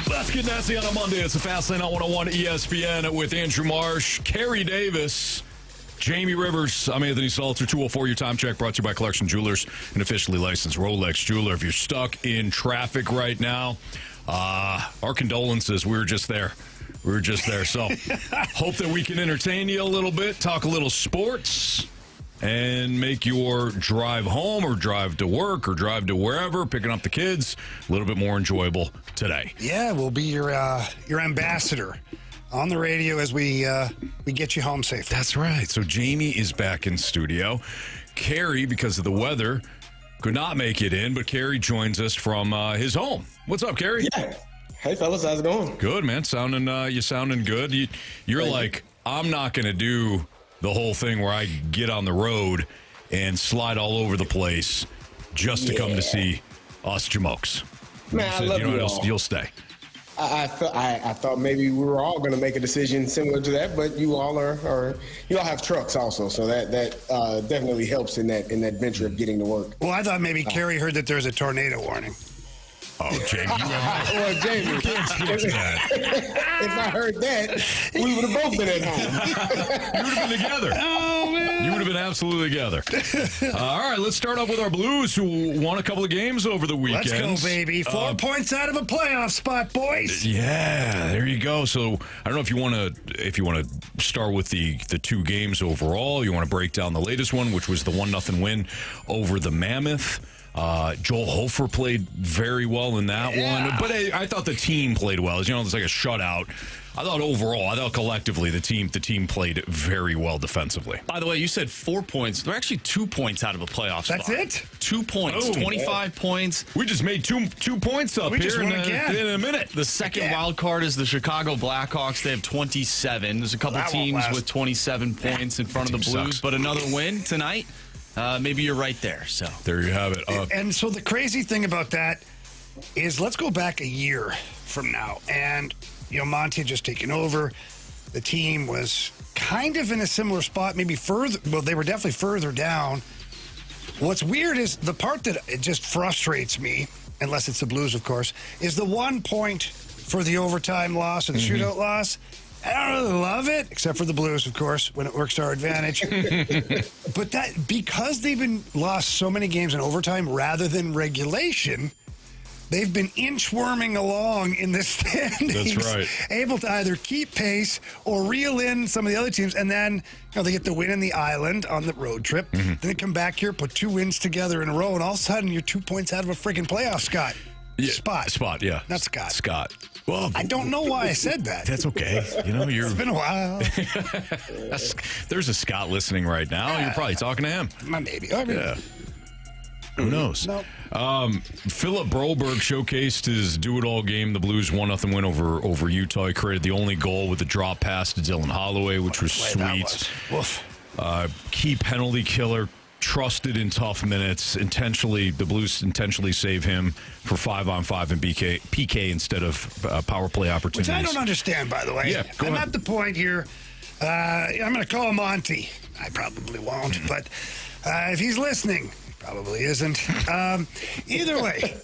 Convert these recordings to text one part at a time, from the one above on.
Let's get nasty on a Monday. It's a Fast Lane on 101 ESPN with Andrew Marsh, Carey Davis, Jamie Rivers. I'm Anthony Stalter. 204 your time check brought to you by Clarkson Jewelers, an officially licensed Rolex jeweler. If you're stuck in traffic right now, our condolences. We were just there. So hope that we can entertain you a little bit, talk a little sports, and make your drive home or drive to work or drive to wherever, picking up the kids, a little bit more enjoyable today. Yeah, we'll be your ambassador on the radio as we get you home safe. That's right. So Jamie is back in studio. Carey, because of the weather, could not make it in, but Carey joins us from his home. What's up, Carey? Yeah. Hey, fellas, how's it going? Good, man. You sounding good. You're like, I'm not going to do the whole thing where I get on the road and slide all over the place just to come to see us Jamokes. Man, I love you all. You'll stay. I thought maybe we were all going to make a decision similar to that, but you all you all have trucks also, so that definitely helps in that venture of getting to work. Well, I thought maybe Carey heard that there's a tornado warning. Oh, Jamie. Well, Jamie, You can't speak to that. if I heard that, we would have both been at home. You would have been together. Oh, man. You would have been absolutely together. All right, let's start off with our Blues, who won a couple of games over the weekend. Let's go, baby. 4 points out of a playoff spot, boys. Yeah, there you go. So I don't know if you want to start with the two games overall. You want to break down the latest one, which was the 1-0 win over the Mammoth. Joel Hofer played very well in that one, but I thought the team played well. It's like a shutout. I thought collectively the team played very well defensively. By the way, you said 4 points. They're actually 2 points out of a playoff spot. That's it? 2 points, 25 points. We just made two points up here in a minute. The second wild card is the Chicago Blackhawks. They have 27. There's a couple teams with 27 points in front of the Blues, but another win tonight. Maybe you're right there. So there you have it. And so the crazy thing about that is, let's go back a year from now. And, Monty had just taken over. The team was kind of in a similar spot, maybe further. Well, they were definitely further down. What's weird is the part that it just frustrates me, unless it's the Blues, of course, is the 1 point for the overtime loss or the shootout loss. I don't really love it, except for the Blues, of course, when it works to our advantage. But that, because they've been lost so many games in overtime rather than regulation, they've been inchworming along in the standings. That's right. Able to either keep pace or reel in some of the other teams. And then they get the win in the island on the road trip. Then they come back here, put 2 wins together in a row, and all of a sudden you're 2 points out of a friggin' playoff spot. Yeah. Not Scott. Scott. Well, I don't know why I said that. That's okay. It's been a while. There's a Scott listening right now. You're probably talking to him. Maybe. Yeah. Who knows? No. Philip Broberg showcased his do-it-all game. The Blues 1-0 win over Utah. He created the only goal with a drop pass to Dylan Holloway, which was sweet. Key penalty killer. Trusted in tough minutes. The Blues intentionally save him for 5-on-5 and PK instead of power play opportunities. Which I don't understand, by the way. Yeah, I'm at the point here. I'm going to call him Monty. I probably won't, but if he's listening, he probably isn't. Either way,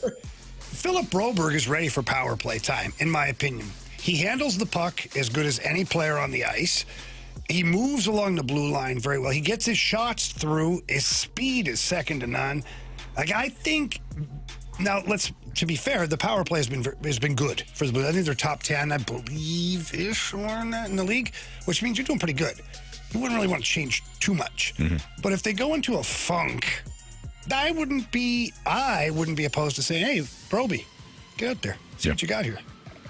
Philip Broberg is ready for power play time, in my opinion. He handles the puck as good as any player on the ice. He moves along the blue line very well. He gets his shots through. His speed is second to none. I think, now to be fair, the power play has been good for the Blues. I think they're top 10, I believe-ish, in the league, which means you're doing pretty good. You wouldn't really want to change too much. But if they go into a funk, I wouldn't be opposed to saying, hey, Broby, get out there. See what you got here.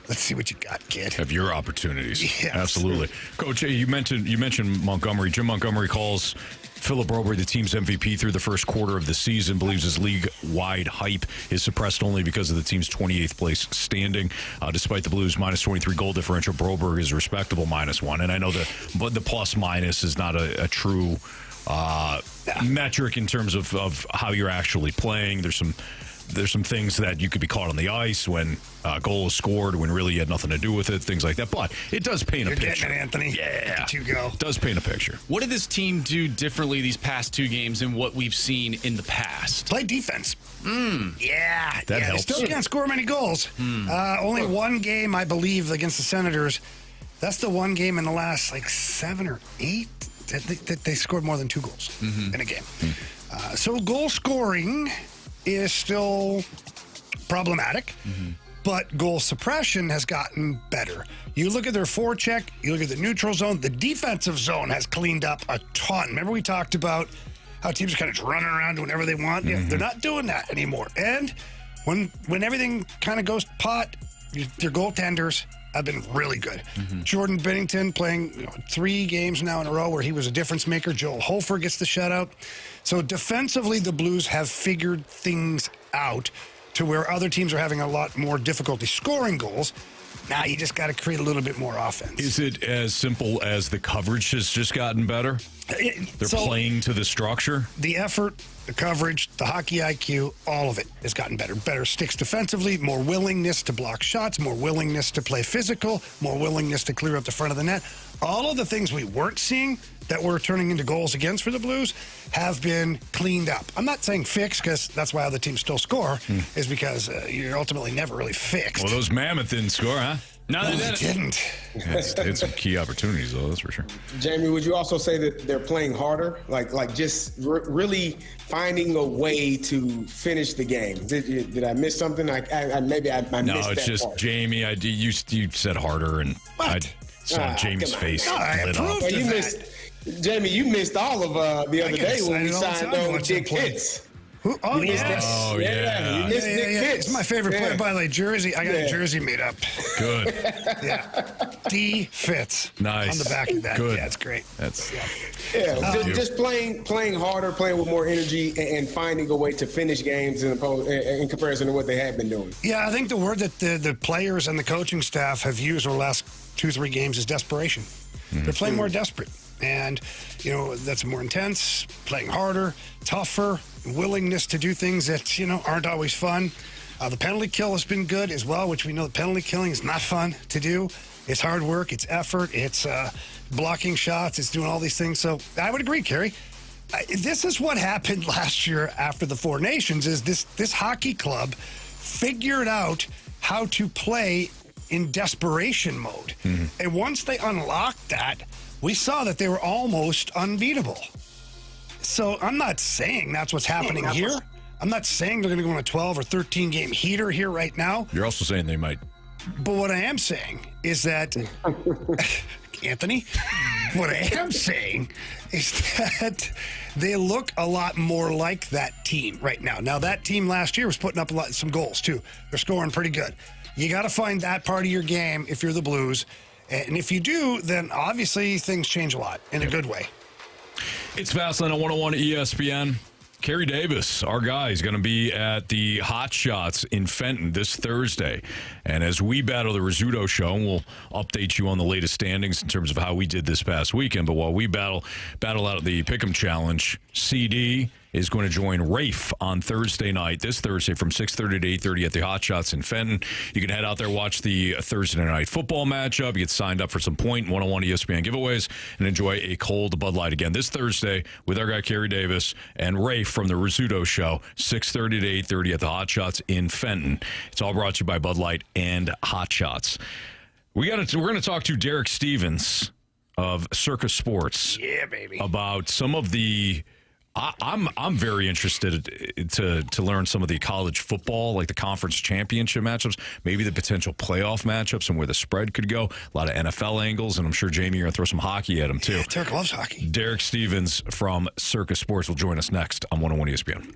Let's see what you got, kid. Have your opportunities. Yes. Absolutely. Coach, you mentioned Montgomery. Jim Montgomery calls Philip Broberg the team's MVP through the first quarter of the season, believes his league-wide hype is suppressed only because of the team's 28th place standing. Despite the Blues' minus 23 goal differential, Broberg is a respectable -1. And I know the plus-minus is not a true metric in terms of how you're actually playing. There's some there's some things that you could be caught on the ice when a goal is scored when really you had nothing to do with it, things like that. But it does paint a picture. Getting it, Anthony. Yeah. Look at you go. It does paint a picture. What did this team do differently these past 2 games than what we've seen in the past? Play defense. Yeah. That helps. They still can't score many goals. Only one game, I believe, against the Senators. That's the one game in the last 7 or 8 that they scored more than 2 goals in a game. So goal scoring is still problematic, but goal suppression has gotten better. You look at their forecheck, you look at the neutral zone, the defensive zone has cleaned up a ton. Remember we talked about how teams are kind of just running around doing whatever they want? Yeah, they're not doing that anymore. And when everything kind of goes to pot, their goaltenders have been really good. Jordan Binnington playing 3 games now in a row where he was a difference maker. Joel Hofer gets the shutout. So defensively, the Blues have figured things out to where other teams are having a lot more difficulty scoring goals. Now you just got to create a little bit more offense. Is it as simple as the coverage has just gotten better? They're playing to the structure? The effort, the coverage, the hockey IQ, all of it has gotten better. Better sticks defensively, more willingness to block shots, more willingness to play physical, more willingness to clear up the front of the net. All of the things we weren't seeing that were turning into goals against for the Blues have been cleaned up. I'm not saying fixed because that's why other teams still score, is because you're ultimately never really fixed. Well, those Mammoth didn't score, huh? No, they didn't. It's some key opportunities, though, that's for sure. Jamie, would you also say that they're playing harder? Like just really finding a way to finish the game? Did I miss something? I missed that No, it's just part. Jamie. You said harder, and I saw Jamie's face I lit up. approved Well, you of that. missed, Jamie. You missed all of the other get day when we excited all the signed time on watching Dick play. Fitz. Oh, You missed yes. that. Oh, yeah. You missed Dick Fitz. It's my favorite player, by the way. Jersey. I got a jersey made up. Good. Yeah. D Fitz. Nice. On the back of that. Good. Yeah, it's great. That's Just playing harder, playing with more energy, and finding a way to finish games in comparison to what they have been doing. Yeah, I think the word that the players and the coaching staff have used over the last 2-3 games is desperation. They're playing more desperate. And, that's more intense, playing harder, tougher, willingness to do things that, aren't always fun. The penalty kill has been good as well, which we know the penalty killing is not fun to do. It's hard work, it's effort, it's blocking shots, it's doing all these things. So I would agree, Carey. This is what happened last year after the Four Nations is this hockey club figured out how to play in desperation mode. And once they unlocked that, we saw that they were almost unbeatable. So I'm not saying that's what's happening here. I'm not saying they're going to go on a 12 or 13 game heater here right now. You're also saying they might. But what I am saying is that, Anthony, what I am saying is that they look a lot more like that team right now. Now, that team last year was putting up some goals, too. They're scoring pretty good. You got to find that part of your game if you're the Blues. And if you do, then obviously things change a lot in a good way. It's Fastlane on 101 ESPN. Carey Davis, our guy, is going to be at the Hot Shots in Fenton this Thursday. And as we battle the Rizzuto show, and we'll update you on the latest standings in terms of how we did this past weekend. But while we battle out of the Pick'em Challenge, CD is going to join Rafe on Thursday night, this Thursday from 6:30 to 8:30 at the Hot Shots in Fenton. You can head out there, watch the Thursday night football matchup. You get signed up for some point 101 ESPN giveaways and enjoy a cold Bud Light again this Thursday with our guy Carey Davis and Rafe from the Rizzuto show, 6:30 to 8:30 at the Hot Shots in Fenton. It's all brought to you by Bud Light and Hot Shots. We're going to talk to Derek Stevens of Circa Sports. Yeah, baby. About some of the I'm very interested to learn some of the college football, like the conference championship matchups, maybe the potential playoff matchups and where the spread could go. A lot of NFL angles, and I'm sure, Jamie, you're going to throw some hockey at him, too. Yeah, Derek loves hockey. Derek Stevens from Circa Sports will join us next on 101 ESPN.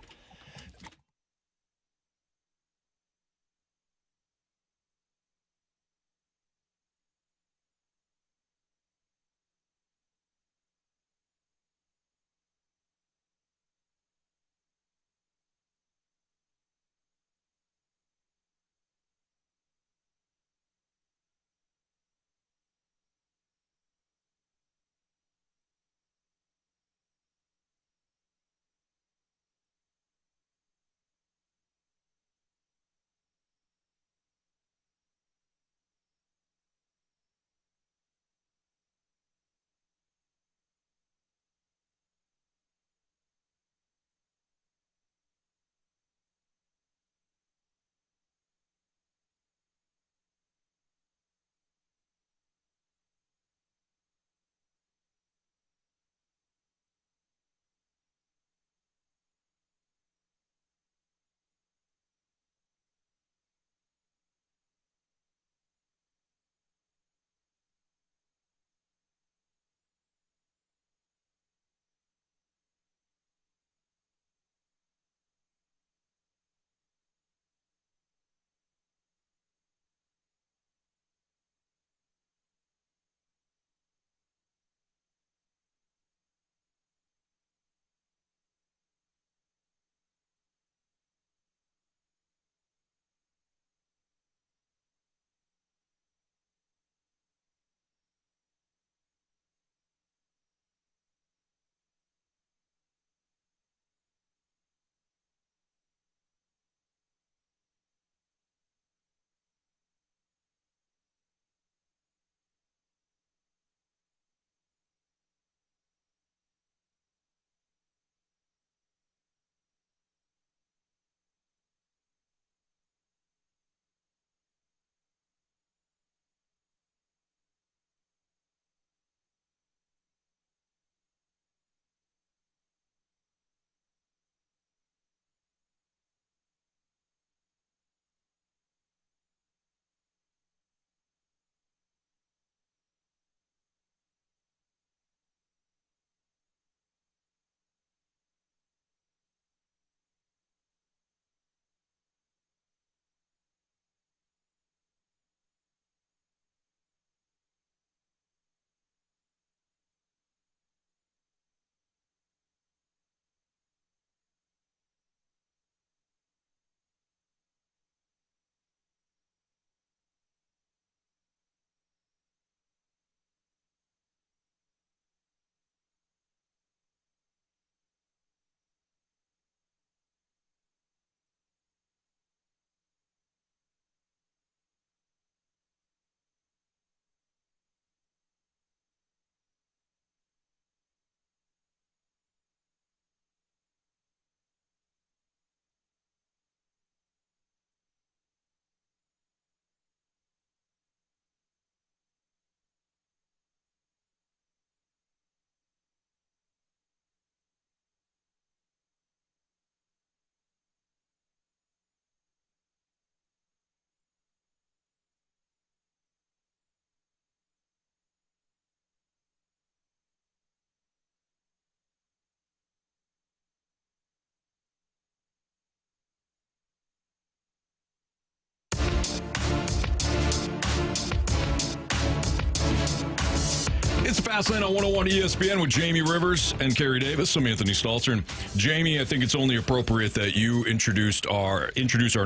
Fastlane on 101 ESPN with Jamie Rivers and Carey Davis. I'm Anthony Stalter. And Jamie, I think it's only appropriate that you introduce our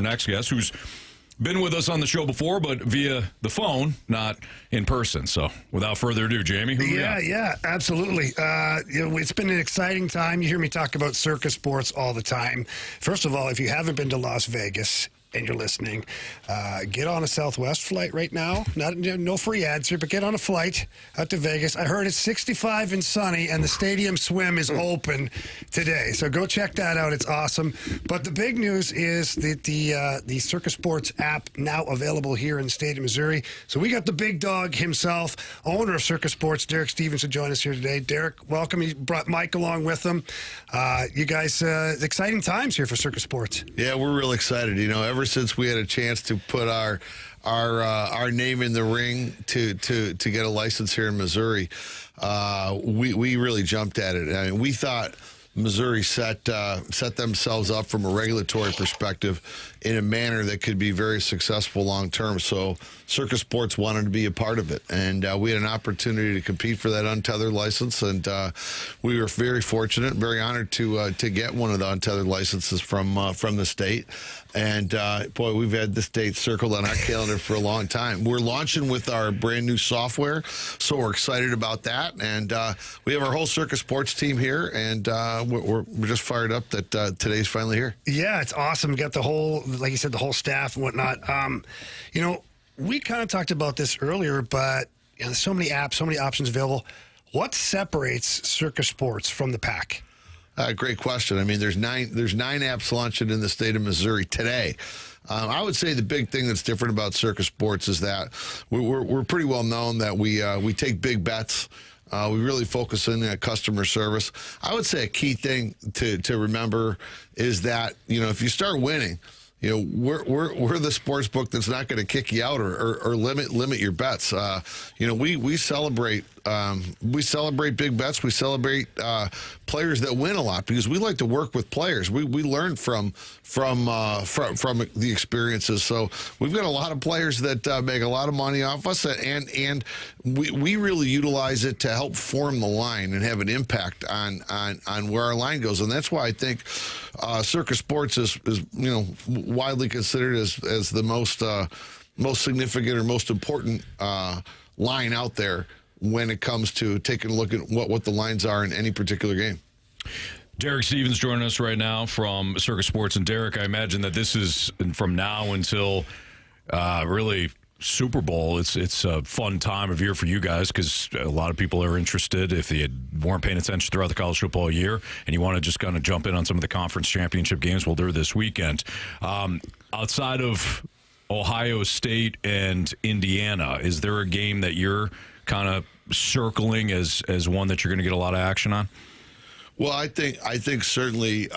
next guest, who's been with us on the show before, but via the phone, not in person. So without further ado, Jamie, who we got? Yeah, absolutely. It's been an exciting time. You hear me talk about Circa sports all the time. First of all, if you haven't been to Las Vegas and you're listening, get on a Southwest flight right now. No free ads here, but get on a flight out to Vegas. I heard it's 65 and sunny, and the stadium swim is open today. So go check that out. It's awesome. But the big news is that the Circa Sports app now available here in the state of Missouri. So we got the big dog himself, owner of Circa Sports, Derek Stevens, to join us here today. Derek, welcome. He brought Mike along with him. You guys, exciting times here for Circa Sports. Yeah, we're real excited. Ever since we had a chance to put our name in the ring to get a license here in Missouri, we really jumped at it. I mean, we thought Missouri set themselves up from a regulatory perspective in a manner that could be very successful long term. So Circa Sports wanted to be a part of it, and we had an opportunity to compete for that untethered license, and we were very fortunate, very honored to get one of the untethered licenses from the state. And boy, we've had this date circled on our calendar for a long time. We're launching with our brand new software, so we're excited about that. And we have our whole Circa Sports team here, and we're just fired up that today's finally here. Yeah, it's awesome. We got the whole, like you said, the whole staff and whatnot. We kind of talked about this earlier, but there's so many apps, so many options available. What separates Circa Sports from the pack? Great question. I mean, there's nine apps launching in the state of Missouri today. I would say the big thing that's different about Circa Sports is that we're pretty well known that we take big bets. We really focus in on customer service. I would say a key thing to remember is that if you start winning, we're the sports book that's not going to kick you out or limit your bets. We celebrate big bets. We celebrate players that win a lot because we like to work with players. We learn from the experiences. So we've got a lot of players that make a lot of money off us, and we really utilize it to help form the line and have an impact on where our line goes. And that's why I think Circa Sports is widely considered as the most significant or most important line out there when it comes to taking a look at what the lines are in any particular game. Derek Stevens joining us right now from Circa Sports. And Derek, I imagine that this is from now until really Super Bowl. It's a fun time of year for you guys because a lot of people are interested if they weren't paying attention throughout the college football year and you want to just kind of jump in on some of the conference championship games. Well, they're this weekend. Outside of Ohio State and Indiana, is there a game that you're kind of circling as one that you're going to get a lot of action on? Well, I think certainly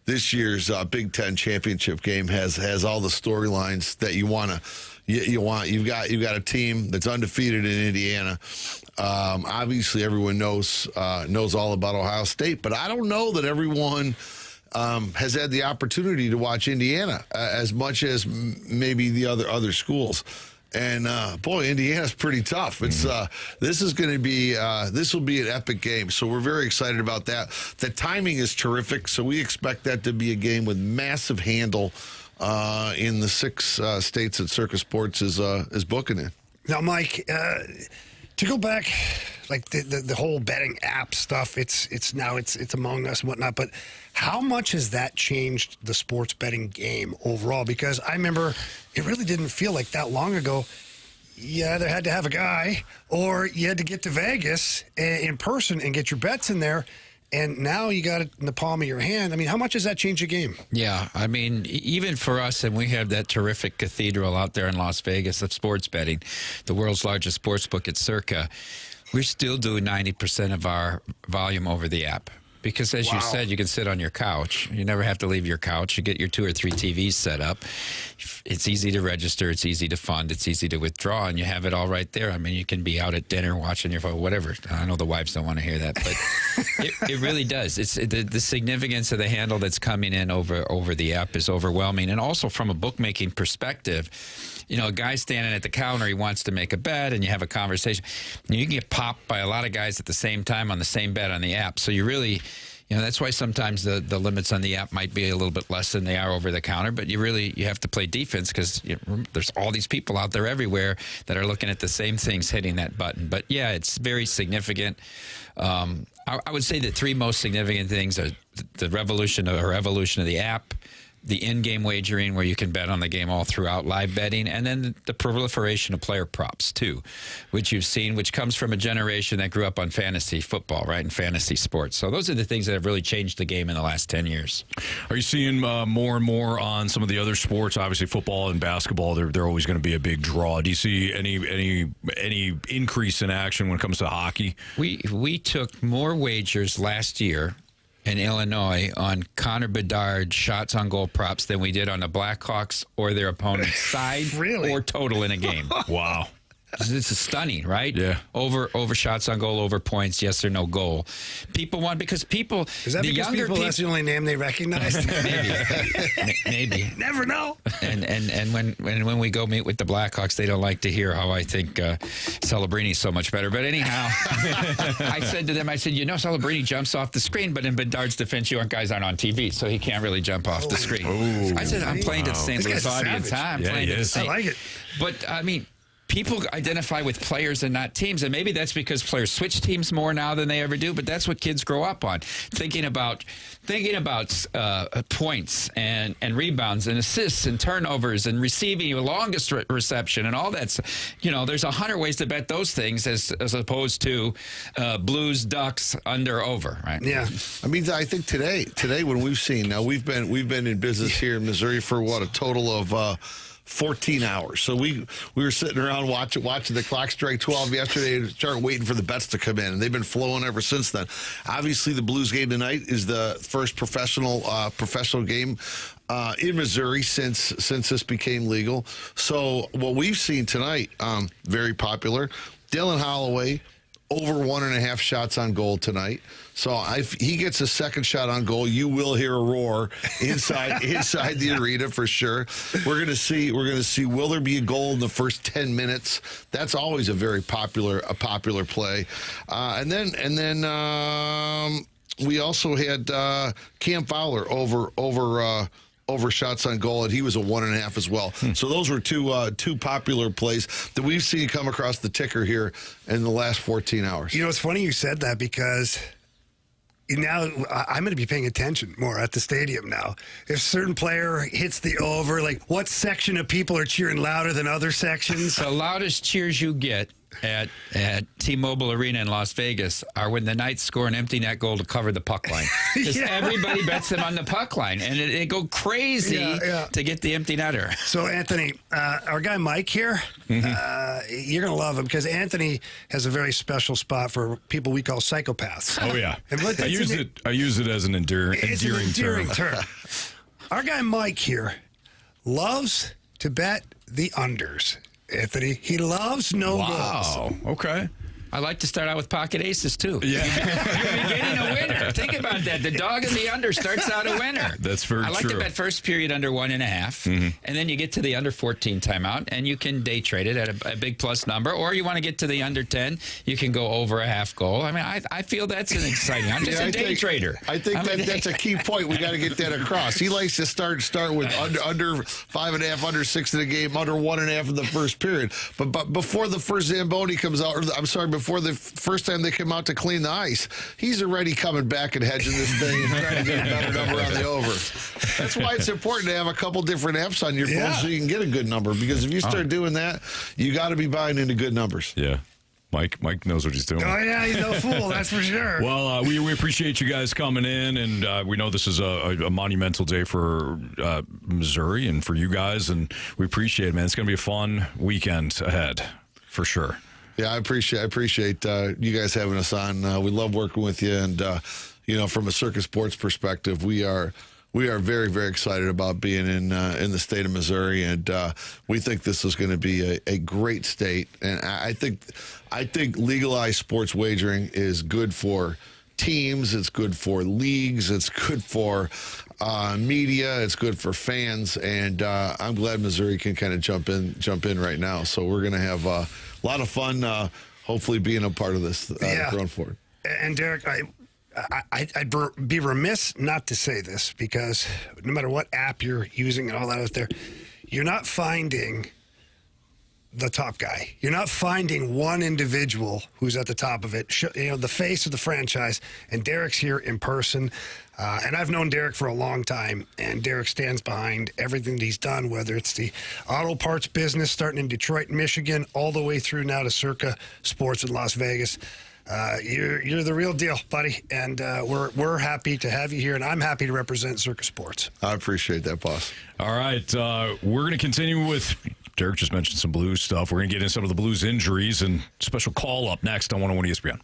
this year's Big Ten championship game has all the storylines that you want. You've got a team that's undefeated in Indiana. Obviously, everyone knows all about Ohio State, but I don't know that everyone has had the opportunity to watch Indiana as much as maybe the other schools. And boy, Indiana's pretty tough. It's this will be an epic game. So we're very excited about that. The timing is terrific. So we expect that to be a game with massive handle in the 6 states that Circa Sports is booking in. Now, Mike, to go back, like the whole betting app stuff, it's among us and whatnot. But how much has that changed the sports betting game overall? Because I remember it really didn't feel like that long ago. You either had to have a guy or you had to get to Vegas in person and get your bets in there. And now you got it in the palm of your hand. I mean, how much has that changed the game? Yeah, I mean, even for us, and we have that terrific cathedral out there in Las Vegas of sports betting, the world's largest sports book at Circa, we're still doing 90% of our volume over the app. Because as you said, you can sit on your couch. You never have to leave your couch. You get your 2 or 3 TVs set up. It's easy to register. It's easy to fund. It's easy to withdraw, and you have it all right there. I mean, you can be out at dinner watching your phone, whatever. I know the wives don't want to hear that, but it really does. It's the significance of the handle that's coming in over the app is overwhelming. And also from a bookmaking perspective, you know, a guy standing at the counter, he wants to make a bet, and you have a conversation. You can get popped by a lot of guys at the same time on the same bet on the app. So you really, you know, that's why sometimes the limits on the app might be a little bit less than they are over the counter. But you have to play defense because there's all these people out there everywhere that are looking at the same things, hitting that button. But yeah, it's very significant. I would say the 3 most significant things are the evolution of the app, the in-game wagering where you can bet on the game all throughout, live betting, and then the proliferation of player props too, which you've seen, which comes from a generation that grew up on fantasy football, right, and fantasy sports. So those are the things that have really changed the game in the last 10 years. Are you seeing more and more on some of the other sports? Obviously, football and basketball, they're always going to be a big draw. Do you see any increase in action when it comes to hockey? We took more wagers last year in Illinois on Connor Bedard shots on goal props than we did on the Blackhawks or their opponent's side or total in a game. Wow. This is stunning, right? Yeah. Over shots on goal, over points, yes or no goal. People want, because people, is that the because younger people, that's the only name they recognize? Maybe. Never know. And when we go meet with the Blackhawks, they don't like to hear how I think Celebrini's so much better. But anyhow, I said to them, Celebrini jumps off the screen, but in Bedard's defense, guys aren't on TV, so he can't really jump off the screen. Ooh. I said, I'm playing to the St. Louis audience. I'm playing to the St. I like it. But, I mean, people identify with players and not teams, and maybe that's because players switch teams more now than they ever do, but that's what kids grow up on, thinking about points and rebounds and assists and turnovers and receiving the longest reception and all that. There's 100 ways to bet those things as opposed to Blues, Ducks, under, over, right? Yeah. I mean, I think today when we've seen, now we've been in business here in Missouri for a total of 14 hours. So we were sitting around watching the clock strike 12 yesterday and start waiting for the bets to come in, and they've been flowing ever since then. Obviously, the Blues game tonight is the first professional game in Missouri since this became legal. So what we've seen tonight, very popular. Dylan Holloway, over 1.5 shots on goal tonight. So if he gets a second shot on goal, you will hear a roar inside the arena for sure. We're gonna see will there be a goal in the first 10 minutes? That's always a very popular play. And then we also had Cam Fowler over shots on goal, and he was a 1.5 as well. So those were two popular plays that we've seen come across the ticker here in the last 14 hours. You know, it's funny you said that, because now I'm going to be paying attention more at the stadium now. If a certain player hits the over, like what section of people are cheering louder than other sections? The loudest cheers you get at T-Mobile Arena in Las Vegas are when the Knights score an empty net goal to cover the puck line. Because everybody bets them on the puck line, and it go crazy to get the empty netter. So, Anthony, our guy Mike here, you're going to love him, because Anthony has a very special spot for people we call psychopaths. Oh, yeah. I use it as an endearing term. Our guy Mike here loves to bet the unders. Anthony, he loves no goals. Wow. Okay. I like to start out with pocket aces, too. Yeah. You're beginning a winner. Think about that. The dog in the under starts out a winner. That's very true. I like to bet first period under 1.5, and then you get to the under 14 timeout, and you can day trade it at a big plus number, or you want to get to the under 10, you can go over a half goal. I mean, I feel that's an exciting. I'm just a day trader. I think that's a key point. We got to get that across. He likes to start with under 5.5, under 6 in the game, under 1.5 in the first period. But before the first Zamboni comes out, before the first time they come out to clean the ice, he's already coming back and hedging this thing and trying to get a better number on the over. That's why it's important to have a couple different apps on your phone so you can get a good number, because if you start doing that, you got to be buying into good numbers. Yeah. Mike knows what he's doing. Oh, yeah, he's no fool, that's for sure. Well, we appreciate you guys coming in, and we know this is a monumental day for Missouri and for you guys, and we appreciate it, man. It's going to be a fun weekend ahead, for sure. Yeah, I appreciate you guys having us on. We love working with you, and from a Circa Sports perspective, we are very, very excited about being in the state of Missouri, and we think this is going to be a great state. And I think legalized sports wagering is good for teams, it's good for leagues, it's good for media, it's good for fans, and I'm glad Missouri can kind of jump in right now. So we're going to have a lot of fun, hopefully being a part of this going forward. And Derek, I'd be remiss not to say this, because no matter what app you're using and all that out there, you're not finding the top guy. You're not finding one individual who's at the top of it, the face of the franchise. And Derek's here in person. And I've known Derek for a long time, and Derek stands behind everything that he's done, whether it's the auto parts business starting in Detroit, Michigan, all the way through now to Circa Sports in Las Vegas. You're the real deal, buddy, and we're happy to have you here, and I'm happy to represent Circa Sports. I appreciate that, boss. All right, we're going to continue with. Derek just mentioned some Blues stuff. We're going to get into some of the Blues injuries and special call up next on 101 ESPN.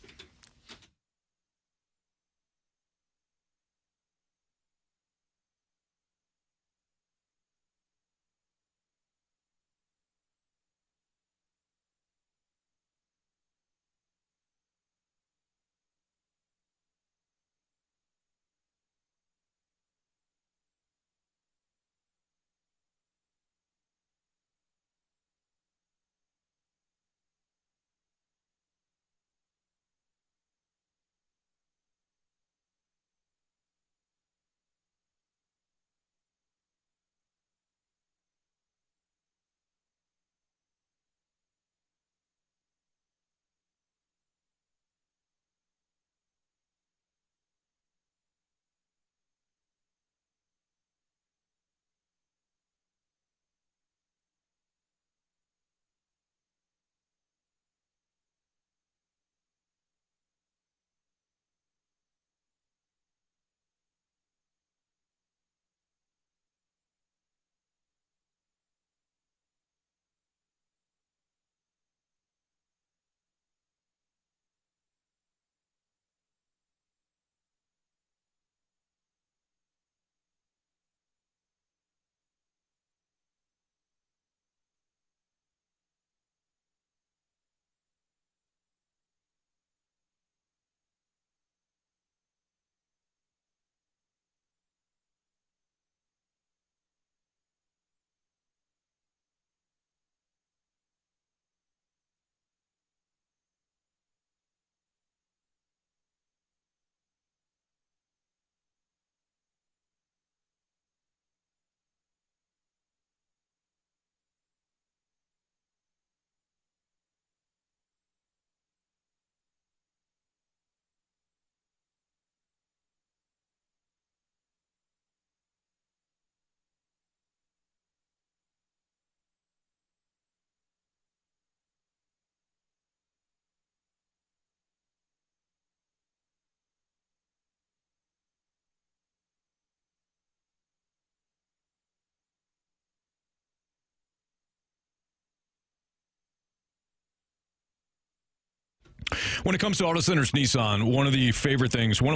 When it comes to Auto Centers Nissan, one of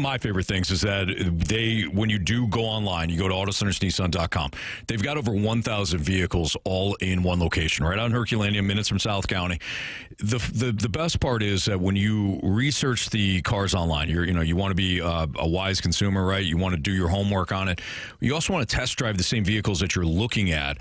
my favorite things is that when you do go online, you go to AutoCentersNissan.com. They've got over 1,000 vehicles all in one location, right out in Herculaneum, minutes from South County. The best part is that when you research the cars online, you want to be a wise consumer, right? You want to do your homework on it. You also want to test drive the same vehicles that you're looking at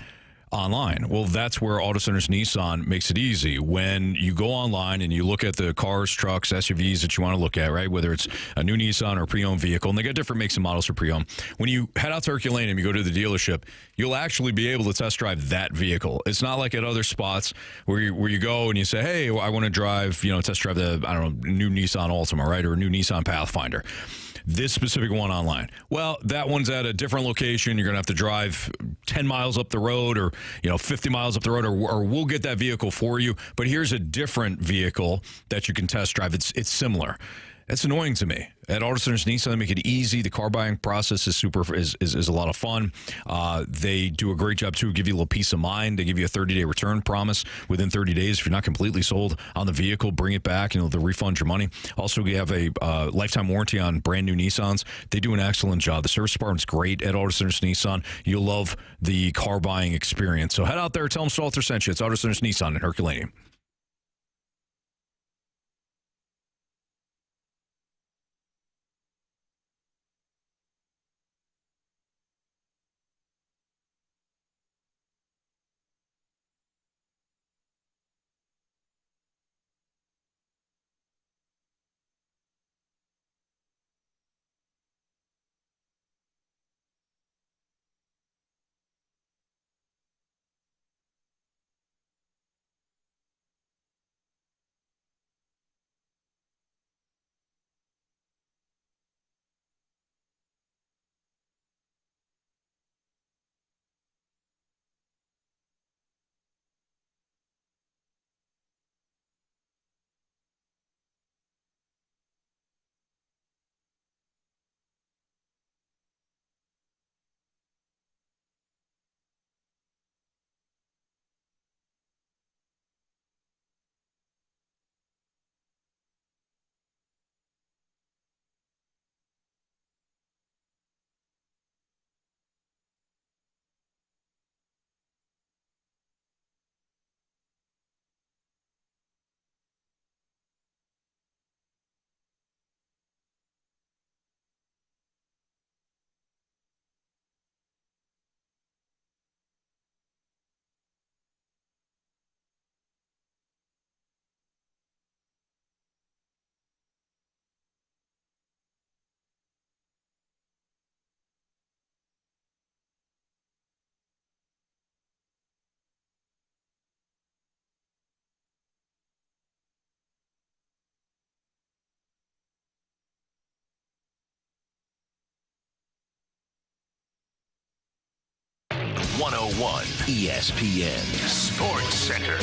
online. Well, that's where Auto Centers Nissan makes it easy. When you go online and you look at the cars, trucks, SUVs that you want to look at, right, whether it's a new Nissan or a pre-owned vehicle, and they got different makes and models for pre-owned. When you head out to Herculaneum, you go to the dealership, you'll actually be able to test drive that vehicle. It's not like at other spots where you go and you say, hey, I want to drive, test drive the, new Nissan Altima, right, or a new Nissan Pathfinder. This specific one online. Well, that one's at a different location. You're going to have to drive 10 miles up the road or, 50 miles up the road, or we'll get that vehicle for you. But here's a different vehicle that you can test drive. It's similar. That's annoying to me. At Auto Centers Nissan, they make it easy. The car buying process is is a lot of fun. They do a great job, too, give you a little peace of mind. They give you a 30-day return promise within 30 days. If you're not completely sold on the vehicle, bring it back, they'll refund your money. Also, we have a lifetime warranty on brand new Nissans. They do an excellent job. The service department's great at Auto Centers Nissan. You'll love the car buying experience. So head out there, tell them Stalter sent you. It's Auto Centers Nissan in Herculaneum. ESPN Sports Center.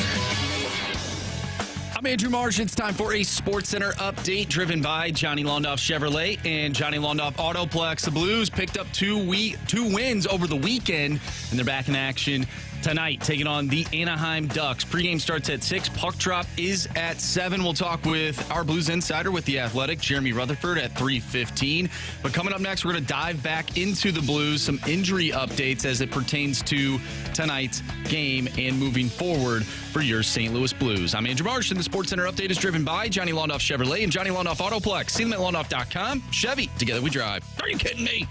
I'm Andrew Marsh. It's time for a Sports Center update driven by Johnny Londoff Chevrolet and Johnny Londoff Autoplex. The Blues picked up two wins over the weekend, and they're back in action tonight, taking on the Anaheim Ducks. Pregame starts at 6. Puck drop is at 7. We'll talk with our Blues insider with The Athletic, Jeremy Rutherford, at 3:15. But coming up next, we're going to dive back into the Blues, some injury updates as it pertains to tonight's game and moving forward for your St. Louis Blues. I'm Andrew Marsh, and the Sports Center update is driven by Johnny Londoff Chevrolet and Johnny Londoff Autoplex. See them at Londoff.com. Chevy, together we drive. Are you kidding me?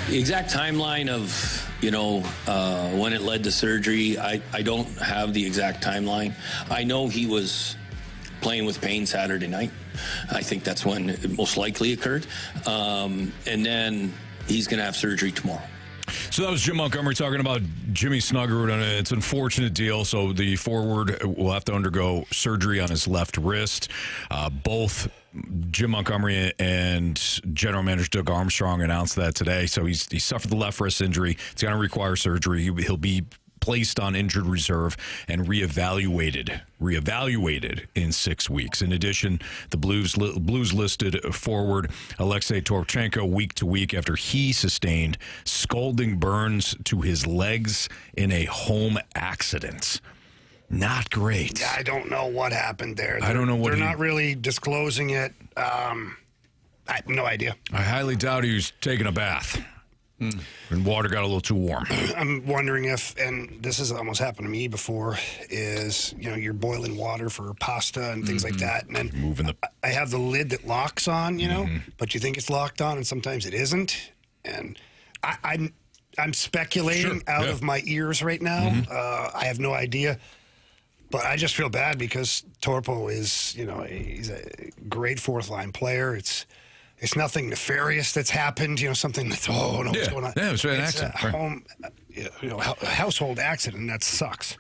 The exact timeline of, when it led to surgery, I don't have the exact timeline. I know he was playing with pain Saturday night. I think that's when it most likely occurred. And then he's going to have surgery tomorrow. So that was Jim Montgomery talking about Jimmy Snuggerud. It's an unfortunate deal. So the forward will have to undergo surgery on his left wrist. Both Jim Montgomery and General Manager Doug Armstrong announced that today. So he suffered the left wrist injury. It's going to require surgery. He'll be placed on injured reserve and reevaluated in 6 weeks. In addition, the Blues listed forward Alexei Torchenko week to week after he sustained scalding burns to his legs in a home accident. Not great. I don't know what happened there. I don't know what they're not really disclosing it. I have no idea. I highly doubt he was taking a bath. And water got a little too warm. I'm wondering if, and this has almost happened to me before, is, you're boiling water for pasta and things like that. And then I have the lid that locks on, but you think it's locked on and sometimes it isn't. And I'm speculating out of my ears right now. I have no idea. But I just feel bad because Torpo is, he's a great fourth line player. It's nothing nefarious that's happened, something that's, what's going on? Yeah, it's an accident. A household accident, that sucks.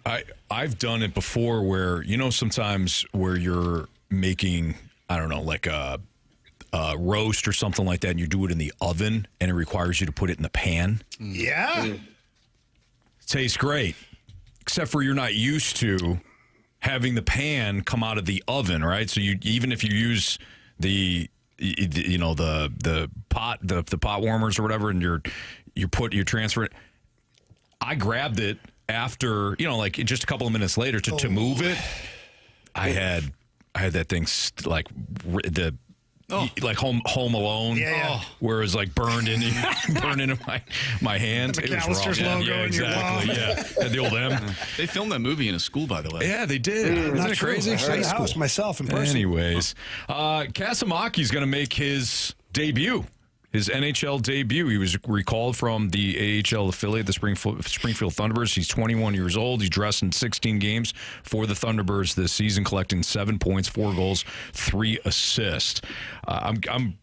I've done it before where, sometimes where you're making, I don't know, like a roast or something like that, and you do it in the oven, and it requires you to put it in the pan. Yeah. Tastes great, except for you're not used to having the pan come out of the oven, right? So even if you use the pot warmers or whatever, and you transfer it. I grabbed it after, like just a couple of minutes later to move it. I had that thing like Home Alone, where it was like burned into my hand. The It was McAllister's rough. logo in your palm. Yeah, had the old M. They filmed that movie in a school, by the way. Yeah, they did. Isn't Not it true. crazy? I was in the house myself in person. Anyways, Kaskimaki going to make his debut. His NHL debut. He was recalled from the AHL affiliate, the Springfield Thunderbirds. He's 21 years old. He's dressed in 16 games for the Thunderbirds this season, collecting 7 points, 4 goals, 3 assists. I'm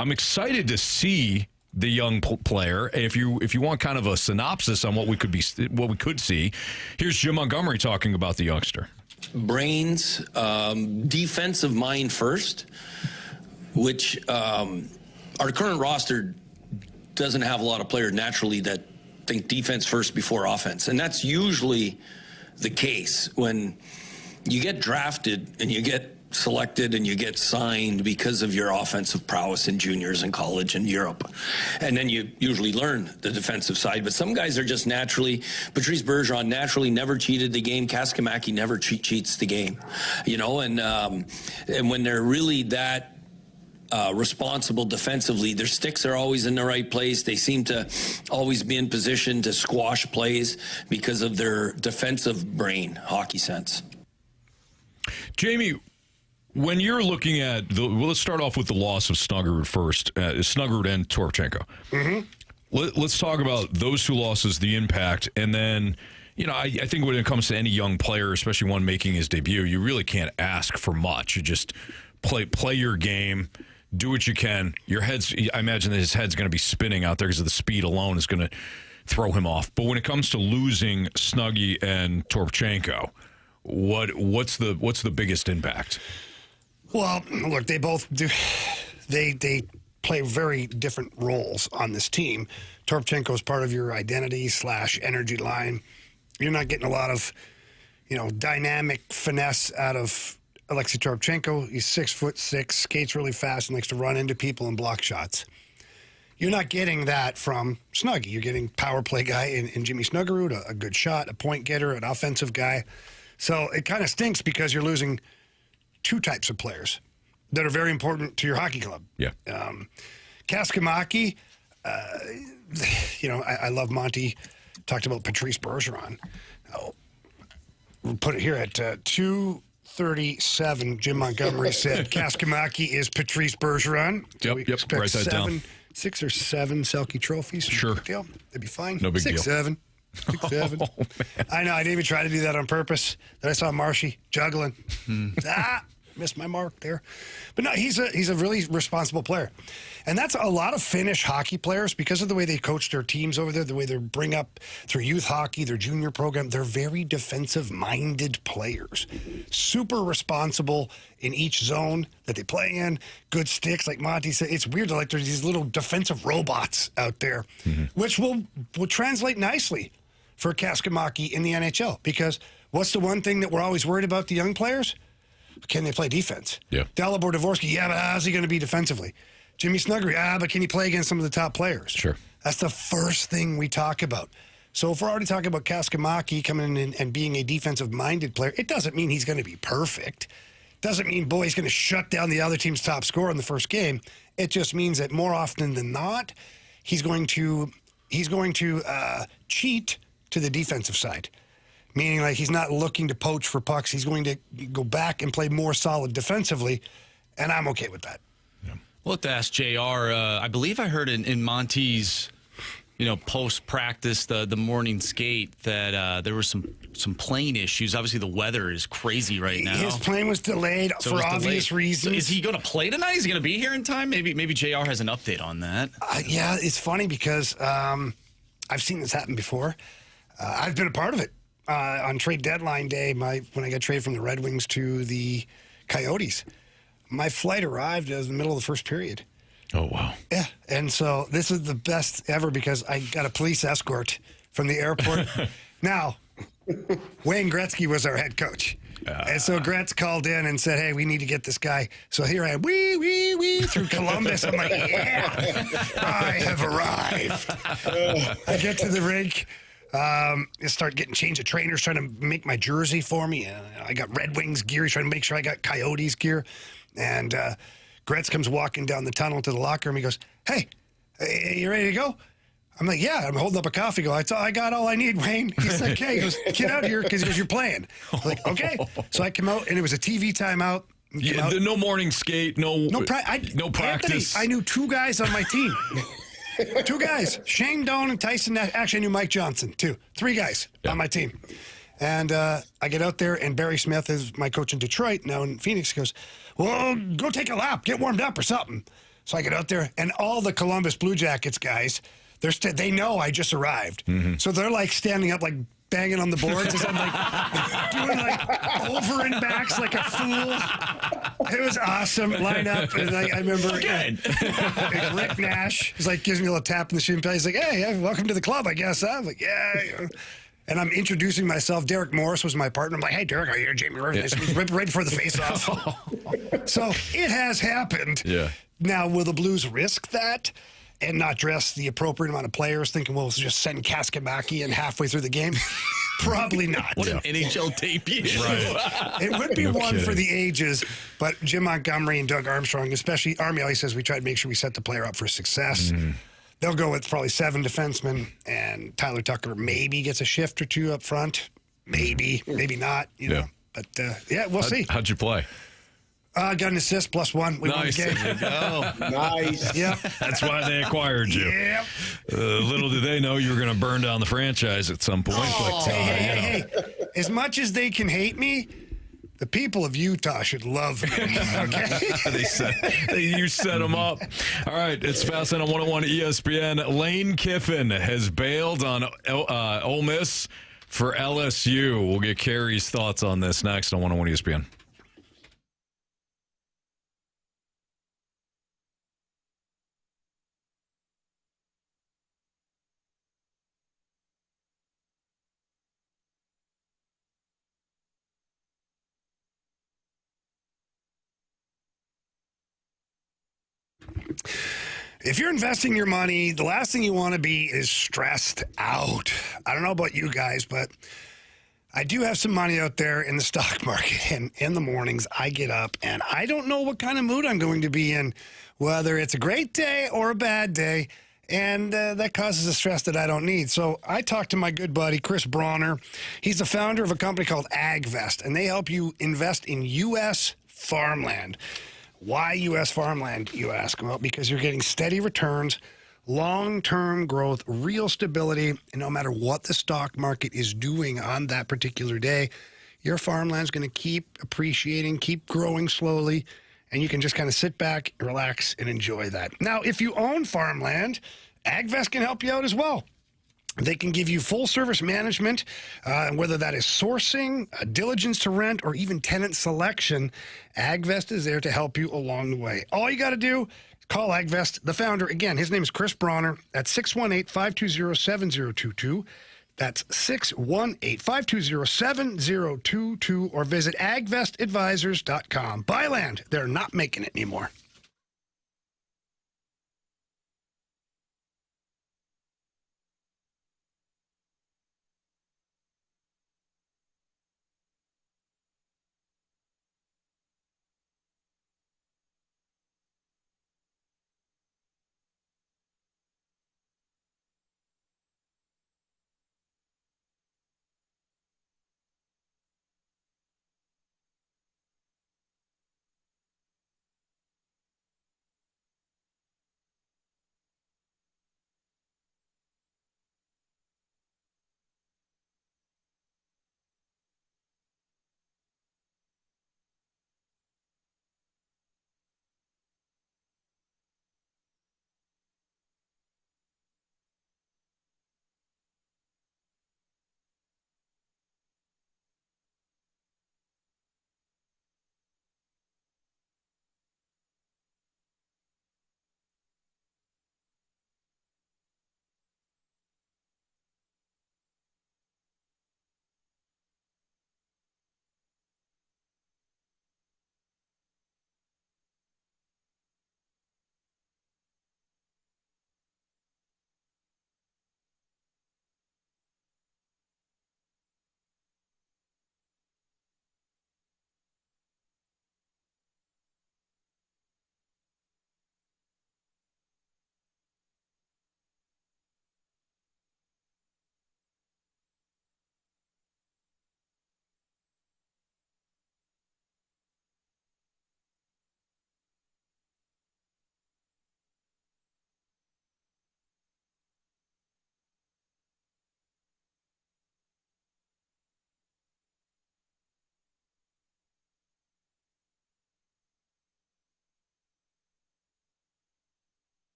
excited to see the young player. If you want kind of a synopsis on what we could see, here's Jim Montgomery talking about the youngster. Brains, defensive mind first, which our current roster doesn't have a lot of players naturally that think defense first before offense. And that's usually the case when you get drafted and you get selected and you get signed because of your offensive prowess in juniors and college and Europe. And then you usually learn the defensive side. But some guys are just naturally, Patrice Bergeron naturally never cheated the game. Kaskimaki never cheats the game, and when they're really that responsible defensively, their sticks are always in the right place. They seem to always be in position to squash plays because of their defensive brain, hockey sense. Jamie, when you're looking at let's start off with the loss of Snuggerud first, Snuggerud and Toropchenko. Mm-hmm. Let's talk about those two losses, the impact, and then I think when it comes to any young player, especially one making his debut, you really can't ask for much. You just play your game. Do what you can. I imagine that his head's going to be spinning out there because of the speed alone is going to throw him off. But when it comes to losing Snuggy and Toropchenko, what's the biggest impact? Well, look, they both do. They play very different roles on this team. Toropchenko is part of your identity / energy line. You're not getting a lot of, dynamic finesse out of Alexei Toropchenko. He's 6'6", skates really fast, and likes to run into people and block shots. You're not getting that from Snuggy. You're getting power play guy in Jimmy Snuggerud, a good shot, a point getter, an offensive guy. So it kind of stinks because you're losing two types of players that are very important to your hockey club. Yeah. Kaskimaki, I love Monty. Talked about Patrice Bergeron. We'll put it here at 2:37. Jim Montgomery said Kaskimaki is Patrice Bergeron. Yep. Write that down. 6 or 7 Selke trophies. Sure. Big deal. It'd be fine. No big 6, deal. 7. 6, 7. Oh, man. I know. I didn't even try to do that on purpose. Then I saw Marshy juggling. Missed my mark there. But no, he's a really responsible player. And that's a lot of Finnish hockey players because of the way they coach their teams over there, the way they bring up through youth hockey, their junior program. They're very defensive-minded players. Super responsible in each zone that they play in. Good sticks, like Monty said. It's weird. Like there's these little defensive robots out there, which will translate nicely for Kaskimaki in the NHL. Because what's the one thing that we're always worried about the young players? Can they play defense? Yeah. Dalibor Dvorsky, but how's he going to be defensively? Jimmy Snuggerud, but can he play against some of the top players? Sure. That's the first thing we talk about. So if we're already talking about Kaskimaki coming in and being a defensive-minded player, it doesn't mean he's going to be perfect. Doesn't mean, he's going to shut down the other team's top scorer in the first game. It just means that more often than not, he's going to cheat to the defensive side. Meaning, like, he's not looking to poach for pucks. He's going to go back and play more solid defensively, and I'm okay with that. Yeah. Well, let's ask JR. I believe I heard in Monty's, post-practice, the morning skate, that there were some plane issues. Obviously, the weather is crazy right now. His plane was delayed for obvious reasons. So is he going to play tonight? Is he going to be here in time? Maybe JR has an update on that. Yeah, it's funny because I've seen this happen before. I've been a part of it. On trade deadline day, when I got traded from the Red Wings to the Coyotes, My flight arrived in the middle of the first period. Oh, wow. Yeah. And so this is the best ever because I got a police escort from the airport. Now, Wayne Gretzky was our head coach. And so Gretz called in and said, hey, we need to get this guy. So here I am, wee, through Columbus. I'm like, yeah, I have arrived. I get to the rink. I start getting change of trainers, trying to make my jersey for me. I got Red Wings gear. He's trying to make sure I got Coyotes gear. And Gretz comes walking down the tunnel to the locker room. He goes, hey, you ready to go? I'm like, yeah. I'm holding up a coffee. I got all I need, Wayne. He's like, hey, he goes, get out here because you're playing. I'm like, okay. So I come out, and it was a TV timeout. Yeah, no morning skate, no practice. Anthony, I knew 2 guys on my team. 2 guys. Shane Doan and Tyson Nash. Actually, I knew Mike Johnson, too. 3 guys on my team. And I get out there, and Barry Smith is my coach in Detroit. Now in Phoenix, goes, well, go take a lap, get warmed up or something. So I get out there, and all the Columbus Blue Jackets guys, they know I just arrived. Mm-hmm. So they're like standing up, like banging on the boards as I'm like doing like over and backs like a fool. It was awesome. Line up, and I remember Rick Nash is like gives me a little tap in the shin. He's like, hey, welcome to the club, I guess. I'm like, yeah. And I'm introducing myself. Derek Morris was my partner. I'm like, hey, Derek, are you Jamie Rivers? Right before the face-off. So it has happened. Yeah. Now, will the Blues risk that and not dress the appropriate amount of players, thinking we'll just send Kaskimaki in halfway through the game? Probably not. What an NHL debut. Right. It would be one for the ages, but Jim Montgomery and Doug Armstrong, especially Army, always says we try to make sure we set the player up for success. Mm. They'll go with probably 7 defensemen, and Tyler Tucker maybe gets a shift or 2 up front. Maybe not, you know. But, we'll see. How'd you play? Got an assist +1. We won the game. There you go. Nice. Yeah. That's why they acquired you. Yeah. Little did they know you were going to burn down the franchise at some point. Hey. As much as they can hate me, the people of Utah should love me, okay? You set them up. All right, it's Fast Lane on 101 ESPN. Lane Kiffin has bailed on Ole Miss for LSU. We'll get Carey's thoughts on this next on 101 ESPN. If you're investing your money, the last thing you want to be is stressed out. I don't know about you guys, but I do have some money out there in the stock market. And in the mornings, I get up and I don't know what kind of mood I'm going to be in, whether it's a great day or a bad day. And that causes a stress that I don't need. So I talked to my good buddy, Chris Bronner. He's the founder of a company called AgVest, and they help you invest in U.S. farmland. Why U.S. farmland, you ask? Well, because you're getting steady returns, long-term growth, real stability, and no matter what the stock market is doing on that particular day, your farmland's going to keep appreciating, keep growing slowly, and you can just kind of sit back, relax, and enjoy that. Now, if you own farmland, AgVest can help you out as well. They can give you full-service management, whether that is sourcing, diligence to rent, or even tenant selection. AgVest is there to help you along the way. All you got to do, call AgVest. The founder, again, his name is Chris Bronner at 618-520-7022. That's 618-520-7022, or visit agvestadvisors.com. Buy land. They're not making it anymore.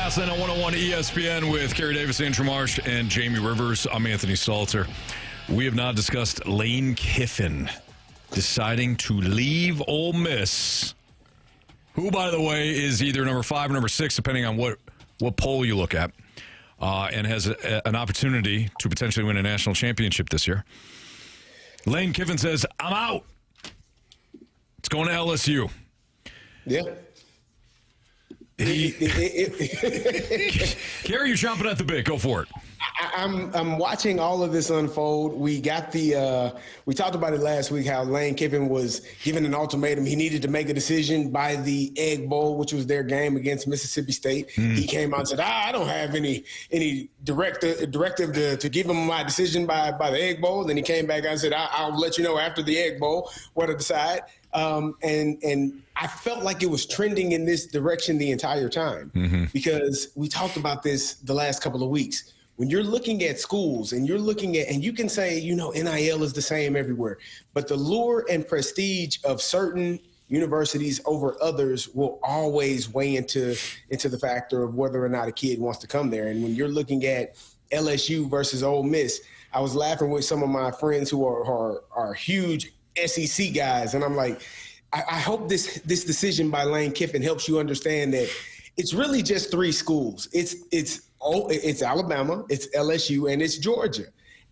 Fastlane on 101 ESPN with Carey Davis, Andrew Marsh, and Jamie Rivers. I'm Anthony Stalter. We have now discussed Lane Kiffin deciding to leave Ole Miss, who, by the way, is either number 5 or number 6, depending on what poll you look at, and has an opportunity to potentially win a national championship this year. Lane Kiffin says, I'm out. It's going to LSU. Yeah. Carey, you're chomping at the bit. Go for it. I'm watching all of this unfold. We got we talked about it last week, how Lane Kiffin was given an ultimatum. He needed to make a decision by the Egg Bowl, which was their game against Mississippi State. He came out and said, I don't have any directive to give him my decision by the Egg Bowl. Then he came back and said, I'll let you know after the Egg Bowl what to decide. And I felt like it was trending in this direction the entire time because we talked about this the last couple of weeks. When you're looking at schools and you're looking at, and you can say, NIL is the same everywhere, but the lure and prestige of certain universities over others will always weigh into the factor of whether or not a kid wants to come there. And when you're looking at LSU versus Ole Miss, I was laughing with some of my friends who are huge SEC guys, and I'm like, I hope this decision by Lane Kiffin helps you understand that it's really just 3 schools. It's Alabama, it's LSU, and it's Georgia.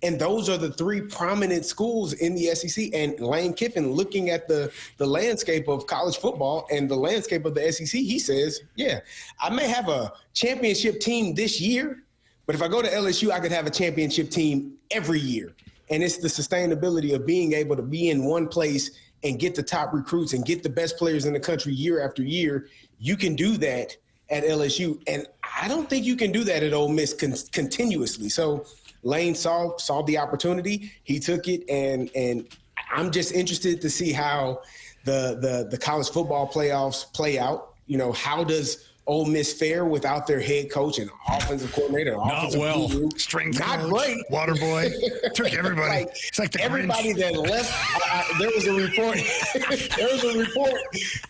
And those are the 3 prominent schools in the SEC. And Lane Kiffin, looking at the landscape of college football and the landscape of the SEC, he says, yeah, I may have a championship team this year, but if I go to LSU, I could have a championship team every year. And it's the sustainability of being able to be in one place and get the top recruits and get the best players in the country year after year. You can do that at LSU. And I don't think you can do that at Ole Miss continuously. So Lane saw the opportunity. He took it. And I'm just interested to see how the college football playoffs play out. How does Ole Miss fare without their head coach and offensive coordinator? Not well. Strength Not coach, great. Water boy. Took everybody. It's like the everybody Grinch. that left. There was a report. There was a report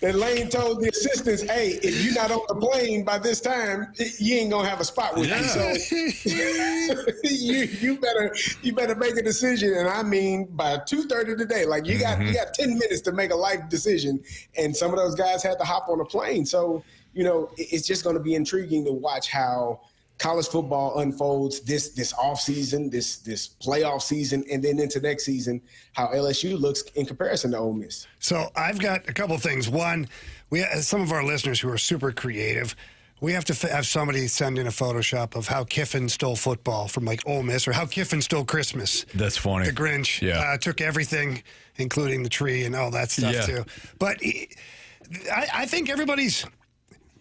that Lane told the assistants, "Hey, if you're not on the plane by this time, you ain't gonna have a spot with you. So you better make a decision." And I mean, by 2:30 today, like you got 10 minutes to make a life decision, and some of those guys had to hop on a plane. So it's just going to be intriguing to watch how college football unfolds this offseason, this playoff season, and then into next season, how LSU looks in comparison to Ole Miss. So I've got a couple things. One, we have some of our listeners who are super creative. We have to have somebody send in a Photoshop of how Kiffin stole football from like Ole Miss, or how Kiffin stole Christmas. That's funny. The Grinch took everything, including the tree and all that stuff too. But I think everybody's,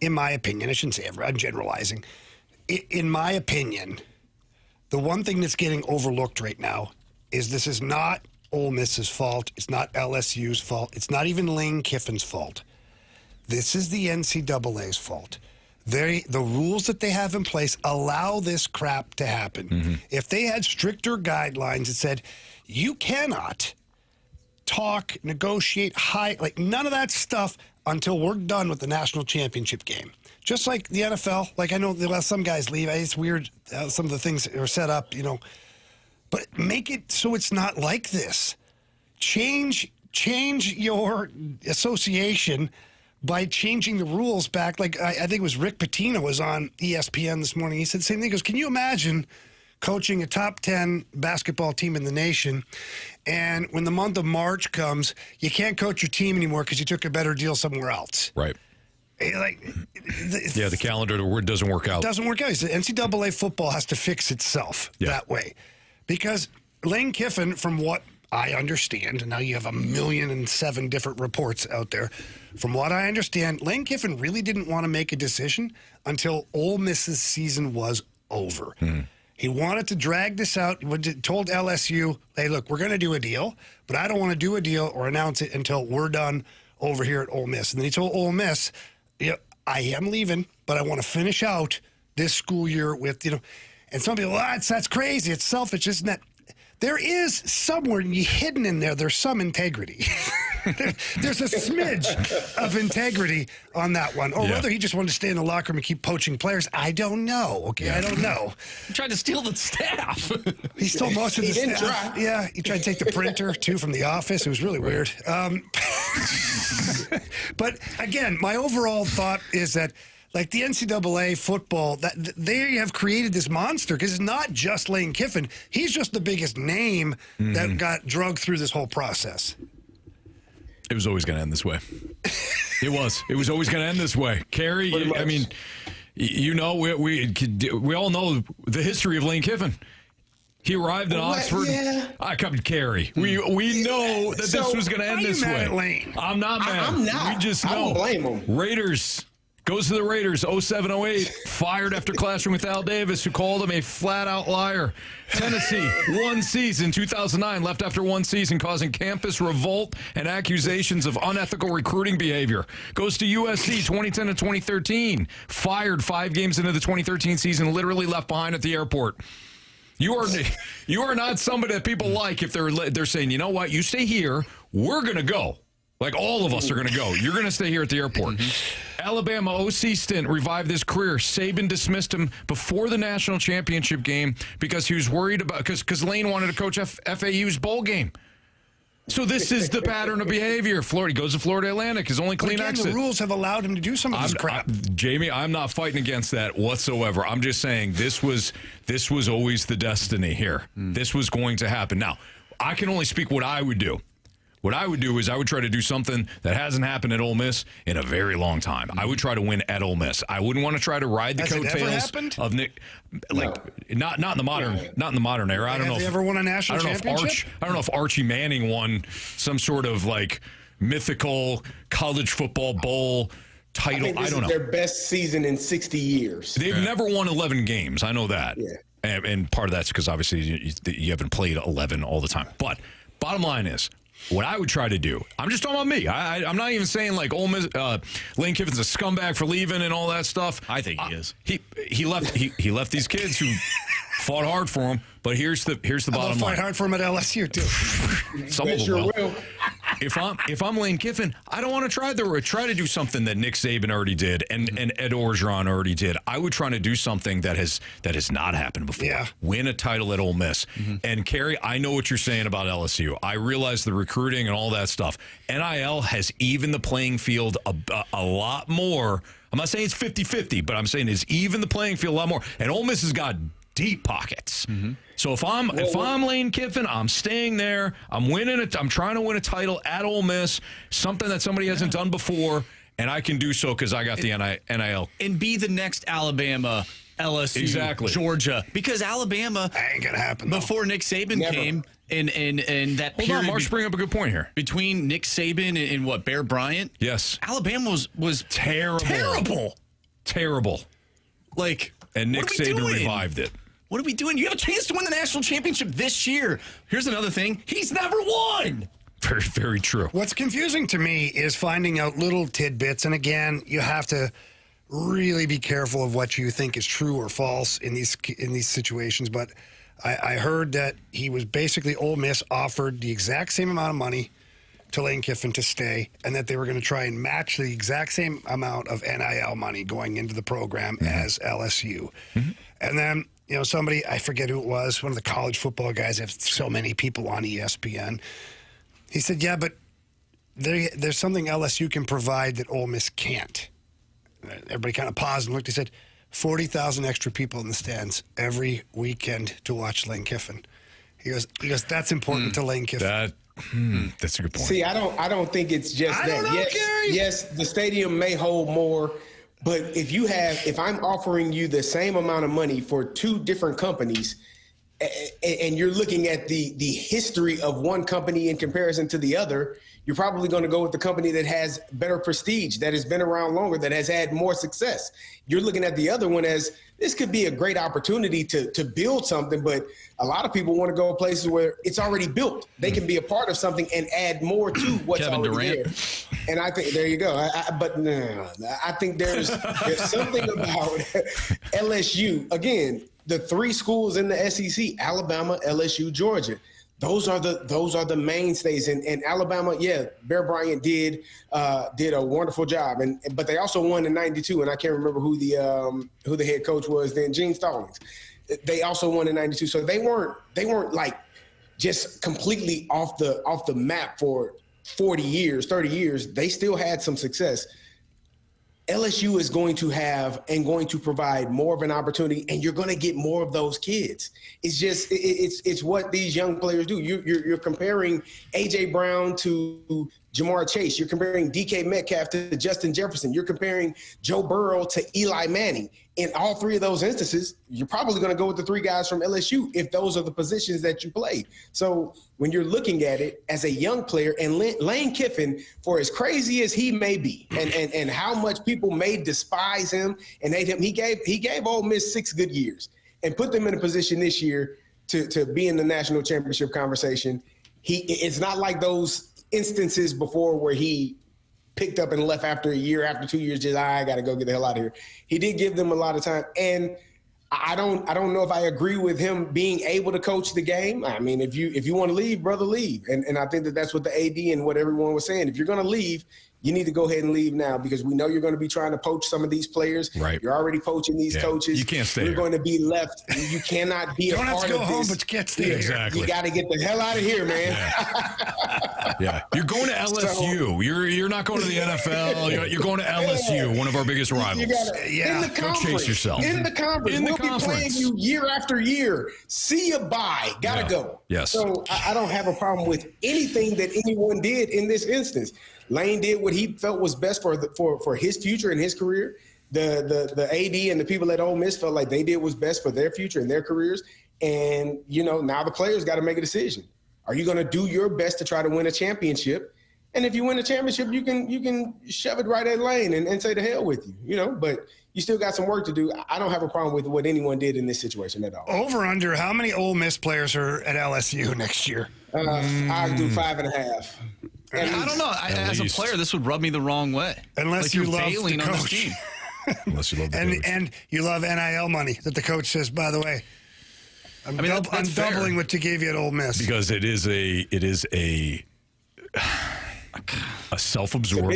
in my opinion, I shouldn't say everybody, I'm generalizing. In my opinion, the one thing that's getting overlooked right now is this is not Ole Miss's fault. It's not LSU's fault. It's not even Lane Kiffin's fault. This is the NCAA's fault. The rules that they have in place allow this crap to happen. If they had stricter guidelines that said, you cannot talk, negotiate, none of that stuff until we're done with the national championship game. Just like the NFL, like I know some guys leave. It's weird how some of the things are set up, But make it so it's not like this. Change your association by changing the rules back. Like I think it was Rick Pitino was on ESPN this morning. He said the same thing. He goes, can you imagine coaching a top 10 basketball team in the nation, and when the month of March comes, you can't coach your team anymore because you took a better deal somewhere else. Right. The calendar doesn't work out. Doesn't work out. He said NCAA football has to fix itself that way. Because Lane Kiffin, from what I understand, and now you have 1,000,007 different reports out there, from what I understand, Lane Kiffin really didn't want to make a decision until Ole Miss's season was over. He wanted to drag this out. He told LSU, hey, look, we're going to do a deal, but I don't want to do a deal or announce it until we're done over here at Ole Miss. And then he told Ole Miss, I am leaving, but I want to finish out this school year with, and some people, that's crazy. It's selfish, isn't that? there is somewhere hidden in there, there's some integrity. There's a smidge of integrity on that one. Or whether he just wanted to stay in the locker room and keep poaching players, I don't know. Okay, I don't know. He tried to steal the staff. He stole most of the staff. Yeah, he tried to take the printer, too, from the office. It was really weird. But, again, my overall thought is that, like the NCAA football, that they have created this monster because it's not just Lane Kiffin. He's just the biggest name that got drugged through this whole process. It was always going to end this way. It was. It was always going to end this way. Carey, I mean, you know, we all know the history of Lane Kiffin. He arrived in Oxford. Yeah. I come to Carey. We know that this was going to end this way. At Lane? I'm not mad. I'm not. We just know. I don't blame him. Raiders. Goes to the Raiders, 07-08, fired after clashing with Al Davis, who called him a flat-out liar. Tennessee, one season, 2009, left after one season, causing campus revolt and accusations of unethical recruiting behavior. Goes to USC, 2010 to 2013, fired 5 games into the 2013 season, literally left behind at the airport. You are not somebody that people like if they're saying, you know what, you stay here, we're going to go. Like, all of us are going to go. You're going to stay here at the airport. Alabama OC stint revived his career. Saban dismissed him before the national championship game because he was worried about because Lane wanted to coach FAU's bowl game. So this is the pattern of behavior. Florida, he goes to Florida Atlantic, his only clean exit. The rules have allowed him to do some of this crap. Jamie, I'm not fighting against that whatsoever. I'm just saying this was always the destiny here. This was going to happen. Now, I can only speak what I would do. What I would do is I would try to do something that hasn't happened at Ole Miss in a very long time. I would try to win at Ole Miss. I wouldn't want to try to ride the coattails of Nick. Like not in the modern era. I don't know. Have they ever won a national championship? I don't know if Archie Manning won some sort of like mythical college football bowl title. I don't know. Their best season in 60 years. They've never won 11 games. I know that. Yeah. And part of that's because obviously you haven't played 11 all the time. But bottom line is, what I would try to do, I'm just talking about me. I'm not even saying like Ole Miss, Lane Kiffin's a scumbag for leaving and all that stuff. I think he is. He left these kids who fought hard for him. But here's the bottom line. Fight hard for him at LSU too. Some of them will. If I'm Lane Kiffin, I don't want to try to do something that Nick Saban already did and Ed Orgeron already did. I would try to do something that has not happened before. Yeah. Win a title at Ole Miss. And Carey, I know what you're saying about LSU. I realize the recruiting and all that stuff. NIL has evened the playing field a lot more. I'm not saying it's 50-50, but I'm saying it's evened the playing field a lot more. And Ole Miss has got deep pockets. So if I'm Lane Kiffin, I'm staying there. I'm winning it. I'm trying to win a title at Ole Miss, something that somebody hasn't done before, and I can do so because I got the NIL. And be the next Alabama, LSU, exactly. Georgia, because Alabama ain't gonna happen before Nick Saban came. And that period. Hold on, Marsh, bring up a good point here. Between Nick Saban and what, Bear Bryant? Yes. Alabama was terrible. Terrible. Like, and Nick Saban revived it. What are we doing? You have a chance to win the national championship this year. Here's another thing. He's never won. Very, very true. What's confusing to me is finding out little tidbits. And again, you have to really be careful of what you think is true or false in these situations. But I heard that he was basically, Ole Miss offered the exact same amount of money to Lane Kiffin to stay, and that they were going to try and match the exact same amount of NIL money going into the program as LSU. And then, you know, somebody, I forget who it was, one of the college football guys, have so many people on ESPN. He said, yeah, but there's something LSU can provide that Ole Miss can't. Everybody kind of paused and looked. He said, 40,000 extra people in the stands every weekend to watch Lane Kiffin. He goes, that's important to Lane Kiffin. That's a good point. See, I don't think it's just I that. don't know, Yes, the stadium may hold more, but if I'm offering you the same amount of money for 2 different companies, and you're looking at the history of one company in comparison to the other, you're probably going to go with the company that has better prestige, that has been around longer, that has had more success. You're looking at the other one as this could be a great opportunity to build something, but a lot of people want to go places where it's already built. They can be a part of something and add more to what's Kevin already Durant. there. And I think, there you go. But no, I think there's something about LSU. Again, the 3 schools in the SEC: Alabama, LSU, Georgia. Those are the mainstays. And Alabama, yeah, Bear Bryant did a wonderful job. But they also won in '92, and I can't remember who the head coach was then. Gene Stallings. They also won in '92, so they weren't like just completely off the map for 40 years, 30 years. They still had some success. LSU is going to have and going to provide more of an opportunity, and you're going to get more of those kids. It's just it's what these young players do. You're comparing A.J. Brown to Jamar Chase. You're comparing DK Metcalf to Justin Jefferson. You're comparing Joe Burrow to Eli Manning. In all 3 of those instances, you're probably going to go with the 3 guys from LSU if those are the positions that you play. So when you're looking at it as a young player, and Lane Kiffin, for as crazy as he may be, and how much people may despise him and hate him, he gave Ole Miss 6 good years and put them in a position this year to be in the national championship conversation. It's not like those instances before where he picked up and left after a year, after 2 years, just, I got to go get the hell out of here. He did give them a lot of time. And I don't know if I agree with him being able to coach the game. I mean, if you want to leave, brother, leave. And I think that's what the AD and what everyone was saying. If you're going to leave, you need to go ahead and leave now, because we know you're going to be trying to poach some of these players. Right. You're already poaching these coaches. You can't stay You're here. going to be left. You cannot be a part of this. Don't have to go home, but you can't stay here. Exactly. You got to get the hell out of here, man. Yeah. You're going to LSU. You're not going to the NFL. You're going to LSU, one of our biggest rivals. You gotta, in the Go conference. chase yourself. In the conference. In the we'll conference. be playing you year after year. See you, bye. Gotta go. Yes. So I don't have a problem with anything that anyone did in this instance. Lane did what he felt was best for his future and his career. The AD and the people at Ole Miss felt like they did what's best for their future and their careers. And, now the players got to make a decision. Are you going to do your best to try to win a championship? And if you win a championship, you can shove it right at Lane and say to hell with you, but you still got some work to do. I don't have a problem with what anyone did in this situation at all. Over under, how many Ole Miss players are at LSU next year? I'll do 5.5. I don't know. As a player, this would rub me the wrong way. Unless you're you love failing the on this coach. team. Unless you love the coach. And you love NIL money that the coach says, by the way, I'm that's fair. doubling what you gave you at Ole Miss. Because it is a self-absorbed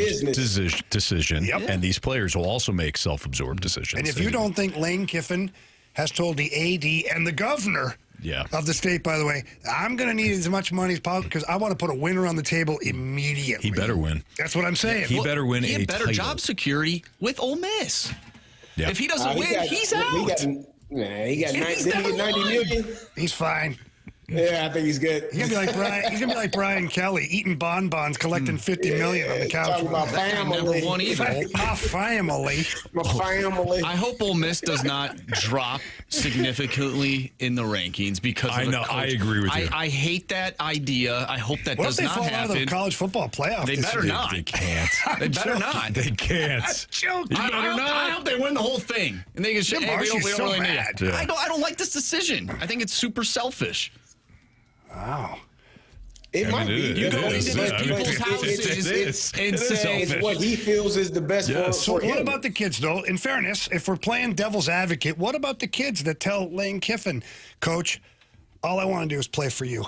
decision, Yep. and these players will also make self-absorbed decisions. And if you don't think Lane Kiffin has told the AD and the governor of the state, by the way, I'm going to need as much money as possible because I want to put a winner on the table immediately. he better win. That's what I'm saying. He better win He a had better title. job security with Ole Miss. Yeah. If he doesn't win, he's out. He got 90 million. He's fine. Yeah, I think he's good. He's gonna be like Brian Kelly, eating bonbons, collecting $50 million on the couch. Talking about family. Number one evil. My family. My family. I hope Ole Miss does not drop significantly in the rankings because of I know. the coach. I agree with you. I hate that idea. I hope that What if does they not fall out of the happen. college football playoff? They this better year? not. They can't. They better not. They can't. Joking. I hope they win the whole thing, and they can say, "Hey, we Marshy's don't so really need mad. it." Yeah. I don't like this decision. I think it's super selfish. Wow. It might be. You go into these people's houses and say It's what he feels is the best So for him. what about the kids, though? In fairness, if we're playing devil's advocate, what about the kids that tell Lane Kiffin, Coach, all I want to do is play for you.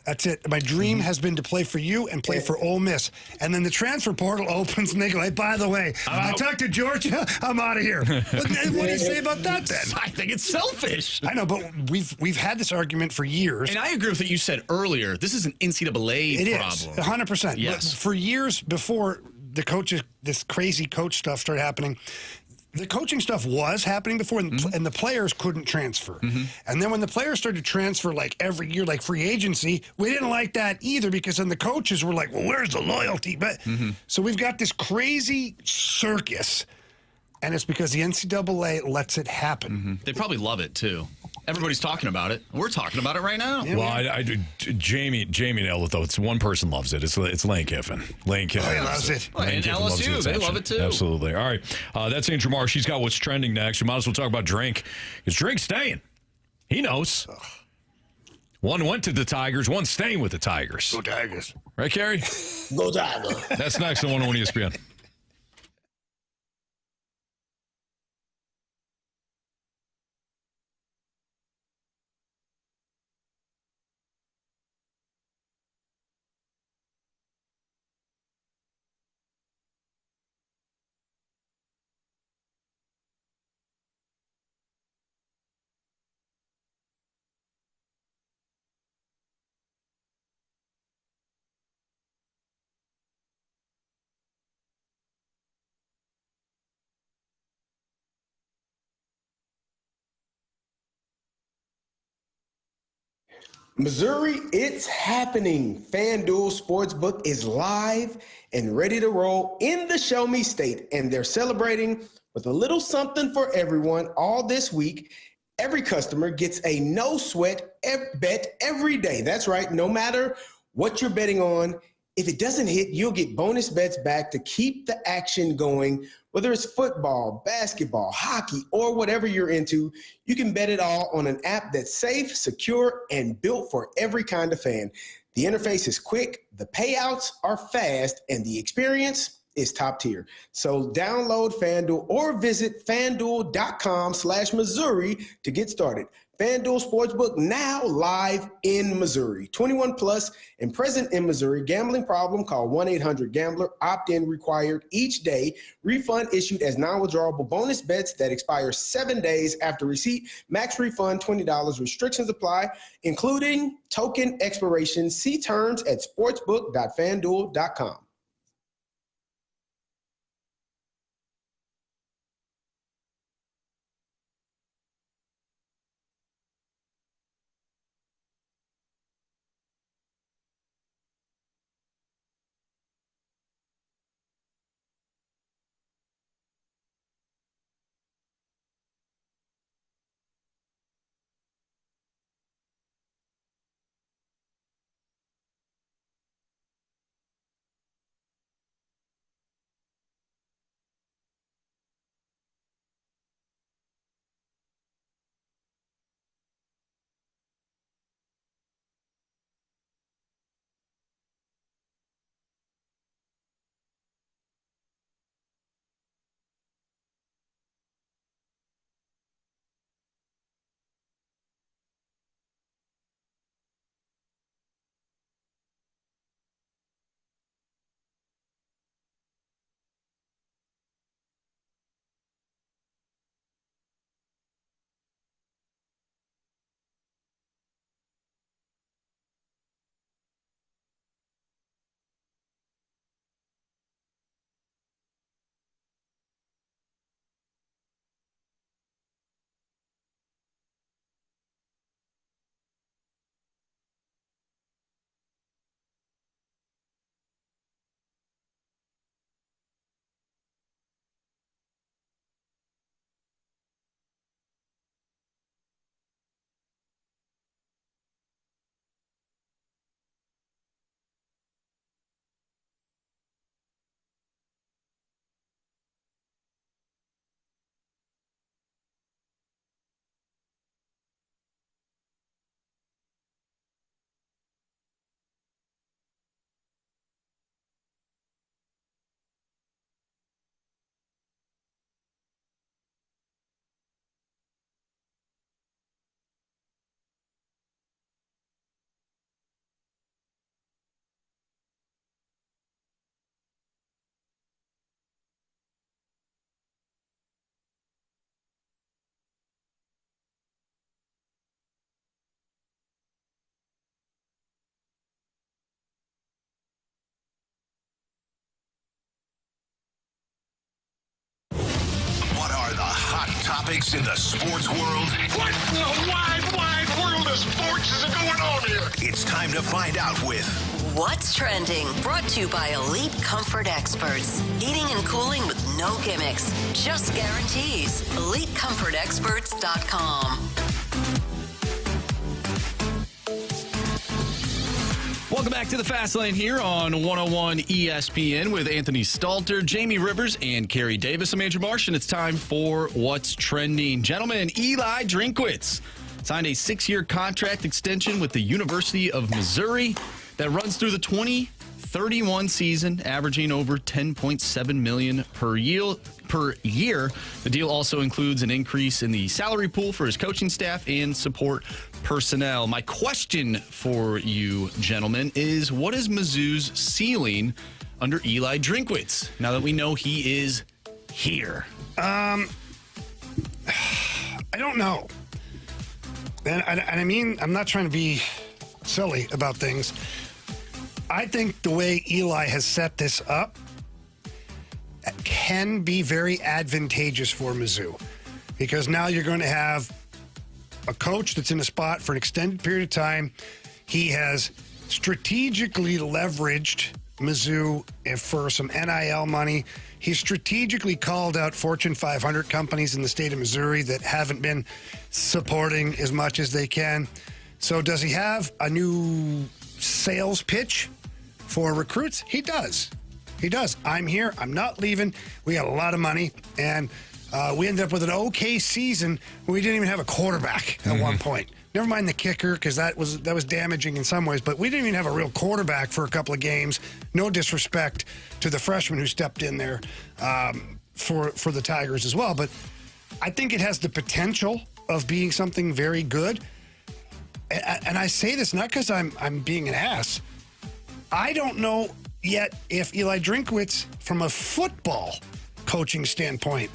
That's it. My dream has been to play for you and play for Ole Miss. And then the transfer portal opens and they go, hey, by the way, I talked to Georgia. I'm out of here. What do you say about that then? I think it's selfish. I know, but we've had this argument for years. And I agree with what you said earlier. This is an NCAA problem. It is, 100%. Yes. But for years before the coaches, this crazy coach stuff started happening, the coaching stuff was happening before, and the players couldn't transfer. And then when the players started to transfer like every year, like free agency, we didn't like that either because then the coaches were like, well, where's the loyalty? But so we've got this crazy circus, and it's because the NCAA lets it happen. They probably love it, too. Everybody's talking about it. We're talking about it right now. Yeah, Well, I do. Jamie nailed it, though. It's one person loves it. It's Lane Kiffin. Lane Kiffin Oh, he loves it. Lane And Kiffin loves the LSU, they attention. love it, too. Absolutely. All right. That's Andrew Marsh. She's got what's trending next. We might as well talk about Drink. Is Drink staying? He knows. One went to the Tigers. One staying with the Tigers. Go Tigers. Right, Carey? Go Tigers. That's next on 101 ESPN. Missouri, it's happening. FanDuel Sportsbook is live and ready to roll in the Show Me State, and they're celebrating with a little something for everyone all this week. Every customer gets a no-sweat bet every day. That's right, no matter what you're betting on. If it doesn't hit, you'll get bonus bets back to keep the action going. Whether it's football, basketball, hockey, or whatever you're into, you can bet it all on an app that's safe, secure, and built for every kind of fan. The interface is quick, the payouts are fast, and the experience is top tier. So download FanDuel or visit FanDuel.com/Missouri to get started. FanDuel Sportsbook now live in Missouri. 21 plus and present in Missouri. Gambling problem? Call 1-800-GAMBLER. Opt-in required each day. Refund issued as non-withdrawable bonus bets that expire 7 days after receipt. Max refund $20. Restrictions apply, including token expiration. See terms at sportsbook.fanduel.com. What are the hot topics in the sports world? What in the wide world of sports is going on here? It's time to find out with What's Trending? Brought to you by Elite Comfort Experts. Heating and cooling with no gimmicks, just guarantees. EliteComfortExperts.com. Welcome back to the Fast Lane here on 101 ESPN with Anthony Stalter, Jamie Rivers, and Carey Davis. I'm Andrew Marsh, and it's time for What's Trending. Gentlemen, Eli Drinkwitz signed a 6-year contract extension with the University of Missouri that runs through the 2031 season, averaging over $10.7 million per year. The deal also includes an increase in the salary pool for his coaching staff and support personnel. My question for you, gentlemen, is what is Mizzou's ceiling under Eli Drinkwitz now that we know he is here? I don't know. And I mean, I'm not trying to be silly about things. I think the way Eli has set this up can be very advantageous for Mizzou, because now you're going to have a coach that's in a spot for an extended period of time. He has strategically leveraged Mizzou for some NIL money. He strategically called out Fortune 500 companies in the state of Missouri that haven't been supporting as much as they can. So does he have a new sales pitch for recruits? He does. He does. I'm here. I'm not leaving. We got a lot of money. And we ended up with an okay season where we didn't even have a quarterback at one point. Never mind the kicker, because that was damaging in some ways. But we didn't even have a real quarterback for a couple of games. No disrespect to the freshman who stepped in there for the Tigers as well. But I think it has the potential of being something very good. And I say this not because I'm being an ass. I don't know yet if Eli Drinkwitz, from a football coaching standpoint,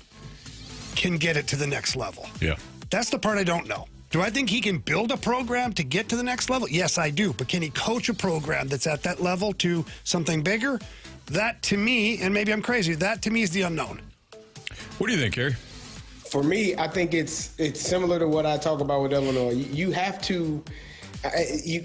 can get it to the next level. Yeah. That's the part I don't know. Do I think he can build a program to get to the next level? Yes, I do. But can he coach a program that's at that level to something bigger? That to me, and maybe I'm crazy, that to me is the unknown. What do you think, Carey? For me, I think it's similar to what I talk about with Illinois. You have to,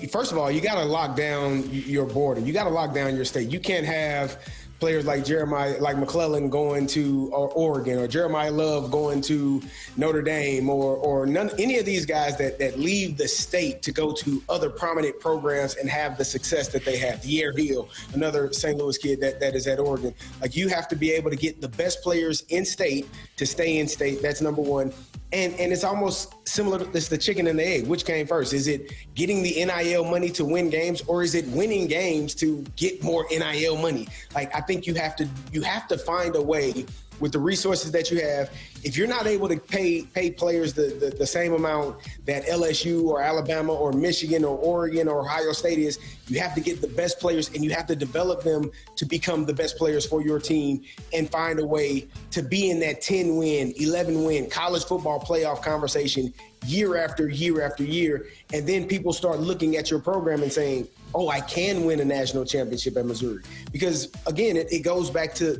first of all, you got to lock down your border. You got to lock down your state. You can't have players like McClellan going to Oregon, or Jeremiah Love going to Notre Dame, or any of these guys that leave the state to go to other prominent programs and have the success that they have. Dier Hill, another St. Louis kid that is at Oregon. Like, you have to be able to get the best players in state to stay in state. That's number one. And it's almost similar to it's the chicken and the egg. Which came first? Is it getting the NIL money to win games, or is it winning games to get more NIL money? Like, I think you have to find a way with the resources that you have. If you're not able to pay players the same amount that LSU or Alabama or Michigan or Oregon or Ohio State is, you have to get the best players, and you have to develop them to become the best players for your team, and find a way to be in that 10-win, 11-win college football playoff conversation year after year after year. And then people start looking at your program and saying, oh, I can win a national championship at Missouri. Because, again, it goes back to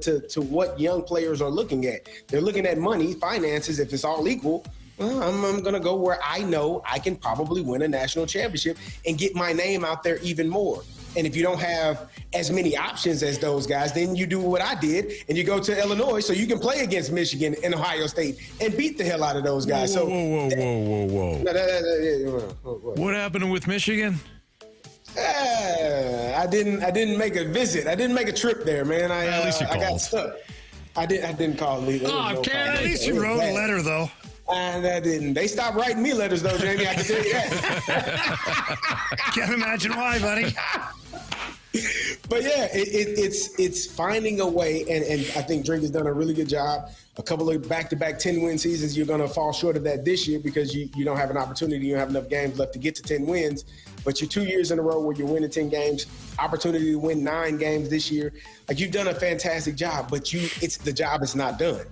what young players are looking at. They're looking at money, finances. If it's all equal, well, I'm going to go where I know I can probably win a national championship and get my name out there even more. And if you don't have as many options as those guys, then you do what I did, and you go to Illinois so you can play against Michigan and Ohio State and beat the hell out of those guys. Whoa. What happened with Michigan? I didn't make a visit. I didn't make a trip there, man. At least you called. I got stuck. I didn't call either. At least you wrote a letter, though. And I didn't. They stopped writing me letters, though, Jamie. I can tell you that. Can't imagine why, buddy. But yeah, it's finding a way, and I think Drink has done a really good job. A couple of back-to-back 10-win seasons, you're going to fall short of that this year because you don't have an opportunity. You don't have enough games left to get to 10 wins. But you're 2 years in a row where you're winning 10 games, opportunity to win 9 games this year. Like, you've done a fantastic job, but the job is not done.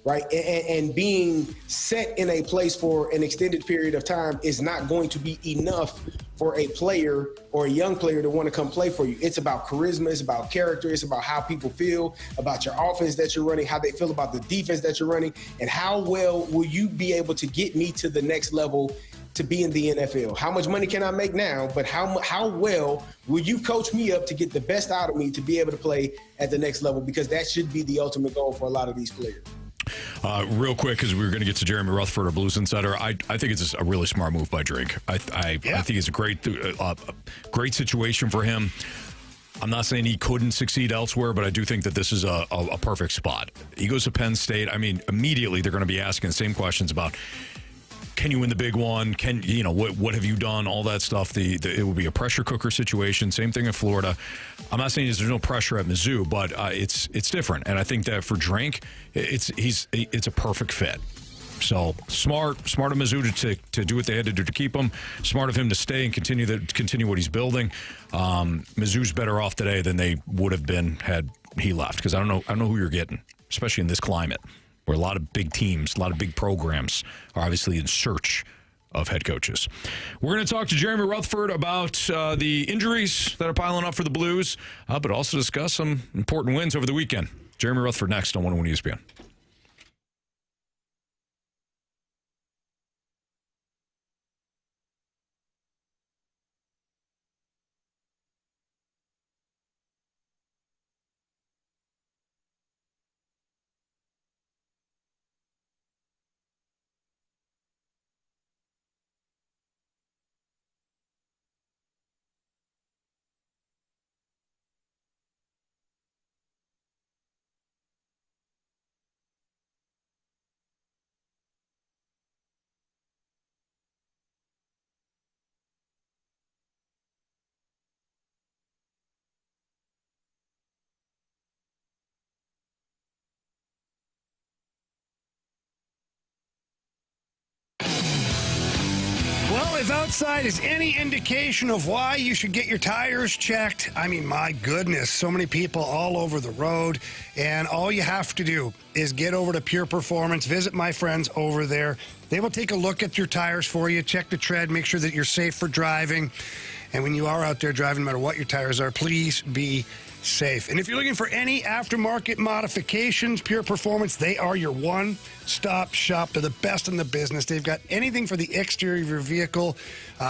Right. And being set in a place for an extended period of time is not going to be enough for a player or a young player to want to come play for you. It's about charisma. It's about character. It's about how people feel about your offense that you're running, how they feel about the defense that you're running, and how well will you be able to get me to the next level to be in the NFL? How much money can I make now, but how well will you coach me up to get the best out of me to be able to play at the next level? Because that should be the ultimate goal for a lot of these players. Real quick, because we were going to get to Jeremy Rutherford, our Blues insider. I think it's a really smart move by Drink. I think it's a great situation for him. I'm not saying he couldn't succeed elsewhere, but I do think that this is a perfect spot. He goes to Penn State. I mean, immediately they're going to be asking the same questions about, can you win the big one? What have you done? All that stuff. It will be a pressure cooker situation. Same thing in Florida. I'm not saying there's no pressure at Mizzou, but it's different. And I think that for Drink, it's a perfect fit. So smart of Mizzou to do what they had to do to keep him. Smart of him to stay and continue what he's building. Mizzou's better off today than they would have been had he left, because I don't know who you're getting, especially in this climate, where a lot of big teams, a lot of big programs are obviously in search of head coaches. We're going to talk to Jeremy Rutherford about the injuries that are piling up for the Blues, but also discuss some important wins over the weekend. Jeremy Rutherford next on 101 ESPN. outside is any indication of why you should get your tires checked, I mean, my goodness, so many people all over the road, and all you have to do is get over to Pure Performance, visit my friends over there. They will take a look at your tires for you, check the tread, make sure that you're safe for driving. And when you are out there driving, no matter what your tires are, please be safe. And if you're looking for any aftermarket modifications, Pure Performance, they are your one-stop shop. They're the best in the business. They've got anything for the exterior of your vehicle,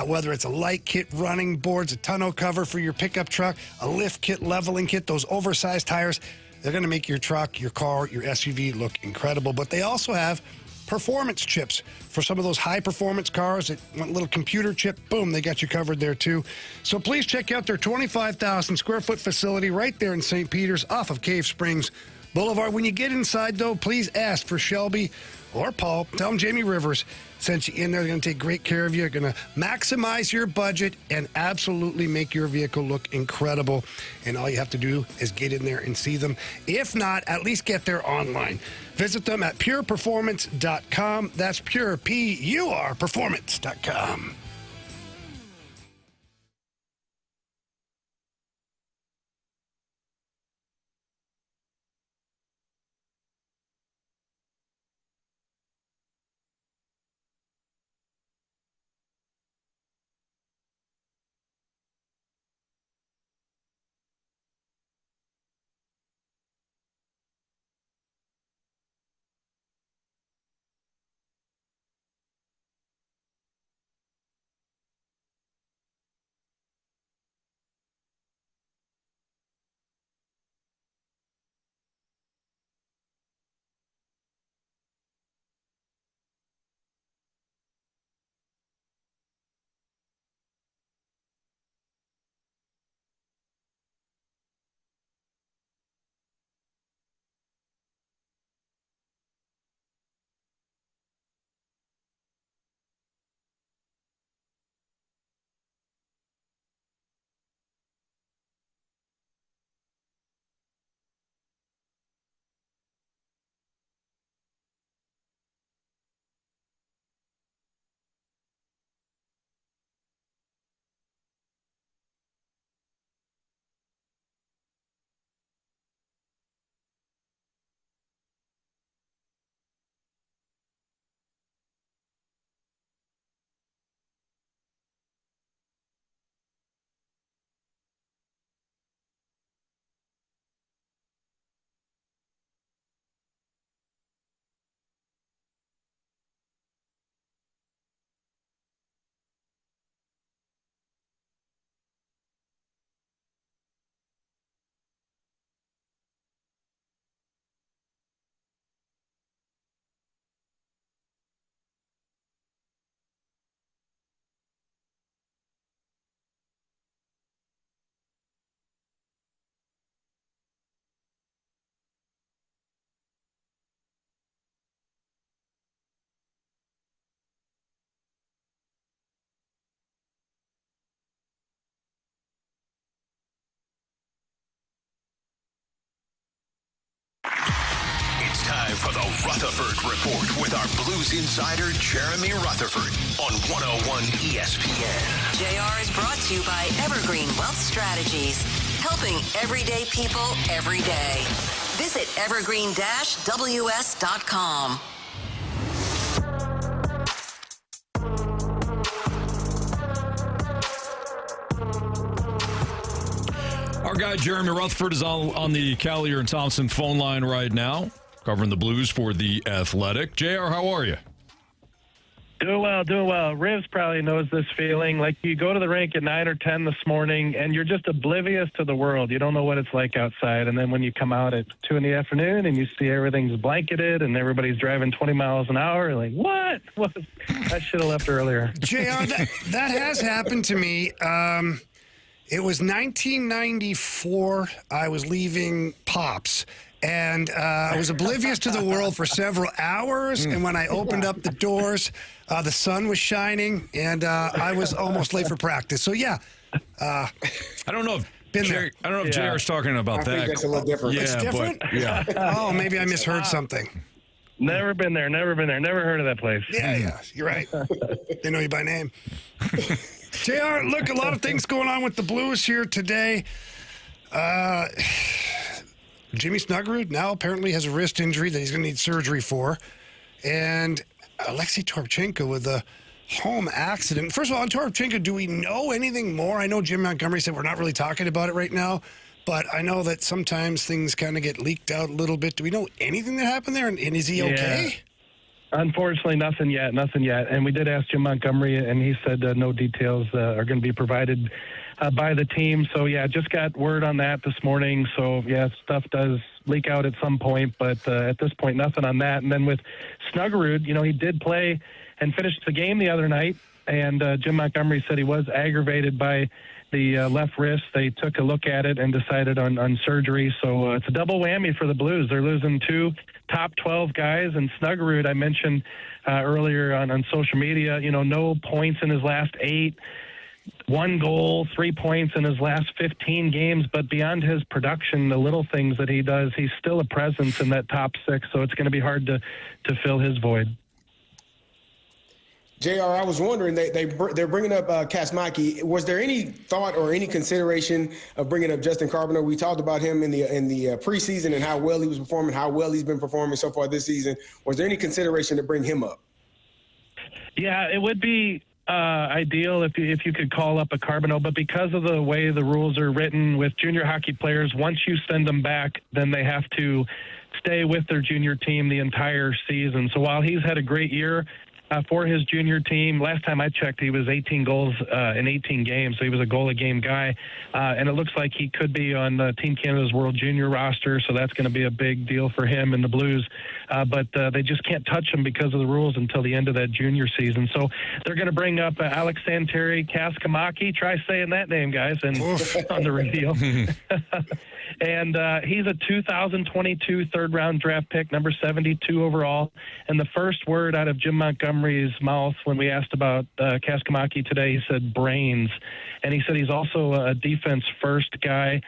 whether it's a light kit, running boards, a tonneau cover for your pickup truck, a lift kit, leveling kit, those oversized tires. They're going to make your truck, your car, your SUV look incredible. But they also have performance chips for some of those high-performance cars that want a little computer chip. Boom, they got you covered there, too. So please check out their 25,000-square-foot facility right there in St. Peter's off of Cave Springs Boulevard. When you get inside, though, please ask for Shelby or Paul. Tell them Jamie Rivers sent you in there. They're going to take great care of you. They're going to maximize your budget and absolutely make your vehicle look incredible. And all you have to do is get in there and see them. If not, at least get there online. Visit them at pureperformance.com. That's pure, P-U-R, performance.com. It's time for the Rutherford Report with our Blues insider, Jeremy Rutherford, on 101 ESPN. JR is brought to you by Evergreen Wealth Strategies, helping everyday people every day. Visit evergreen-ws.com. Our guy Jeremy Rutherford is on the Callier and Thompson phone line right now, covering the Blues for The Athletic. JR, how are you? Doing well. Rivs probably knows this feeling. Like you go to the rink at 9 or 10 this morning and you're just oblivious to the world. You don't know what it's like outside. And then when you come out at 2 in the afternoon and you see everything's blanketed and everybody's driving 20 miles an hour, you're like, what? I should have left earlier. JR, that has happened to me. It was 1994. I was leaving Pops, and I was oblivious to the world for several hours. And when I opened up the doors, the sun was shining, and I was almost late for practice. So, yeah. I don't know if JR's talking about I that. think that's a little different. Yeah, It's different? But, yeah. Oh, maybe I misheard something. Never been there. Never heard of that place. Yeah, you're right. They know you by name. JR, look, a lot of things going on with the Blues here today. Jimmy Snuggerud now apparently has a wrist injury that he's going to need surgery for. And Alexei Toropchenko with a home accident. First of all, on Toropchenko, do we know anything more? I know Jim Montgomery said we're not really talking about it right now, but I know that sometimes things kind of get leaked out a little bit. Do we know anything that happened there, and is he okay? Unfortunately, nothing yet. And we did ask Jim Montgomery, and he said no details are going to be provided by the team. So, yeah, just got word on that this morning. So, yeah, stuff does leak out at some point, but at this point, nothing on that. And then with Snuggerud, he did play and finished the game the other night, and Jim Montgomery said he was aggravated by the left wrist. They took a look at it and decided on surgery. So it's a double whammy for the Blues. They're losing 2 top 12 guys, and Snuggerud, I mentioned earlier on social media, no points in his last 8, 1 goal, 3 points in his last 15 games. But beyond his production, the little things that he does, he's still a presence in that top 6. So it's going to be hard to fill his void. JR, I was wondering, they're bringing up Kaskimaki. Was there any thought or any consideration of bringing up Justin Carpenter? We talked about him in the preseason and how well he was performing, how well he's been performing so far this season. Was there any consideration to bring him up? Yeah, it would be ideal if you could call up a Carbonneau, but because of the way the rules are written with junior hockey players, once you send them back, then they have to stay with their junior team the entire season. So while he's had a great year for his junior team, last time I checked, he was 18 goals in 18 games, so he was a goal-a-game guy. And it looks like he could be on Team Canada's World Junior roster, so that's going to be a big deal for him and the Blues. But they just can't touch him because of the rules until the end of that junior season. So they're going to bring up Alex Santeri Kaskimaki. Try saying that name, guys, and on the radio. And he's a 2022 third-round draft pick, number 72 overall. And the first word out of Jim Montgomery's mouth when we asked about Kaskimaki today, he said brains. And he said he's also a defense-first guy.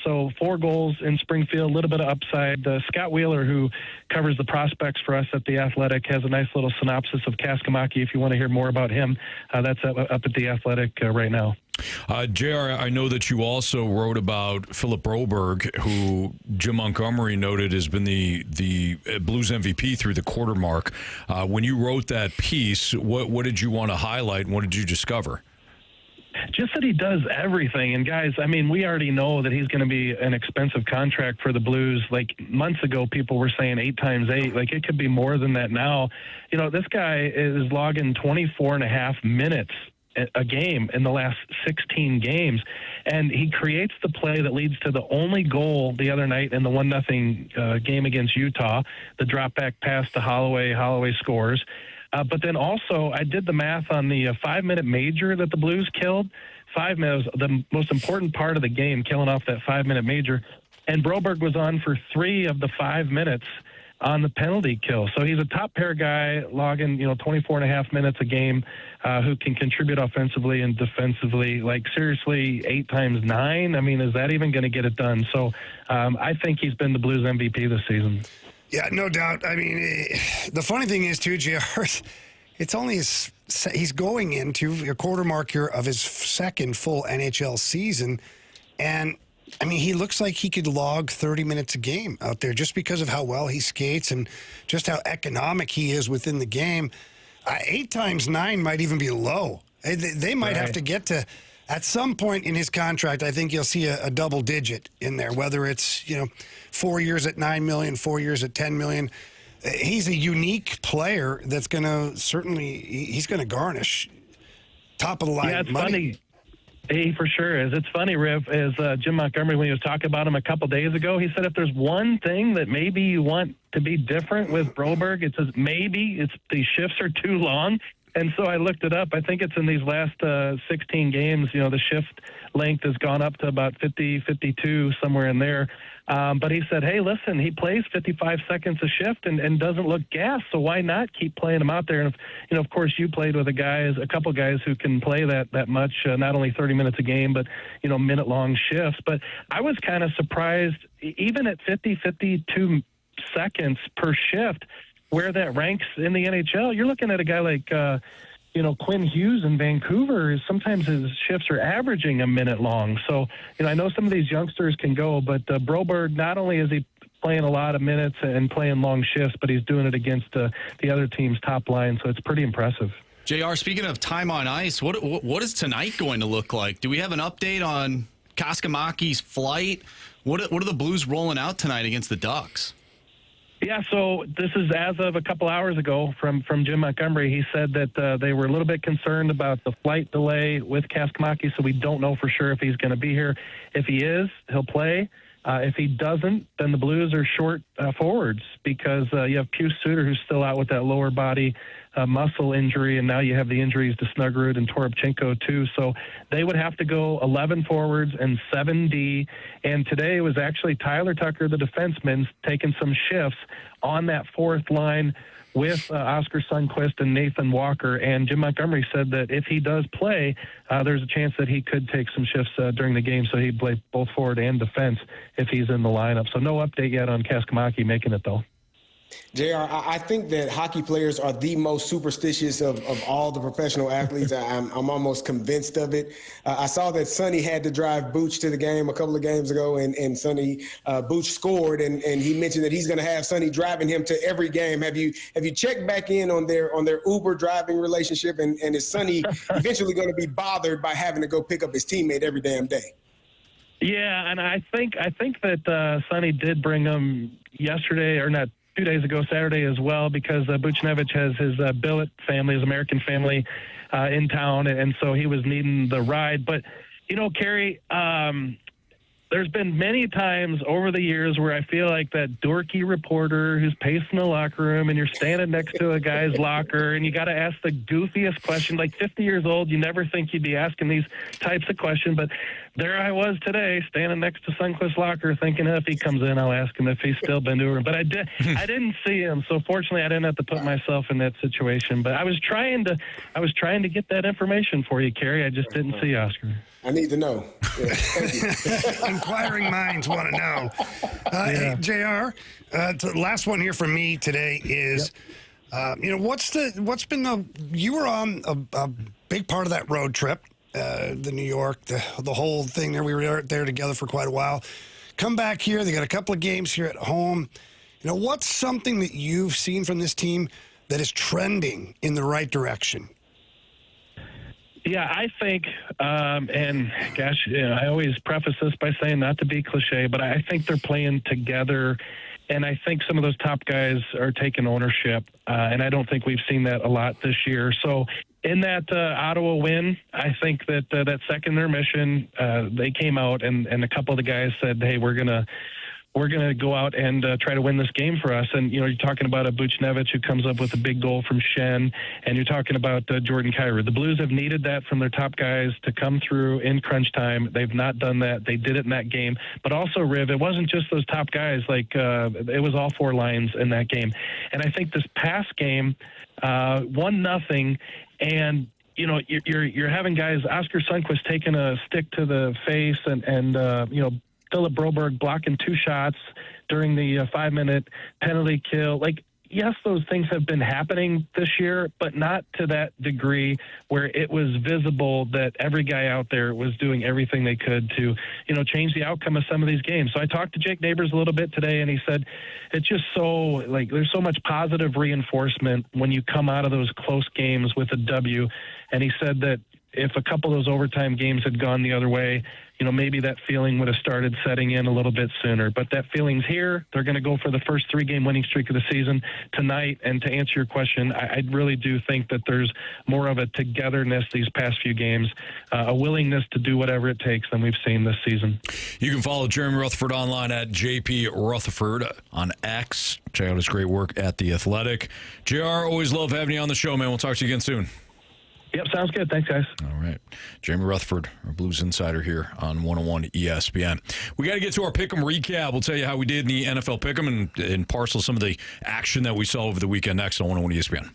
So 4 goals in Springfield, a little bit of upside. Scott Wheeler, who covers the prospects for us at The Athletic, has a nice little synopsis of Kaskimaki. If you want to hear more about him, that's up at The Athletic right now. JR, I know that you also wrote about Philip Broberg, who Jim Montgomery noted has been the Blues MVP through the quarter mark. When you wrote that piece, what did you want to highlight and what did you discover? Just that he does everything. And, guys, I mean, we already know that he's going to be an expensive contract for the Blues. Like, months ago, people were saying 8 times 8. Like, it could be more than that now. This guy is logging 24.5 minutes a game in the last 16 games, and he creates the play that leads to the only goal the other night in the 1-0 game against Utah, the drop back pass to Holloway scores. But then also I did the math on the 5-minute major that the Blues killed. 5 minutes, the most important part of the game, killing off that 5-minute major, and Broberg was on for 3 of the 5 minutes on the penalty kill. So he's a top pair guy, logging 24.5 minutes a game, who can contribute offensively and defensively. Like, seriously, 8 times 9. I mean, is that even going to get it done? So I think he's been the Blues MVP this season. Yeah, no doubt. I mean, the funny thing is, too, JR, it's only he's going into a quarter mark here of his 2nd full NHL season, and I mean, he looks like he could log 30 minutes a game out there just because of how well he skates and just how economic he is within the game. 8 times 9 might even be low. They might have to get to, at some point in his contract, I think you'll see a double digit in there, whether it's, 4 years at $9 million, 4 years at $10 million. He's a unique player that's going to he's going to garnish top of the line money. Funny. He for sure is. It's funny, Riv, as Jim Montgomery, when he was talking about him a couple days ago, he said if there's one thing that maybe you want to be different with Broberg, it says maybe it's the shifts are too long. And so I looked it up. I think it's in these last 16 games, the shift length has gone up to about 50, 52, somewhere in there. But he said, hey, listen, he plays 55 seconds a shift and doesn't look gassed, so why not keep playing him out there? And, of course, you played with a couple guys who can play that much, not only 30 minutes a game, but, minute-long shifts. But I was kind of surprised, even at 50, 52 seconds per shift, where that ranks in the NHL, you're looking at a guy like, Quinn Hughes in Vancouver. Sometimes his shifts are averaging a minute long. So, I know some of these youngsters can go, but Broberg, not only is he playing a lot of minutes and playing long shifts, but he's doing it against the other team's top line. So it's pretty impressive. JR, speaking of time on ice, what is tonight going to look like? Do we have an update on Kaskamaki's flight? What are the Blues rolling out tonight against the Ducks? Yeah, so this is as of a couple hours ago from Jim Montgomery. He said that they were a little bit concerned about the flight delay with Kaskimaki, so we don't know for sure if he's going to be here. If he is, he'll play. If he doesn't, then the Blues are short forwards because you have Pius Suter, who's still out with that lower body muscle injury, and now you have the injuries to Snuggerud and Toropchenko too. So they would have to go 11 forwards and 7D. And today it was actually Tyler Tucker, the defenseman, taking some shifts on that fourth line with Oscar Sundqvist and Nathan Walker. And Jim Montgomery said that if he does play, there's a chance that he could take some shifts during the game, so he'd play both forward and defense if he's in the lineup. So no update yet on Kaskimaki making it, though. JR, I think that hockey players are the most superstitious of all the professional athletes. I'm almost convinced of it. I saw that Sonny had to drive Booch to the game a couple of games ago, and Sonny Booch scored, and he mentioned that he's going to have Sonny driving him to every game. Have you checked back in on their Uber driving relationship, and is Sonny eventually going to be bothered by having to go pick up his teammate every damn day? Yeah, and I think that Sonny did bring him yesterday, or not, 2 days ago, Saturday as well, because Buchnevich has his billet family, his American family in town, and so he was needing the ride. But, Carey, there's been many times over the years where I feel like that dorky reporter who's pacing the locker room, and you're standing next to a guy's locker, and you got to ask the goofiest question. Like 50 years old, you never think you'd be asking these types of questions, but there I was today, standing next to Sundqvist's locker, thinking if he comes in, I'll ask him if he's still been to her. But I didn't see him, so fortunately, I didn't have to put myself in that situation. But I was trying to get that information for you, Carey. I just didn't see Oscar. I need to know. Yeah, thank you. Inquiring minds want to know. Hey, JR, the last one here from me today is, you were on a big part of that road trip, the New York, the whole thing there. We were there together for quite a while. Come back here. They got a couple of games here at home. What's something that you've seen from this team that is trending in the right direction? Yeah, I think, and gosh, I always preface this by saying not to be cliche, but I think they're playing together, and I think some of those top guys are taking ownership, and I don't think we've seen that a lot this year. So in that Ottawa win, I think that that second intermission, they came out, and a couple of the guys said, hey, we're gonna go out and try to win this game for us. And, you're talking about a Buchnevich who comes up with a big goal from Shen, and you're talking about Jordan Kyrou. The Blues have needed that from their top guys to come through in crunch time. They've not done that. They did it in that game. But also, Riv, it wasn't just those top guys. It was all four lines in that game. And I think this past game, 1-0, and you're having guys, Oscar Sundqvist taking a stick to the face, and Philip Broberg blocking 2 shots during the 5-minute penalty kill. Yes, those things have been happening this year, but not to that degree where it was visible that every guy out there was doing everything they could to, change the outcome of some of these games. So I talked to Jake Neighbors a little bit today, and he said it's just so, there's so much positive reinforcement when you come out of those close games with a W. And he said that if a couple of those overtime games had gone the other way, maybe that feeling would have started setting in a little bit sooner. But that feeling's here. They're going to go for the first 3-game winning streak of the season tonight. And to answer your question, I really do think that there's more of a togetherness these past few games, a willingness to do whatever it takes than we've seen this season. You can follow Jeremy Rutherford online at JP Rutherford on X. Check out his great work at The Athletic. JR, always love having you on the show, man. We'll talk to you again soon. Yep, sounds good. Thanks, guys. All right. Jamie Rutherford, our Blues Insider here on 101 ESPN. We got to get to our Pick'em recap. We'll tell you how we did in the NFL Pick'em and parcel some of the action that we saw over the weekend next on 101 ESPN.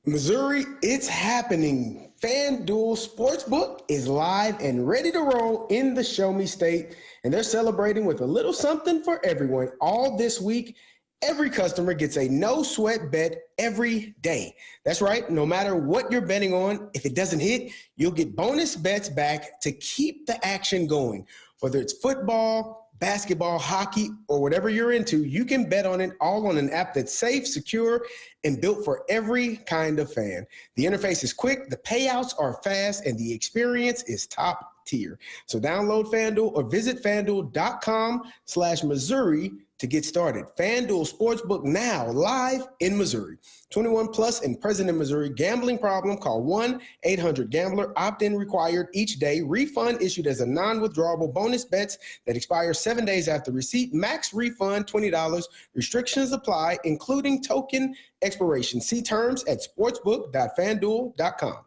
Missouri, it's happening. FanDuel Sportsbook is live and ready to roll in the Show Me State, and they're celebrating with a little something for everyone. All this week, every customer gets a no-sweat bet every day. That's right. No matter what you're betting on, if it doesn't hit, you'll get bonus bets back to keep the action going. Whether it's football, basketball, hockey, or whatever you're into, you can bet on it all on an app that's safe, secure, and built for every kind of fan. The interface is quick, the payouts are fast, and the experience is top tier. So download FanDuel or visit FanDuel.com/Missouri to get started. FanDuel Sportsbook now live in Missouri. 21 plus and present in Missouri. Gambling problem? Call 1-800-GAMBLER. Opt-in required each day. Refund issued as a non-withdrawable bonus bets that expire 7 days after receipt. Max refund $20. Restrictions apply, including token expiration. See terms at sportsbook.fanduel.com.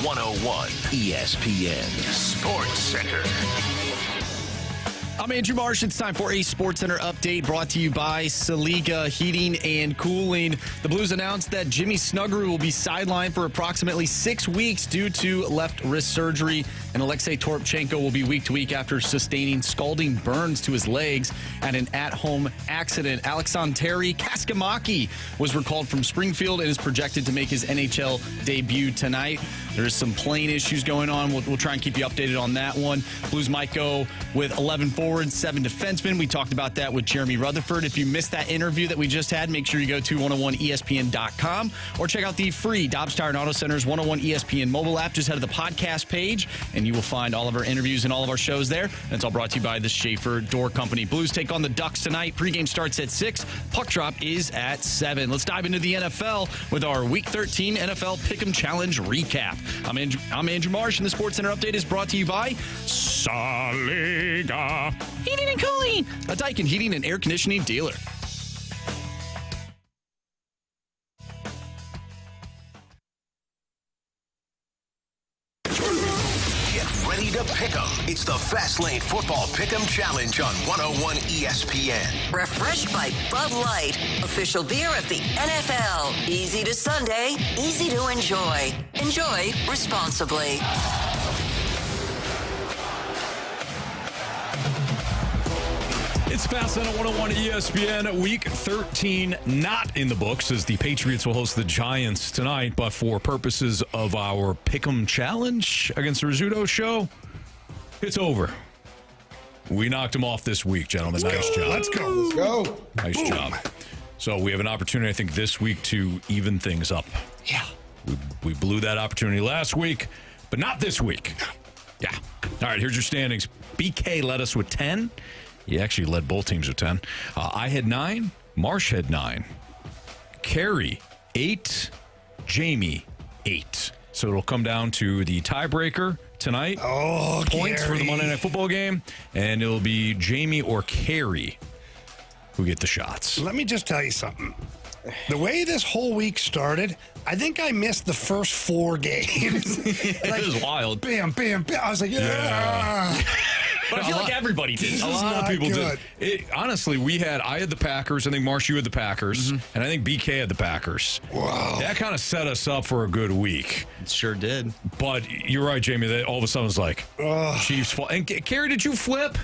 101 ESPN Sports Center. I'm Andrew Marsh. It's time for a Sports Center update brought to you by Saliga Heating and Cooling. The Blues announced that Jimmy Snuggerud will be sidelined for approximately 6 weeks due to left wrist surgery, and Alexei Toropchenko will be week to week after sustaining scalding burns to his legs at an at-home accident. Alexandre Kaskimaki was recalled from Springfield and is projected to make his NHL debut tonight. There's some playing issues going on. We'll try and keep you updated on that one. Blues might go with 11 forwards, 7 defensemen. We talked about that with Jeremy Rutherford. If you missed that interview that we just had, make sure you go to 101ESPN.com or check out the free Dobbs Tire and Auto Center's 101 ESPN mobile app. Just head to the podcast page, and you will find all of our interviews and all of our shows there. And it's all brought to you by the Schaefer Door Company. Blues take on the Ducks tonight. Pregame starts at 6. Puck drop is at 7. Let's dive into the NFL with our Week 13 NFL Pick'em Challenge recap. I'm Andrew Marsh, and the Sports Center update is brought to you by Saliga Heating and Cooling, a Daikin heating and air conditioning dealer. Get ready to pick 'em. It's the Fast Lane Football Pick'em Challenge on 101 ESPN. Refreshed by Bud Light, official beer of the NFL. Easy to Sunday, easy to enjoy. Enjoy responsibly. It's Fast Lane at 101 ESPN. Week 13 not in the books as the Patriots will host the Giants tonight, but for purposes of our Pick'em Challenge against the Rizzuto Show, it's over. We knocked them off this week, gentlemen. Nice job. Let's go. Let's go. Nice job. So we have an opportunity, I think, this week to even things up. Yeah. We blew that opportunity last week, but not this week. Yeah. All right, here's your standings. BK led us with 10. He actually led both teams with 10. I had 9. Marsh had 9. Carey, 8. Jamie, 8. So it'll come down to the tiebreaker tonight. Oh, points Carey. for the Monday Night Football game. And it'll be Jamie or Carey who get the shots. Let me just tell you something. The way this whole week started, I think I missed the first 4 games. It was wild. Bam, bam, bam. I was like, yeah. But I feel like everybody did. This A is lot of not people good. did. Honestly, I had the Packers. I think, Marsh, you had the Packers. And I think BK had the Packers. Wow. That kind of set us up for a good week. It sure did. But you're right, Jamie. That all of a sudden was like, Chiefs fall. And Carey, did you flip?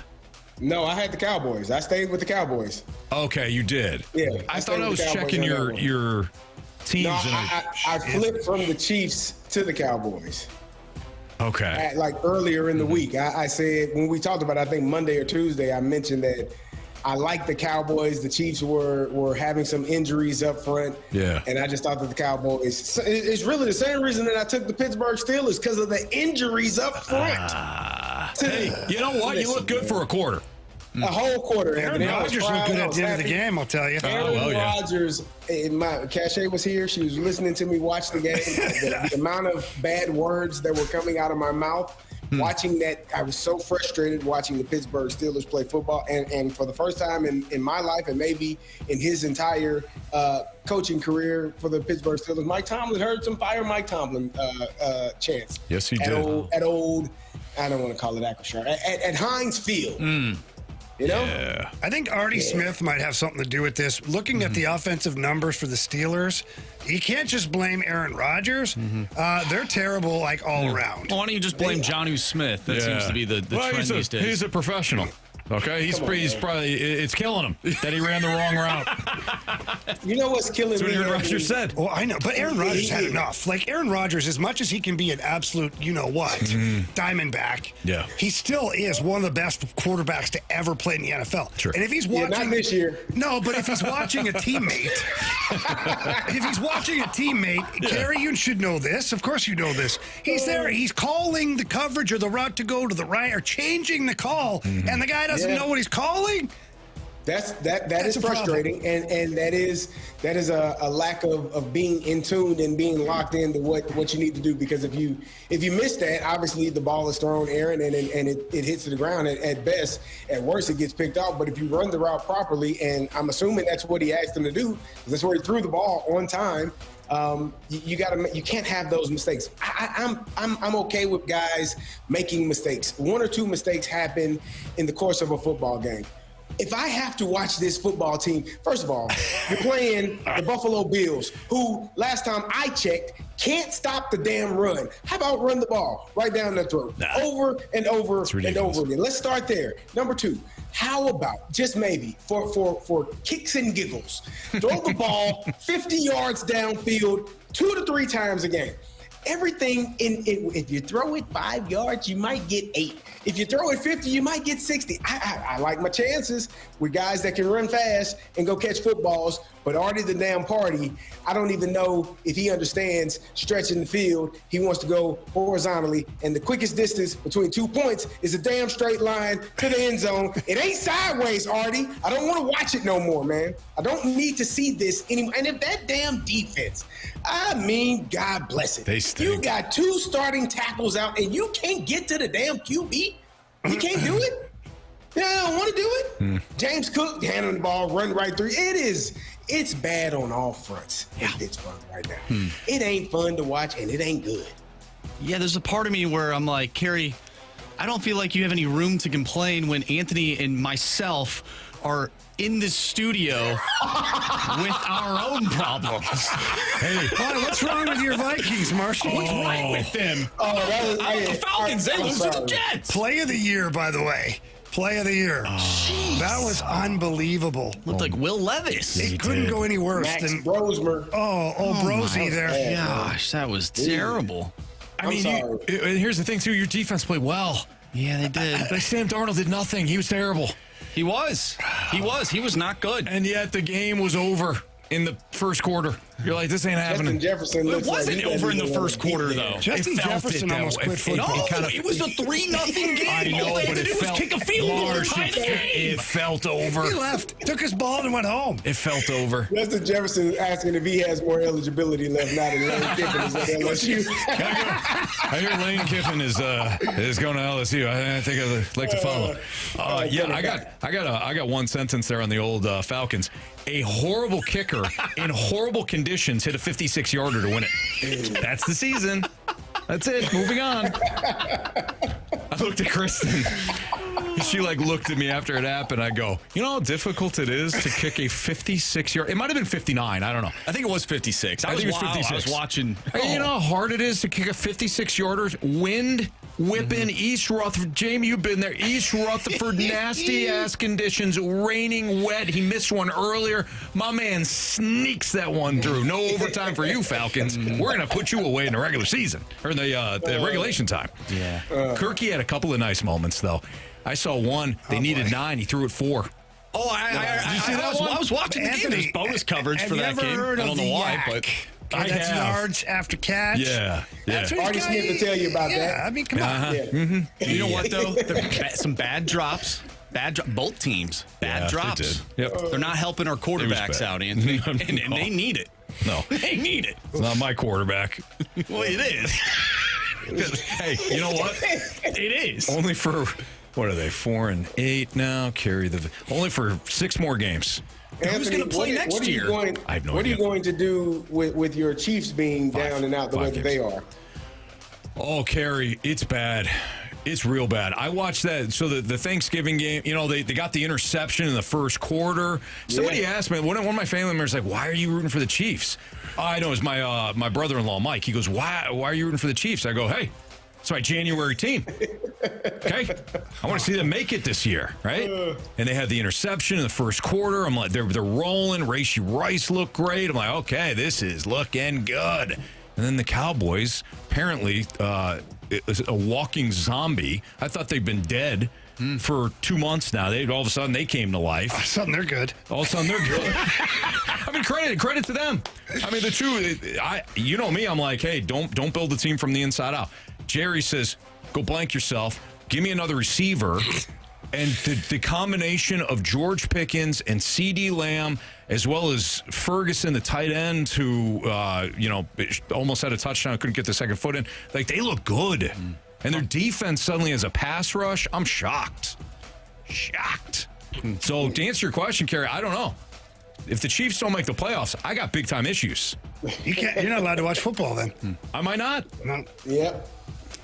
No, I had the Cowboys. I stayed with the Cowboys. Okay, you did. Yeah. I stayed thought I with was the Cowboys checking on that one. your teams. No, I flipped from the Chiefs to the Cowboys. Okay. Like earlier in the week, I said when we talked about, I think Monday or Tuesday, I mentioned that I like the Cowboys. The Chiefs were having some injuries up front. Yeah. And I just thought that the Cowboys, it's really the same reason that I took the Pittsburgh Steelers, because of the injuries up front. Hey, you know what? You look good for a quarter. A whole quarter. Aaron Anthony. I was Rodgers looked proud. good I at was the end of the happy. game, I'll tell you. Aaron yeah. Rodgers, and my Cachet was here. She was listening to me watch the game. The amount of bad words that were coming out of my mouth, watching that, I was so frustrated watching the Pittsburgh Steelers play football. And for the first time in my life, and maybe in his entire coaching career for the Pittsburgh Steelers, Mike Tomlin heard some fire Mike Tomlin chants. Yes, he at did. At old, I don't want to call it Acrisure, at Heinz Field. You know? Yeah. I think Artie Smith might have something to do with this. Looking at the offensive numbers for the Steelers, you can't just blame Aaron Rodgers. They're terrible, like, all around. Well, why don't you just blame Jonnu Smith? That seems to be the trend these days. He's a professional. Okay, he's probably it's killing him that he ran the wrong route. You know what's killing That's what me? Aaron Rodgers said. Well, I know, but Aaron Rodgers had enough. Like, Aaron Rodgers, as much as he can be an absolute, Diamondback, Yeah. he still is one of the best quarterbacks to ever play in the NFL. Sure. And if he's watching, not this year. No, but if he's watching a teammate, Carey, you should know this. Of course, you know this. He's there. He's calling the coverage or the route to go to the right, or changing the call, and the guy doesn't know what he's calling. That That's is a problem. frustrating, and that is a lack of being in tune and being locked into what you need to do. Because if you miss that, obviously the ball is thrown, Aaron, and it hits the ground at best. At worst, it gets picked off. But if you run the route properly, and I'm assuming that's what he asked him to do, that's where he threw the ball on time. You can't have those mistakes. I'm okay with guys making mistakes. 1 or 2 mistakes happen in the course of a football game. If I have to watch this football team, first of all, you're playing the Buffalo Bills, who last time I checked can't stop the damn run. How about run the ball right down their throat, over and over and over again? Let's start there. Number 2. How about just maybe for kicks and giggles, throw the ball 50 yards downfield 2 to 3 times a game? Everything if you throw it 5 yards, you might get 8. If you throw it 50, you might get 60. I like my chances with guys that can run fast and go catch footballs. But Artie the damn party, I don't even know if he understands stretching the field. He wants to go horizontally, and the quickest distance between 2 points is a damn straight line to the end zone. It ain't sideways, Artie. I don't want to watch it no more, man. I don't need to see this anymore. And if that damn defense, I mean, God bless it. They stink. You got 2 starting tackles out, and you can't get to the damn QB? You can't do it? Yeah, I don't want to do it. James Cook handling the ball, run right through. It's bad on all fronts in Pittsburgh right now. It ain't fun to watch, and it ain't good. Yeah, there's a part of me where I'm like, Carey, I don't feel like you have any room to complain when Anthony and myself are in this studio with our own problems. Hey, what's wrong with your Vikings, Marshall? What's right with them? The Falcons, they lose to the Jets. Play of the year, by the way. Play of the year. That was unbelievable. Looked like Will Levis. It couldn't go any worse than Brosmer. Brosy there. Gosh, that was terrible. I mean, here's the thing, too. Your defense played well. Yeah, they did. But Sam Darnold did nothing. He was terrible. He was not good. And yet the game was over in the first quarter. You're like, this ain't happening. Jefferson It wasn't over in the first quarter, though. Justin Jefferson almost quit football. It was a 3-0 game. I know, All they had but to do was kick a field goal to tie the game. It felt over. He left, took his ball, and went home. It felt over. Justin Jefferson is asking if he has more eligibility left now than Lane Kiffin is at LSU. I hear Lane Kiffin is going to LSU. I think I'd like to follow. I got one sentence there on the old Falcons. A horrible kicker in horrible conditions hit a 56-yarder to win it. That's the season. That's it. Moving on. I looked at Kristen. She looked at me after it happened. I go, you know how difficult it is to kick a 56-yard. It might have been 59. I don't know. I think it was 56. I think it was 56. I was watching. You know how hard it is to kick a 56-yarder? Wind whipping East Rutherford. Jamie, you've been there. East Rutherford, nasty-ass conditions, raining wet. He missed one earlier. My man sneaks that one through. No overtime for you, Falcons. We're going to put you away in the regular season, or in the regulation time. Yeah. Kirky had a couple of nice moments, though. I saw one. They needed 9. He threw it 4. Oh, I was watching the game. There's bonus coverage for that game. Heard I don't know why, but that's yards after catch. Yeah. Artie Smith will tell you about that. I mean, come on. Yeah. you know what, though? Some bad drops. Both teams. Bad drops. They did. Yep. They're not helping our quarterbacks out, Anthony. And they need it. No. They need it. It's not my quarterback. Well, it is. Hey, you know what? It is. Only for, what are they, 4 and 8 now? Only for 6 more games. Who's going to play next year? I have no idea. What are you going to do with your Chiefs being down and out the way that they are? Oh, Carey, it's bad. It's real bad. I watched that. So the Thanksgiving game, they got the interception in the first quarter. Somebody asked me, one of my family members, why are you rooting for the Chiefs? I know, it's my brother-in-law, Mike. He goes, why are you rooting for the Chiefs? I go, hey, it's my January team. Okay? I want to see them make it this year, right? And they had the interception in the first quarter. I'm like, they're rolling. Rashee Rice looked great. I'm like, okay, this is looking good. And then the Cowboys, apparently, it was a walking zombie. I thought they'd been dead for 2 months now. All of a sudden, they came to life. All of a sudden, they're good. I mean, credit to them. I mean, the two, you know me, I'm like, hey, don't build the team from the inside out. Jerry says, go blank yourself. Give me another receiver. And the combination of George Pickens and CeeDee Lamb, as well as Ferguson, the tight end, who, almost had a touchdown, couldn't get the second foot in. They look good. And their defense suddenly has a pass rush. I'm shocked. So to answer your question, Carey, I don't know. If the Chiefs don't make the playoffs, I got big-time issues. You're not allowed to watch football then. I might not. No. Yep.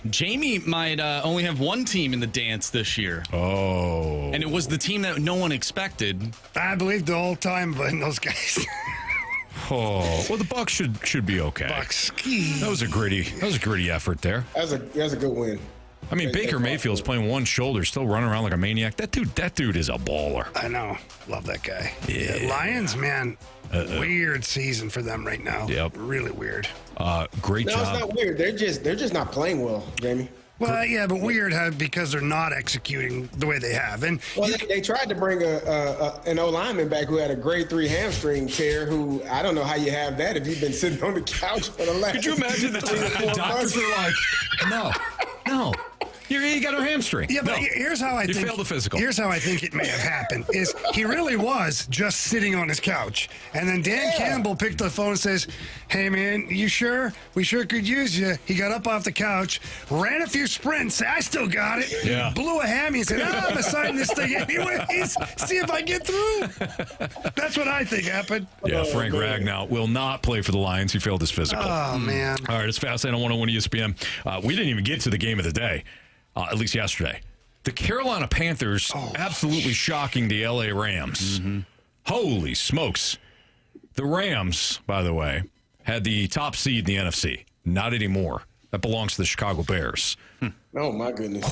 Jamie might only have one team in the dance this year. Oh. And it was the team that no one expected. I believe the whole time in those guys. Oh. Well, the Bucks should be okay. Bucks. That was a gritty effort there. That's a good win. I mean, Baker Mayfield's playing one shoulder, still running around like a maniac. That dude is a baller. I know. Love that guy. Yeah. Lions, man. Weird season for them right now. Yep. Really weird. Great No, job. it's not weird. They're just not playing well, Jamie. Well, yeah, but weird because they're not executing the way they have. And Well, they tried to bring an O lineman back who had a grade 3 hamstring tear. Who I don't know how you have that if you've been sitting on the couch for the last. Could you imagine the doctors are like, no. You got a hamstring. Yeah, but here's how you failed the physical. Here's how I think it may have happened: is he really was just sitting on his couch, and then Dan Campbell picked the phone and says, "Hey, man, you sure? We sure could use you." He got up off the couch, ran a few sprints. I still got it. Yeah. Blew a hammy and said, "I'm gonna sign this thing anyways. See if I get through." That's what I think happened. Yeah, Frank Ragnow will not play for the Lions. He failed his physical. Oh man! All right, it's Fast Lane on 101 ESPN. We didn't even get to the game of the day. At least yesterday. The Carolina Panthers absolutely shocking the LA Rams. Mm-hmm. Holy smokes. The Rams, by the way, had the top seed in the NFC. Not anymore. That belongs to the Chicago Bears. Oh, my goodness.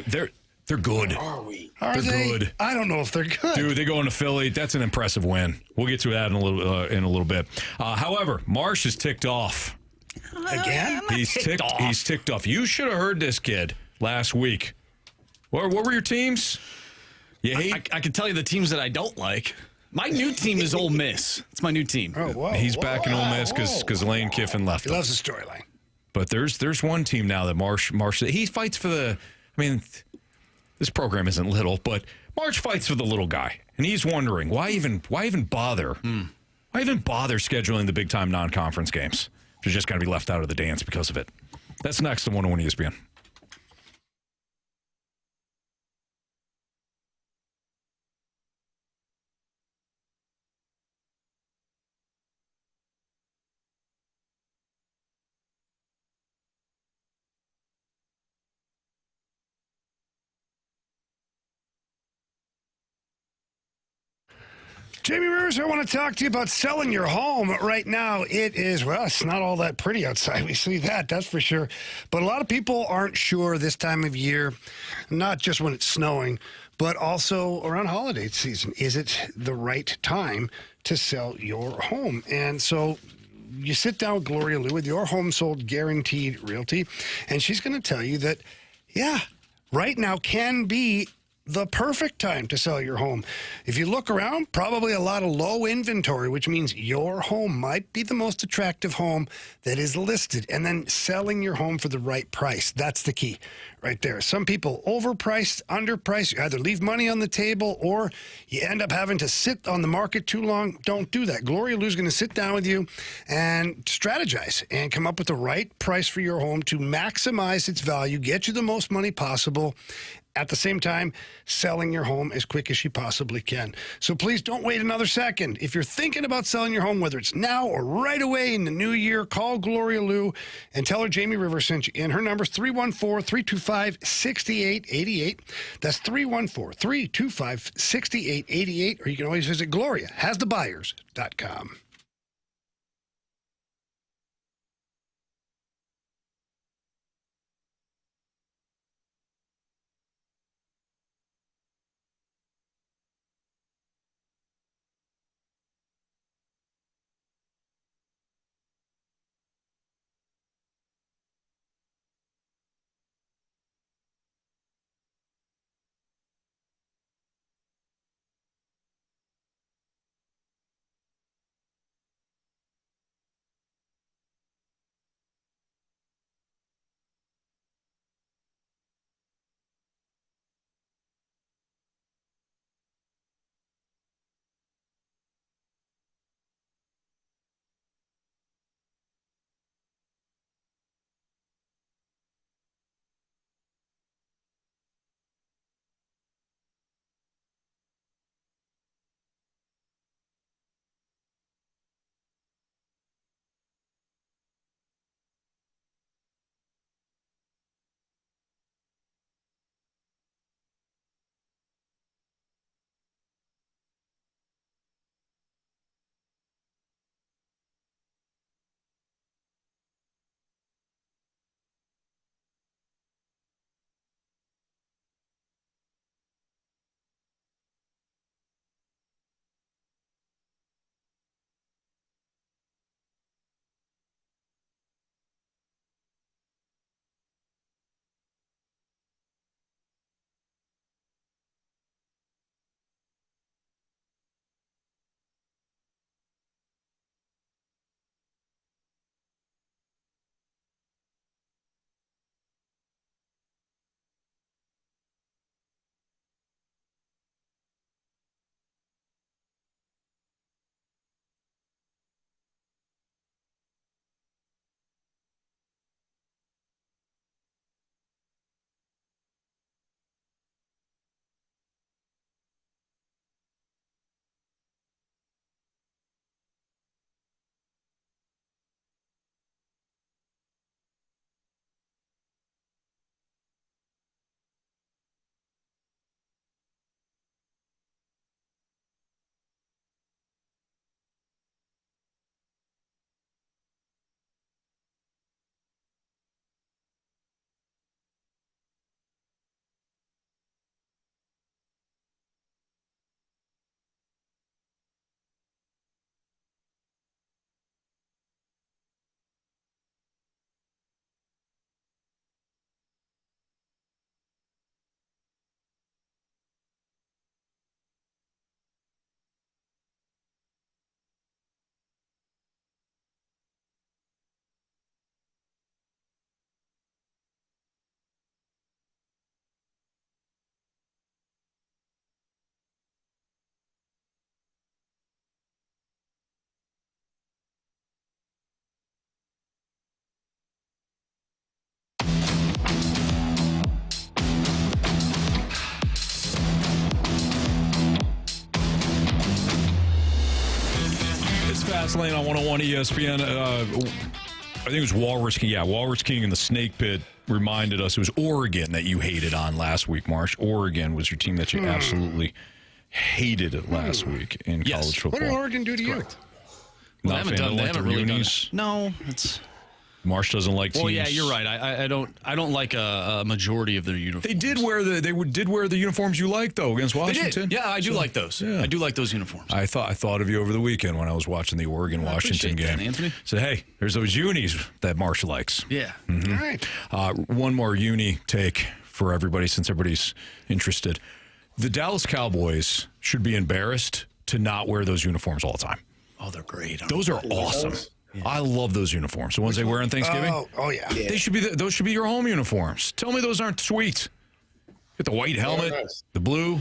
They're good. Are we? They're good. I don't know if they're good. Dude, they go into Philly. That's an impressive win. We'll get to that in a little bit. However, Marsh is ticked off. Again? He's ticked off. You should have heard this kid last week. What were your teams? I can tell you the teams that I don't like. My new team is Ole Miss. It's my new team. Oh, whoa. He's back in Ole Miss because Lane Kiffin left He him. loves the storyline. But there's one team now that Marsh he fights for the. I mean, this program isn't little, but Marsh fights for the little guy, and he's wondering why even bother? Why even bother scheduling the big time non-conference games? They're just going to be left out of the dance because of it. That's next on 101 ESPN. Jamie Rivers, I want to talk to you about selling your home. Right now, it's not all that pretty outside. We see that's for sure. But a lot of people aren't sure this time of year, not just when it's snowing, but also around holiday season. Is it the right time to sell your home? And so you sit down with Gloria Liu with Your Home Sold Guaranteed Realty, and she's going to tell you that, right now can be the perfect time to sell your home. If you look around, probably a lot of low inventory, which means your home might be the most attractive home that is listed. And then selling your home for the right price. That's the key right there. Some people overpriced, underpriced. You either leave money on the table or you end up having to sit on the market too long. Don't do that. Gloria Liu's going to sit down with you and strategize and come up with the right price for your home to maximize its value, get you the most money possible, at the same time, selling your home as quick as she possibly can. So please don't wait another second. If you're thinking about selling your home, whether it's now or right away in the new year, call Gloria Liu and tell her Jamie Rivers sent you. And her number's 314-325-6888. That's 314-325-6888. Or you can always visit GloriaHasTheBuyers.com. Fast Lane on 101 ESPN. I think it was Walrus King. Yeah, Walrus King in the Snake Pit reminded us it was Oregon that you hated on last week, Marsh. Oregon was your team that you absolutely hated it last week in college football. What did Oregon do to you? Well, they haven't really done it. No, it's... Marsh doesn't like teams. Well, yeah, you're right. I don't like a majority of their uniforms. They did wear the uniforms you liked though against Washington. They did. Yeah, I do like those. Yeah. I do like those uniforms. I thought of you over the weekend when I was watching the Oregon-Washington game. That, Anthony. Said, hey, there's those unis that Marsh likes. Yeah. All right. One more uni take for everybody since everybody's interested. The Dallas Cowboys should be embarrassed to not wear those uniforms all the time. Oh, they're great. Those are awesome. Yeah. I love those uniforms. The ones they wear on Thanksgiving. Oh yeah. They should be. Those should be your home uniforms. Tell me those aren't sweet. Get the white helmet, the blue.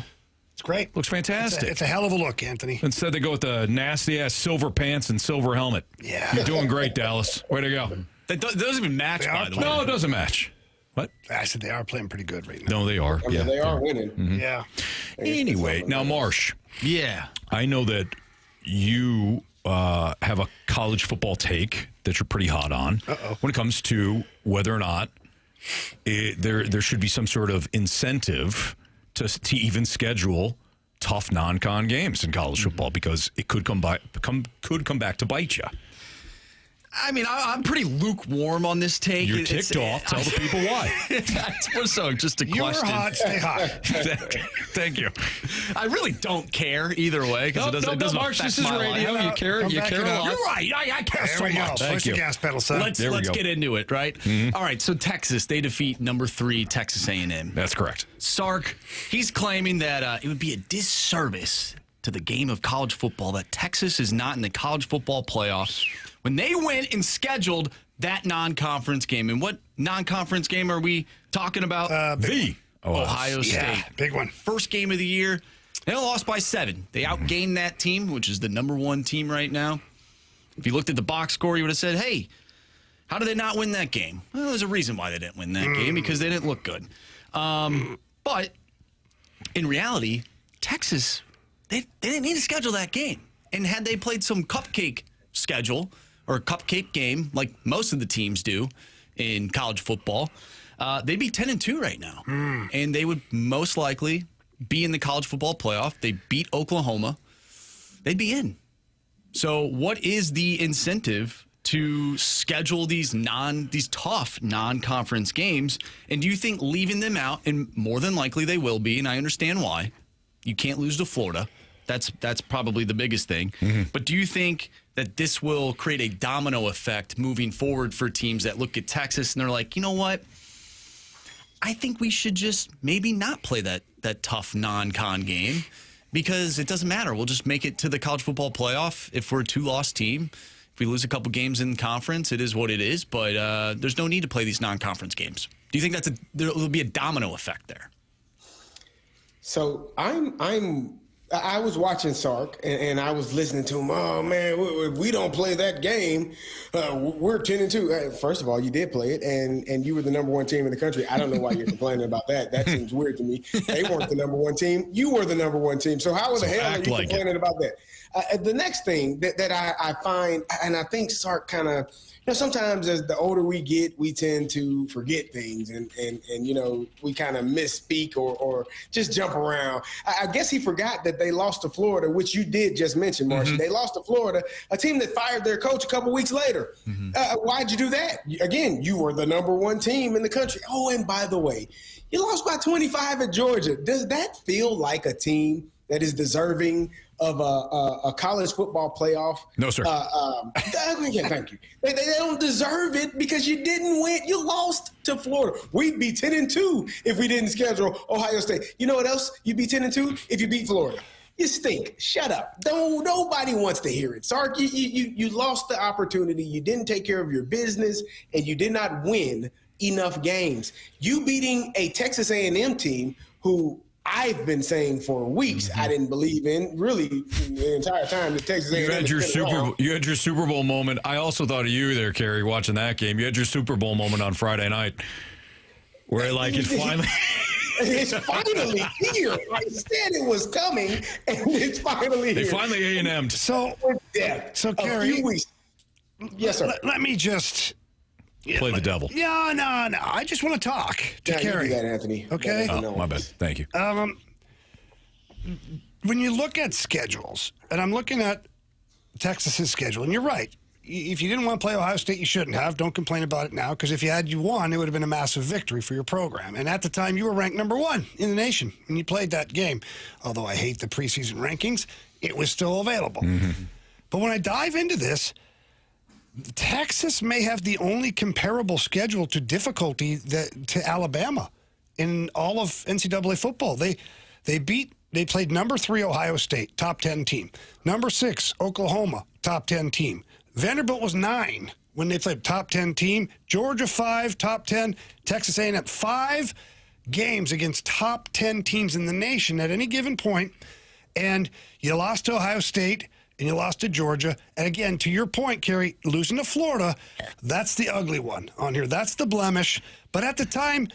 It's great. Looks fantastic. It's a hell of a look, Anthony. Instead, they go with the nasty ass silver pants and silver helmet. Yeah. You're doing great, Dallas. Way to go. That doesn't even match, by the way. No, it doesn't match. What? I said they are playing pretty good right now. No, they are. I mean, they are winning. Mm-hmm. Yeah. Anyway, now Marsh. Yeah. I know that you have a college football take that you're pretty hot on when it comes to whether or not there should be some sort of incentive to even schedule tough non-con games in college football because it could come back to bite you. I mean, I'm pretty lukewarm on this take. You're ticked off. Tell the people why. So just a question. You're hot. Stay hot. Thank you. I really don't care either way because it doesn't Marsh, affect this is my radio. life. You care a lot. You're right. I care so much. Push the gas pedal, son. Let's get into it, right? All right, so Texas, they defeat number 3 Texas A&M. That's correct. Sark, he's claiming that it would be a disservice to the game of college football that Texas is not in the college football playoffs when they went and scheduled that non-conference game. And what non-conference game are we talking about? The Ohio State. Yeah, big one. First game of the year. They lost by 7. They outgained that team, which is the number 1 team right now. If you looked at the box score, you would have said, hey, how did they not win that game? Well, there's a reason why they didn't win that game, because they didn't look good. But in reality, Texas, they didn't need to schedule that game. And had they played some cupcake schedule or a cupcake game like most of the teams do in college football, they'd be 10-2 right now. And they would most likely be in the college football playoff. They beat Oklahoma. They'd be in. So what is the incentive to schedule these tough non-conference games? And do you think leaving them out, and more than likely they will be, and I understand why, you can't lose to Florida. That's probably the biggest thing. But do you think that this will create a domino effect moving forward for teams that look at Texas and they're like, you know what? I think we should just maybe not play that tough non-con game because it doesn't matter. We'll just make it to the college football playoff if we're a 2-loss team. If we lose a couple games in conference, it is what it is. But there's no need to play these non-conference games. Do you think there will be a domino effect there? So I was watching Sark and I was listening to him. Oh man, if we don't play that game, we're 10-2. First of all, you did play it, and you were the number 1 team in the country. I don't know why you're complaining about that. That seems weird to me. They weren't the number 1 team. You were the number 1 team. So how the hell are you complaining about that? The next thing that I find, and I think Sark kind of, sometimes as the older we get, we tend to forget things and we kind of misspeak or just jump around. I guess he forgot that they lost to Florida, which you did just mention, Marcia. They lost to Florida, a team that fired their coach a couple weeks later. Why'd you do that? Again, you were the number 1 team in the country. Oh, and by the way, you lost by 25 at Georgia. Does that feel like a team that is deserving of a college football playoff? No, sir. Yeah, thank you. They don't deserve it because you didn't win. You lost to Florida. We'd be 10-2 if we didn't schedule Ohio State. You know what else? You'd be 10-2 if you beat Florida. You stink. Shut up. Nobody wants to hear it. Sark, you lost the opportunity. You didn't take care of your business, and you did not win enough games. You beating a Texas A&M team who I've been saying for weeks I didn't believe in really the entire time that Texas A&M. You had your Super Bowl moment. I also thought of you there, Carey, watching that game. You had your Super Bowl moment on Friday night where it finally It's finally here. I said it was coming, and it's finally here. They finally A&M'd. So Yeah. So, a Carey, few weeks. Yes, sir. Let me just Play the devil. No. I just want to talk to Yeah, you Carey. do that, Anthony. Okay. Oh, my bad. Thank you. When you look at schedules, and I'm looking at Texas's schedule, and you're right. If you didn't want to play Ohio State, you shouldn't have. Don't complain about it now, because if you won, it would have been a massive victory for your program. And at the time, you were ranked number 1 in the nation when you played that game. Although I hate the preseason rankings, it was still available. Mm-hmm. But when I dive into this, Texas may have the only comparable schedule to difficulty to Alabama in all of NCAA football. They played number 3 Ohio State, top 10 team. Number 6 Oklahoma, top 10 team. Vanderbilt was 9 when they played top 10 team. Georgia 5, top 10. Texas A&M 5 games against top 10 teams in the nation at any given point. And you lost to Ohio State and you lost to Georgia. And again, to your point, Carey, losing to Florida, that's the ugly one on here. That's the blemish. But at the time,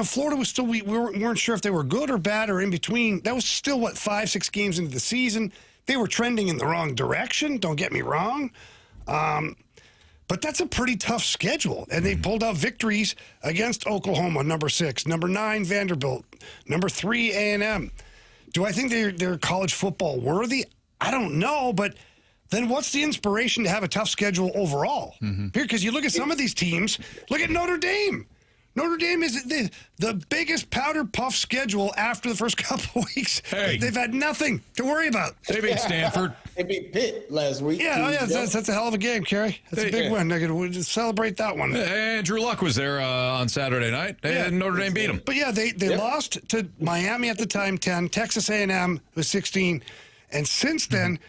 Florida was still, we weren't sure if they were good or bad or in between. That was still, 5-6 games into the season. They were trending in the wrong direction, don't get me wrong. But that's a pretty tough schedule. And they pulled out victories against Oklahoma, number 6, number 9, Vanderbilt, number 3, A&M. Do I think they're college football worthy? I don't know, but then what's the inspiration to have a tough schedule overall? Because you look at some of these teams, look at Notre Dame. Notre Dame is the biggest powder puff schedule after the first couple of weeks. Hey. They've had nothing to worry about. They beat Stanford. They beat Pitt last week. Yeah, that's a hell of a game, Carey. That's a big win. They're going to celebrate that one. Andrew Luck was there on Saturday night, and Notre Dame beat them. But yeah, they lost to Miami at the time, 10. Texas A&M was 16. And since then,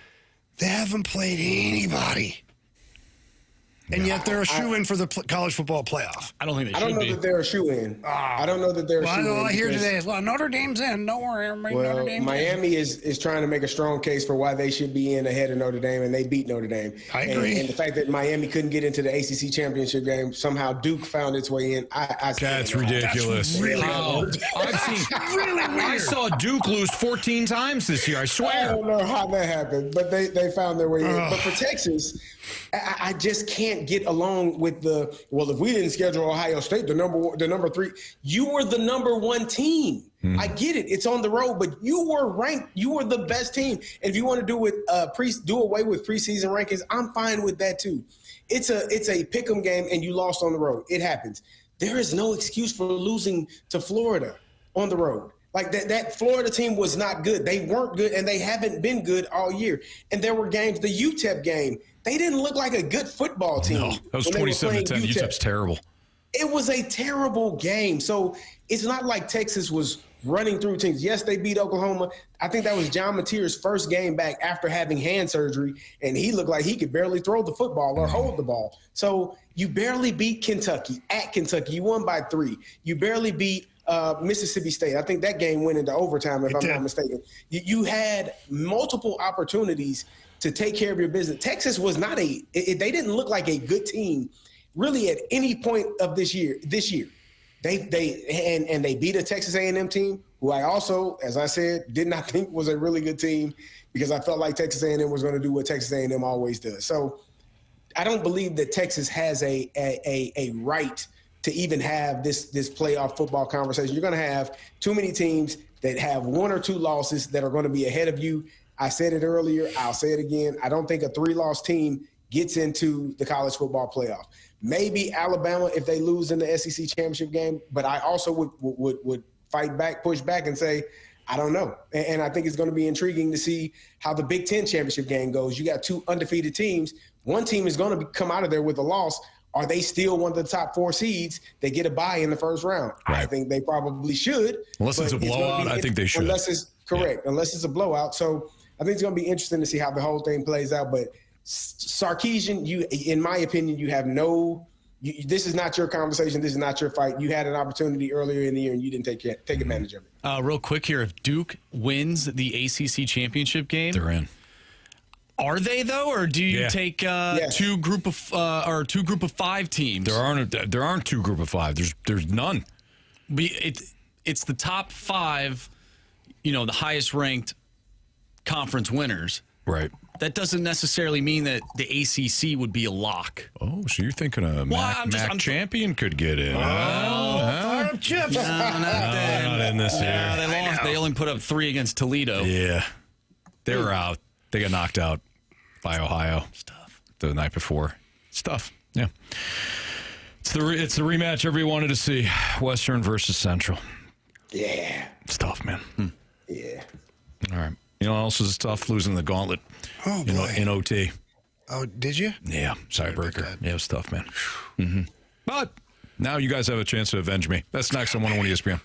they haven't played anybody. And yet they're a shoe-in for the college football playoff. I don't think they I should don't know be. that they're a shoe-in. I don't know that they're a shoe-in. All I hear today is, Notre Dame's in. Don't worry, everybody. Well, Notre Dame's Miami is trying to make a strong case for why they should be in ahead of Notre Dame, and they beat Notre Dame. I agree. And the fact that Miami couldn't get into the ACC championship game, somehow Duke found its way in. That's ridiculous. That's really I saw Duke lose 14 times this year, I I swear. don't know how that happened, but they found their way in. But for Texas, I just can't get along with if we didn't schedule Ohio State, the number 3, you were the number 1 team. I get it. It's on the road, but you were ranked. You were the best team. And if you want to do away with preseason rankings, I'm fine with that too. It's a pick'em game and you lost on the road. It happens. There is no excuse for losing to Florida on the road. Like that Florida team was not good. They weren't good, and they haven't been good all year. And there were games, the UTEP game, they didn't look like a good football team. No, that was 27-10. UTEP's terrible. It was a terrible game. So it's not like Texas was running through teams. Yes, they beat Oklahoma. I think that was John Mateer's first game back after having hand surgery, and he looked like he could barely throw the football or hold the ball. So you barely beat Kentucky at Kentucky. You won by 3. You barely beat Mississippi State. I think that game went into overtime, if I'm not mistaken. You had multiple opportunities to take care of your business. Texas was not they didn't look like a good team really at any point of this year. They beat a Texas A&M team who I also, as I said, did not think was a really good team because I felt like Texas A&M was going to do what Texas A&M always does. So I don't believe that Texas has a right to even have this playoff football conversation. You're going to have too many teams that have 1 or 2 losses that are going to be ahead of you. I said it earlier. I'll say it again. I don't think a 3-loss team gets into the college football playoff. Maybe Alabama if they lose in the SEC championship game, but I also would fight back, push back, and say I don't know. And I think it's going to be intriguing to see how the Big Ten championship game goes. You got 2 undefeated teams. One team is going to come out of there with a loss. Are they still one of the top 4 seeds that get a bye in the first round? Right. I think they probably should. Unless it's a blowout, I think they should. Unless it's correct. Unless it's a blowout. So I think it's going to be interesting to see how the whole thing plays out. But Sarkisian, in my opinion, you have this is not your conversation. This is not your fight. You had an opportunity earlier in the year and you didn't take advantage of it. Real quick here, if Duke wins the ACC championship game, They're in. Are they though, or do you take two group of 5 teams? There aren't 2 group of 5. There's none. It's the top 5, the highest ranked conference winners. Right. that doesn't necessarily mean that the ACC would be a lock. Oh, so you're thinking a I'm champion could get in? Fire up chips. No, not in this year. They lost. They only put up 3 against Toledo. Yeah, they were out. They got knocked out by Ohio. Stuff the night before. Stuff. Yeah. It's the rematch everybody wanted to see. Western versus Central. Yeah. It's tough, man. Yeah. All right. You know what else is tough? Losing the Gauntlet. Oh, boy. In OT. Oh, did you? Yeah. Tiebreaker. Yeah, it was tough, man. Mm-hmm. But now you guys have a chance to avenge me. That's next on 101 ESPN.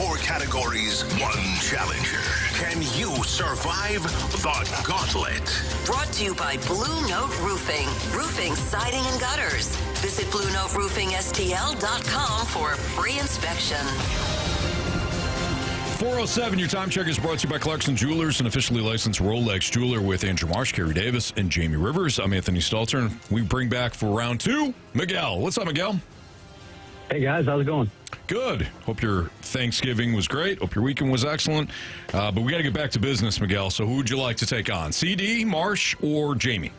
4 categories, 1 challenger. Can you survive the gauntlet? Brought to you by Blue Note Roofing. Roofing, siding, and gutters. Visit BlueNoteRoofingSTL.com for a free inspection. 407, your time check is brought to you by Clarkson Jewelers, an officially licensed Rolex jeweler with Andrew Marsh, Carey Davis, and Jamie Rivers. I'm Anthony Stalter. We bring back for round 2, Miguel. What's up, Miguel? Hey, guys. How's it going? Good. Hope your Thanksgiving was great. Hope your weekend was excellent. But we got to get back to business, Miguel. So who would you like to take on, CD, Marsh, or Jamie?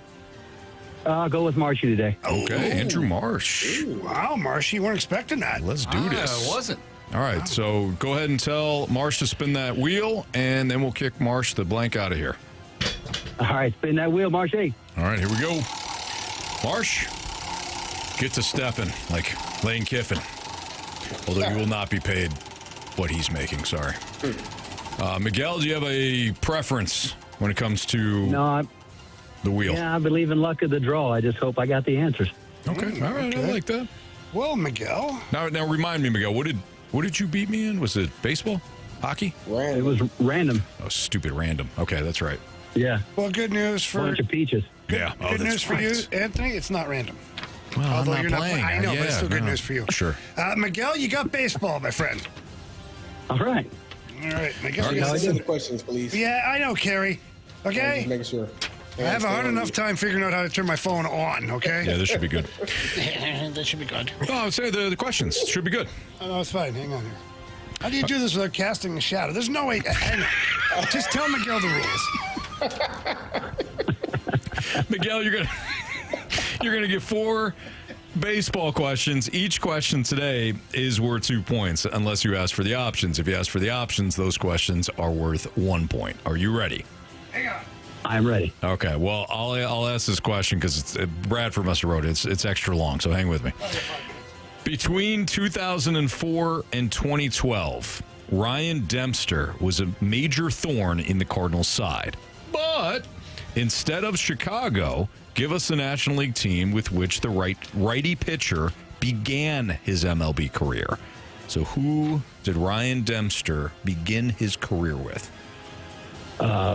I'll go with Marshy today. Okay, Andrew Marsh. Ooh, wow, Marsh, you weren't expecting that. Let's do this. I wasn't. All right, so go ahead and tell Marsh to spin that wheel, and then we'll kick Marsh the blank out of here. All right, spin that wheel, Marshy. All right, here we go. Marsh, get to stepping like Lane Kiffin. Although you will not be paid what he's making, sorry. Miguel, do you have a preference when it comes to the wheel? Yeah, I believe in luck of the draw. I just hope I got the answers. Okay, all right, I like that. Well, Miguel. Now remind me, Miguel, what did you beat me in? Was it baseball? Hockey? It was random. Oh, stupid random. Okay, that's right. Yeah. Well, good news for bunch of peaches. Yeah. Good news for you, Anthony. It's not random. Well, Although I'm not you're playing. not playing. I know, but it's still good news for you. Sure. Miguel, you got baseball, my friend. All right. All right, Miguel. Send the questions, please. Yeah, I know, Carey. Okay? Just making sure. I have a hard enough time figuring out how to turn my phone on, okay? Yeah, this should be good. That should be good. Oh, I would say the questions should be good. Oh, no, it's fine. Hang on here. How do you do this without casting a shadow? There's no way. Hang on. Just tell Miguel the rules. Miguel, you're gonna get 4 baseball questions. Each question today is worth 2 points, unless you ask for the options. If you ask for the options, those questions are worth 1 point. Are you ready? Hang on. I'm ready. Okay. Well, I'll ask this question because Bradford must have wrote it. It's extra long, so hang with me. Between 2004 and 2012, Ryan Dempster was a major thorn in the Cardinals' side. But instead of Chicago, give us the National League team with which the righty pitcher began his MLB career. So who did Ryan Dempster begin his career with?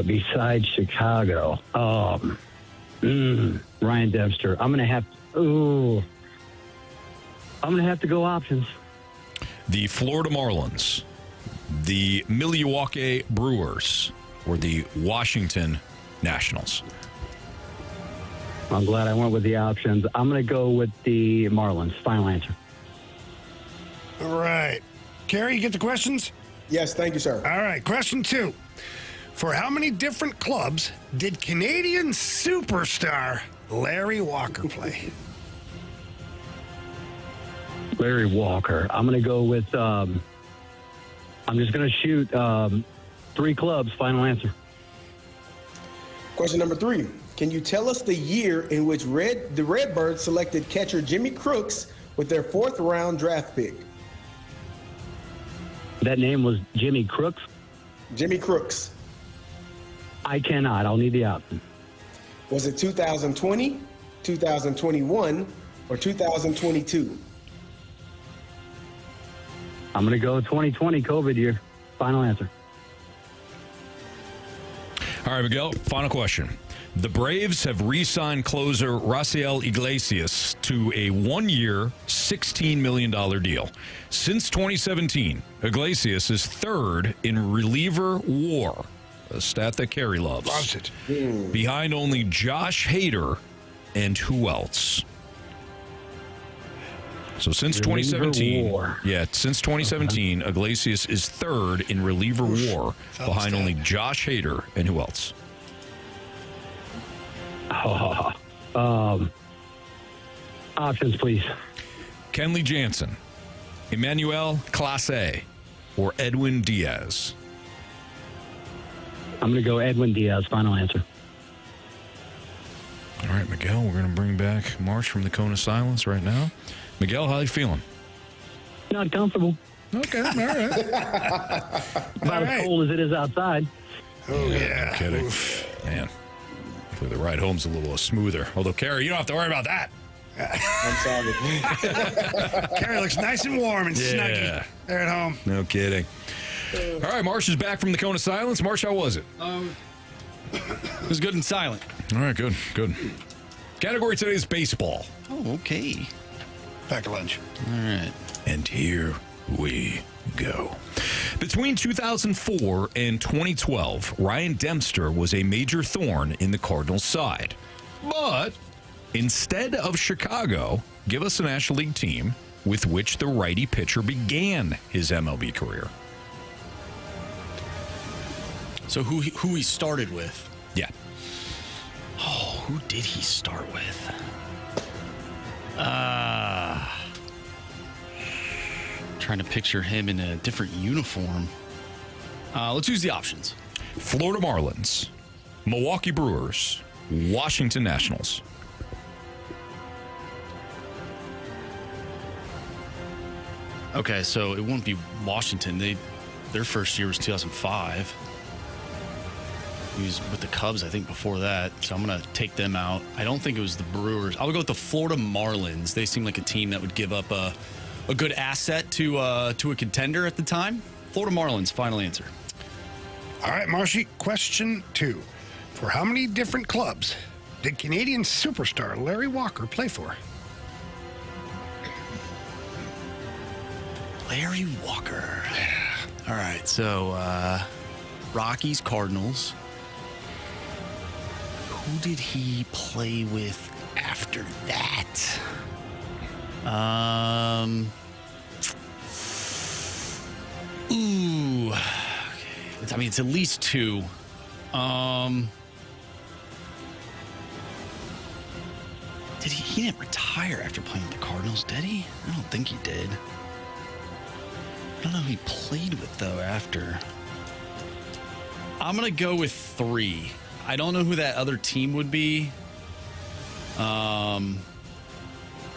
Besides Chicago, Ryan Dempster. I'm gonna have to go options. The Florida Marlins, the Milwaukee Brewers, or the Washington Nationals? I'm glad I went with the options. I'm gonna go with the Marlins. Final answer. All right. Carey, you get the questions? Yes, thank you, sir. All right. Question 2. For how many different clubs did Canadian superstar Larry Walker play? Larry Walker. I'm going to go with, I'm just going to shoot 3 clubs. Final answer. Question number 3. Can you tell us the year in which the Redbirds selected catcher Jimmy Crooks with their 4th round draft pick? That name was Jimmy Crooks? Jimmy Crooks. I cannot. I'll need the option. Was it 2020, 2021, or 2022? I'm going to go 2020 COVID year. Final answer. All right, Miguel, final question. The Braves have re-signed closer Raciel Iglesias to a 1-year, $16 million deal. Since 2017, Iglesias is 3rd in reliever WAR, a stat that Carey loves. Loves it. Behind only Josh Hader and who else? So since Reliever 2017, WAR. since 2017, Iglesias is 3rd in reliever WAR, behind only Josh Hader and who else? Options, please. Kenley Jansen, Emmanuel Clase, or Edwin Diaz? I'm going to go Edwin Diaz. Final answer. All right, Miguel, we're going to bring back Marsh from the Cone of Silence right now. Miguel, how are you feeling? Not comfortable. Okay, all right. About as cold as it is outside. Oh, yeah. No kidding. Man, hopefully the ride home's a little smoother. Although, Carey, you don't have to worry about that. I'm sorry. Carey looks nice and warm and snuggy there at home. No kidding. All right, Marsh is back from the cone of silence. Marsh, how was it? It was good and silent. All right, good. Category today is baseball. Oh, okay. Pack a lunch. All right. And here we go. Between 2004 and 2012, Ryan Dempster was a major thorn in the Cardinals' side. But instead of Chicago, give us a National League team with which the righty pitcher began his MLB career. So who he started with? Yeah. Oh, who did he start with? Trying to picture him in a different uniform. Let's use the options. Florida Marlins, Milwaukee Brewers, Washington Nationals. Okay, so it won't be Washington. Their first year was 2005. He was with the Cubs, I think, before that. So I'm going to take them out. I don't think it was the Brewers. I'll go with the Florida Marlins. They seem like a team that would give up a good asset to a contender at the time. Florida Marlins, final answer. All right, Marshy, question 2. For how many different clubs did Canadian superstar Larry Walker play for? Larry Walker. All right, so Rockies, Cardinals. Who did he play with after that? Ooh. I mean, it's at least 2. Did he didn't retire after playing with the Cardinals, did he? I don't think he did. I don't know who he played with, though, after. I'm going to go with 3. I don't know who that other team would be. But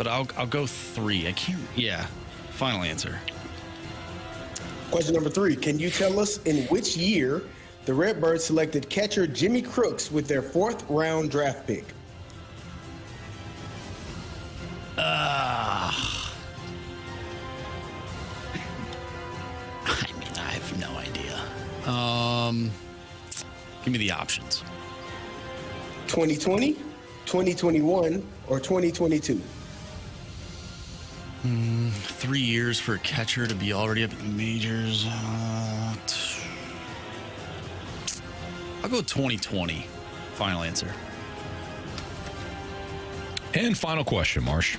I'll go 3. I can't. Yeah. Final answer. Question number 3. Can you tell us in which year the Redbirds selected catcher Jimmy Crooks with their 4th round draft pick? I mean, I have no idea. Give me the options. 2020, 2021, or 2022? 3 years for a catcher to be already up at the majors. I'll go 2020. Final answer. And final question, Marsh.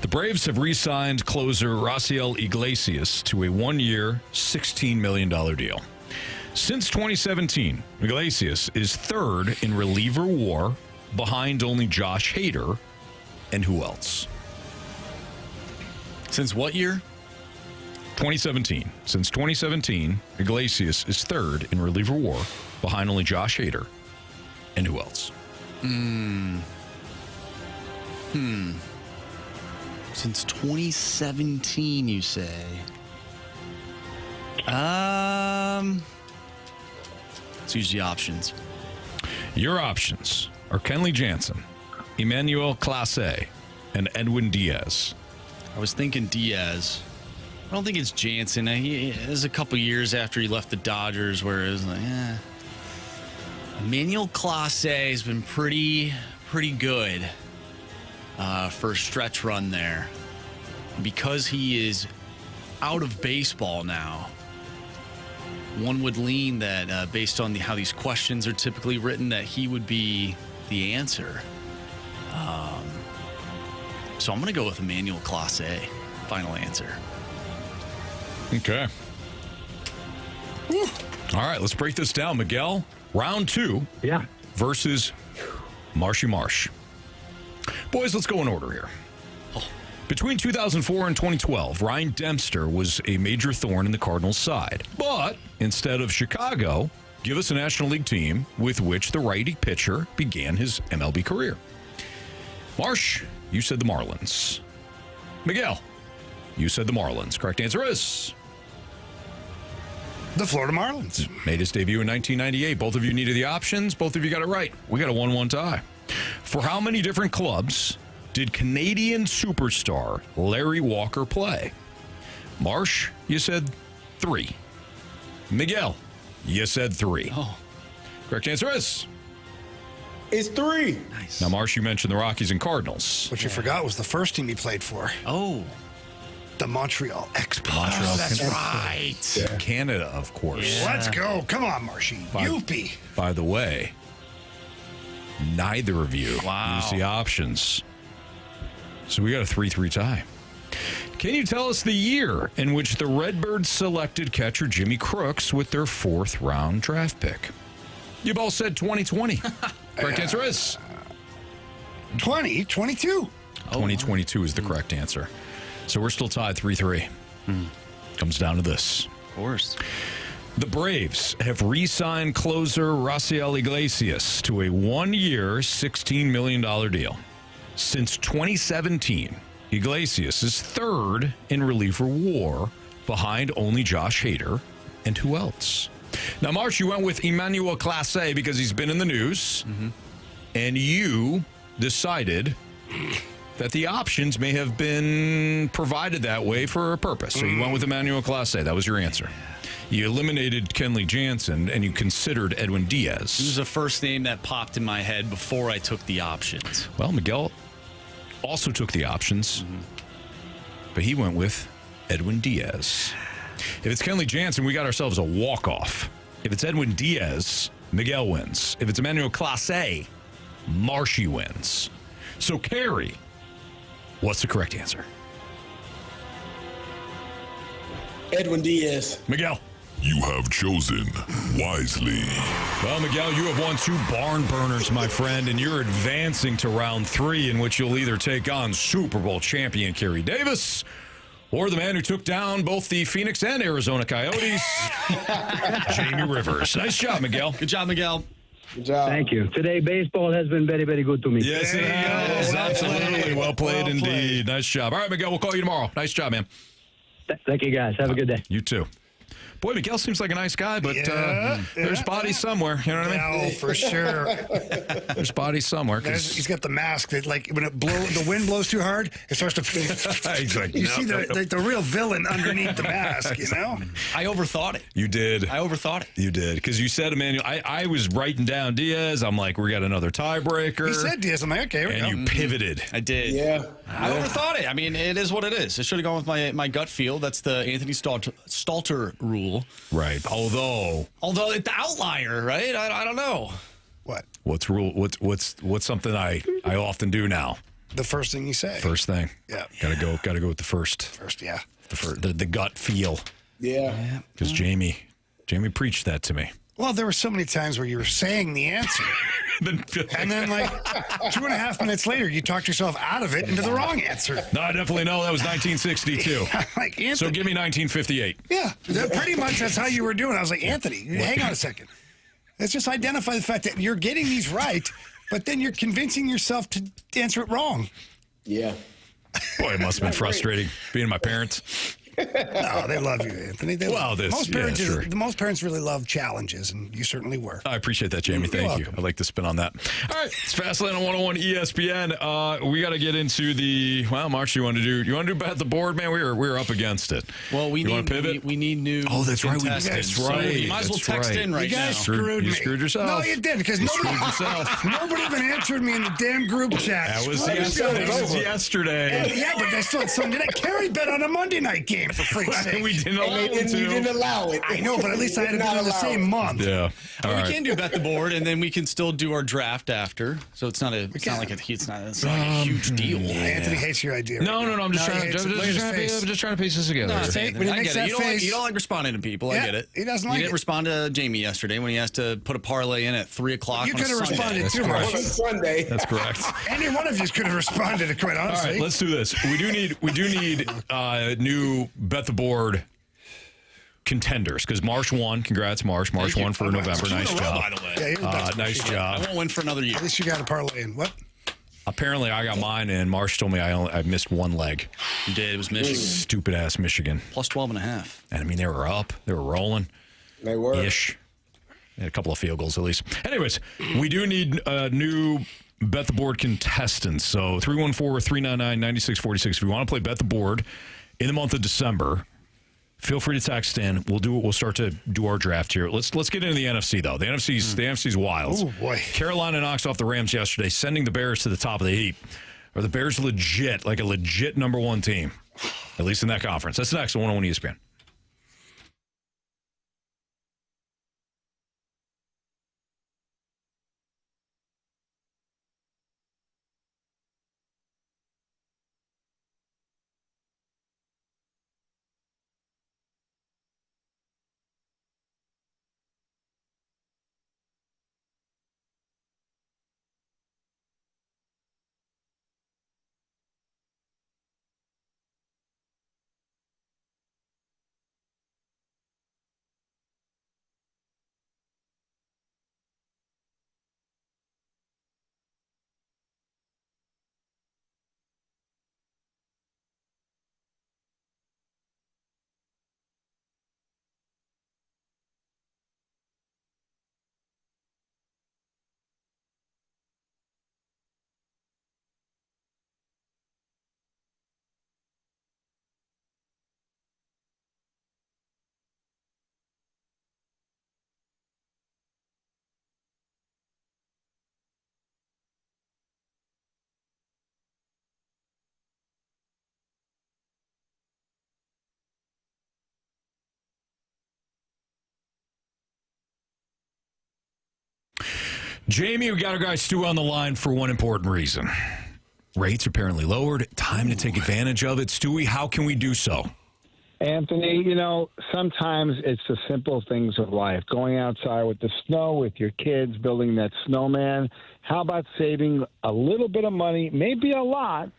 The Braves have re-signed closer Raciel Iglesias to a 1-year, $16 million deal. Since 2017, Iglesias is 3rd in reliever WAR, behind only Josh Hader. And who else? Since what year? 2017. Since 2017, Iglesias is 3rd in reliever WAR, behind only Josh Hader. And who else? Since 2017, you say? Let's use the options. Your options are Kenley Jansen, Emmanuel Clase, and Edwin Diaz. I was thinking Diaz. I don't think it's Jansen. It was a couple years after he left the Dodgers where it was like, Emmanuel Clase has been pretty good for a stretch run there. Because he is out of baseball now, one would lean that based on how these questions are typically written, that he would be the answer. So I'm going to go with Emmanuel Clase. Final answer. Okay. Whew. All right, let's break this down. Miguel, round 2 versus Marshy Marsh. Boys, let's go in order here. Between 2004 and 2012, Ryan Dempster was a major thorn in the Cardinals' side. But instead of Chicago, give us a National League team with which the righty pitcher began his MLB career. Marsh, you said the Marlins. Miguel, you said the Marlins. Correct answer is the Florida Marlins. Made his debut in 1998. Both of you needed the options. Both of you got it right. We got a 1-1 tie. For how many different clubs did Canadian superstar Larry Walker play? Marsh, you said 3. Miguel, you said 3. Oh. Correct answer is... It's 3. Nice. Now, Marsh, you mentioned the Rockies and Cardinals. What you forgot was the first team he played for. Oh. The Montreal Expos. Montreal, That's right. Canada, of course. Yeah. Let's go. Come on, Marshy. Youpie. By the way, neither of you Wow. used the options. So we got a 3-3 tie. Can you tell us the year in which the Redbirds selected catcher Jimmy Crooks with their 4th round draft pick? You both said 2020. Correct answer is 2022. 2022 is the correct answer. So we're still tied 3-3. Comes down to this. Of course. The Braves have re-signed closer Raciel Iglesias to a 1-year, $16 million deal. Since 2017, Iglesias is 3rd in reliever WAR, behind only Josh Hader. And who else? Now, Marsh, you went with Emmanuel Clase because he's been in the news. And you decided that the options may have been provided that way for a purpose. So you went with Emmanuel Clase. That was your answer. You eliminated Kenley Jansen, and you considered Edwin Diaz. This was the first name that popped in my head before I took the options. Well, Miguel also took the options, but he went with Edwin Diaz. If it's Kenley Jansen, we got ourselves a walk-off. If it's Edwin Diaz, Miguel wins. If it's Emmanuel Clase, Marshy wins. So, Carey, what's the correct answer? Edwin Diaz. Miguel. You have chosen wisely. Well, Miguel, you have won 2 barn burners, my friend, and you're advancing to round 3, in which you'll either take on Super Bowl champion Carey Davis or the man who took down both the Phoenix and Arizona Coyotes, Jamie Rivers. Nice job, Miguel. Good job, Miguel. Good job. Thank you. Today, baseball has been very, very good to me. Yes, it has. Absolutely. Well played indeed. Nice job. All right, Miguel, we'll call you tomorrow. Nice job, man. Thank you, guys. Have a good day. You too. Boy, Miguel seems like a nice guy, but there's bodies somewhere. You know what I mean? Oh, for sure. There's bodies somewhere. He's got the mask that, like, when the wind blows too hard, it starts to. He's like, you no, see no, no. the real villain underneath the mask, you know? I overthought it. You did. I overthought it. You did. Because you said, Emmanuel, I was writing down Diaz. I'm like, we got another tiebreaker. He said Diaz. I'm like, okay, here we go. And you pivoted. I did. Yeah. I overthought it. I mean, it is what it is. I should have gone with my gut feel. That's the Anthony Stalter rule. Right. Although it's the outlier, right? I don't know. What? What's rule? What's something I often do now? The first thing you say. First thing. Yeah. Gotta go with the first. First, yeah. The gut feel. Yeah. Because Jamie preached that to me. Well, there were so many times where you were saying the answer. And then, like, 2.5 minutes later, you talked yourself out of it into the wrong answer. No, I definitely know that was 1962. Like, Anthony. So give me 1958. Yeah, pretty much that's how you were doing. I was like, Anthony, hang on a second. Let's just identify the fact that you're getting these right, but then you're convincing yourself to answer it wrong. Yeah. Boy, it must have been frustrating being my parents. No, they love you, Anthony. Most parents really love challenges, and you certainly were. I appreciate that, Jamie. Thank you. I like to spin on that. All right, it's Fastlane on 101 ESPN. We got to get into the Marsh. You want to do bet the board, man? We're up against it. Well, we want to pivot. We need new. Oh, that's right. That's right. So you might as well text in right you guys now. Screwed me. You screwed yourself. No, you didn't, because nobody even answered me in the damn group chat. That was yesterday. Yeah, but that's still Sunday night. Carey bet on a Monday night game, for freak's sake. We didn't allow him to. You didn't allow it. I know, but at least I had to do it in the same month. Yeah. We can do bet the board, and then we can still do our draft after. So it's not a huge deal. Anthony hates your idea. No. I'm just trying to piece this together. No, see, When he I makes get it. that You don't like responding to people. Yeah, I get it. he doesn't like You didn't it. respond to Jamie yesterday when he asked to put a parlay in at 3 o'clock. You on a could have Sunday. responded too On much. a Sunday. That's correct. Any one of you could have responded, quite All honestly. right, let's do this. We do need new bet the board contenders, because Marsh won. Congrats, Marsh. Marsh won for November. Nice job. By the way. Yeah, you're the best. Nice I job. won't win for another year. At least you got a parlay in. What? Apparently, I got mine, and Marsh told me I missed one leg. You did. It was Michigan. Stupid ass Michigan. Plus 12.5. And I mean, they were up. They were rolling. They were. Ish. They had a couple of field goals at least. Anyways, we do need new Bet the Board contestants. So 314-399-9646. If you want to play Bet the Board in the month of December, feel free to text in. We'll start to do our draft here. Let's get into the NFC though. The NFC's wild. Oh boy. Carolina knocks off the Rams yesterday, sending the Bears to the top of the heap. Are the Bears legit, like a legit number one team? At least in that conference. That's next on 101 ESPN. Jamie, we got our guy Stu on the line for one important reason. Rates apparently lowered. Time to take advantage of it. Stewie, how can we do so? Anthony, sometimes it's the simple things of life. Going outside with the snow, with your kids, building that snowman. How about saving a little bit of money, maybe a lot,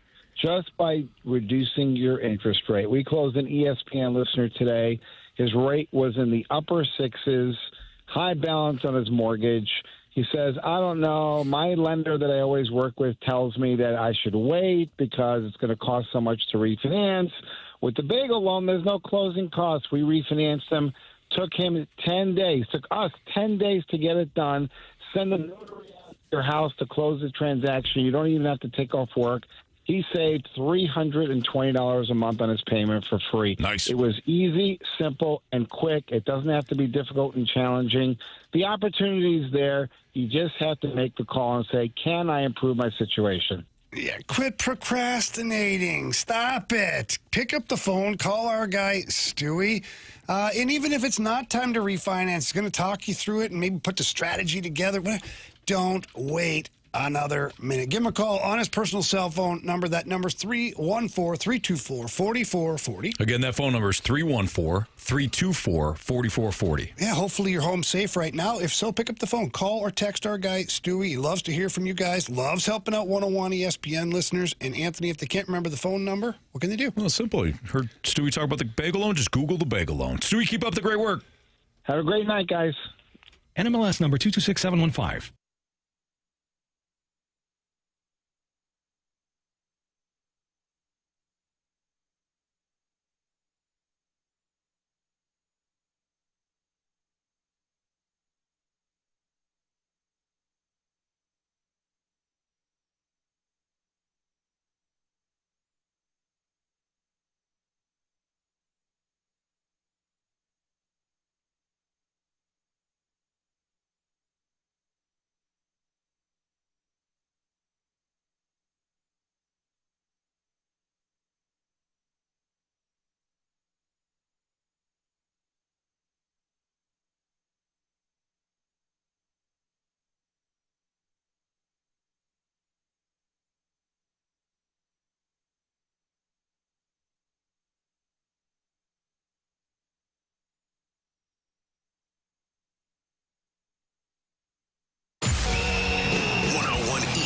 just by reducing your interest rate? We closed an ESPN listener today. His rate was in the upper sixes, high balance on his mortgage. He says, I don't know. My lender that I always work with tells me that I should wait because it's going to cost so much to refinance. With the bagel loan, there's no closing costs. We refinanced them. Took him 10 days. Took us 10 days to get it done. Send the notary out to your house to close the transaction. You don't even have to take off work. He saved $320 a month on his payment for free. Nice. It was easy, simple, and quick. It doesn't have to be difficult and challenging. The opportunity is there. You just have to make the call and say, can I improve my situation? Yeah, quit procrastinating. Stop it. Pick up the phone. Call our guy, Stewie. And even if it's not time to refinance, he's going to talk you through it and maybe put the strategy together. Don't wait another minute. Give him a call on his personal cell phone number. That number's 314-324-4440. Again, that phone number is 314-324-4440. Yeah, hopefully you're home safe right now. If so, pick up the phone. Call or text our guy, Stewie. He loves to hear from you guys. Loves helping out 101 ESPN listeners. And Anthony, if they can't remember the phone number, what can they do? Well, simple. You heard Stewie talk about the bagel loan? Just Google the bagel loan. Stewie, keep up the great work. Have a great night, guys. NMLS number 226715.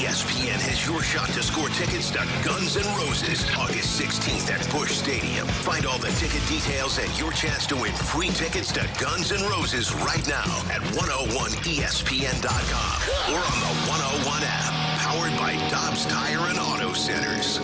ESPN has your shot to score tickets to Guns N' Roses August 16th at Busch Stadium. Find all the ticket details and your chance to win free tickets to Guns N' Roses right now at 101ESPN.com or on the 101 app, powered by Dobbs Tire and Auto Centers.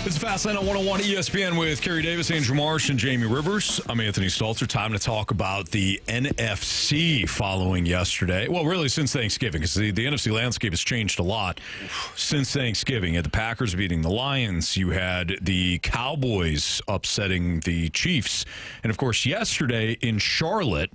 It's Fastlane on 101 ESPN with Carey Davis, Andrew Marsh, and Jamie Rivers. I'm Anthony Stalter. Time to talk about the NFC following yesterday. Well, really since Thanksgiving, because the NFC landscape has changed a lot since Thanksgiving. You had the Packers beating the Lions. You had the Cowboys upsetting the Chiefs. And, of course, yesterday in Charlotte,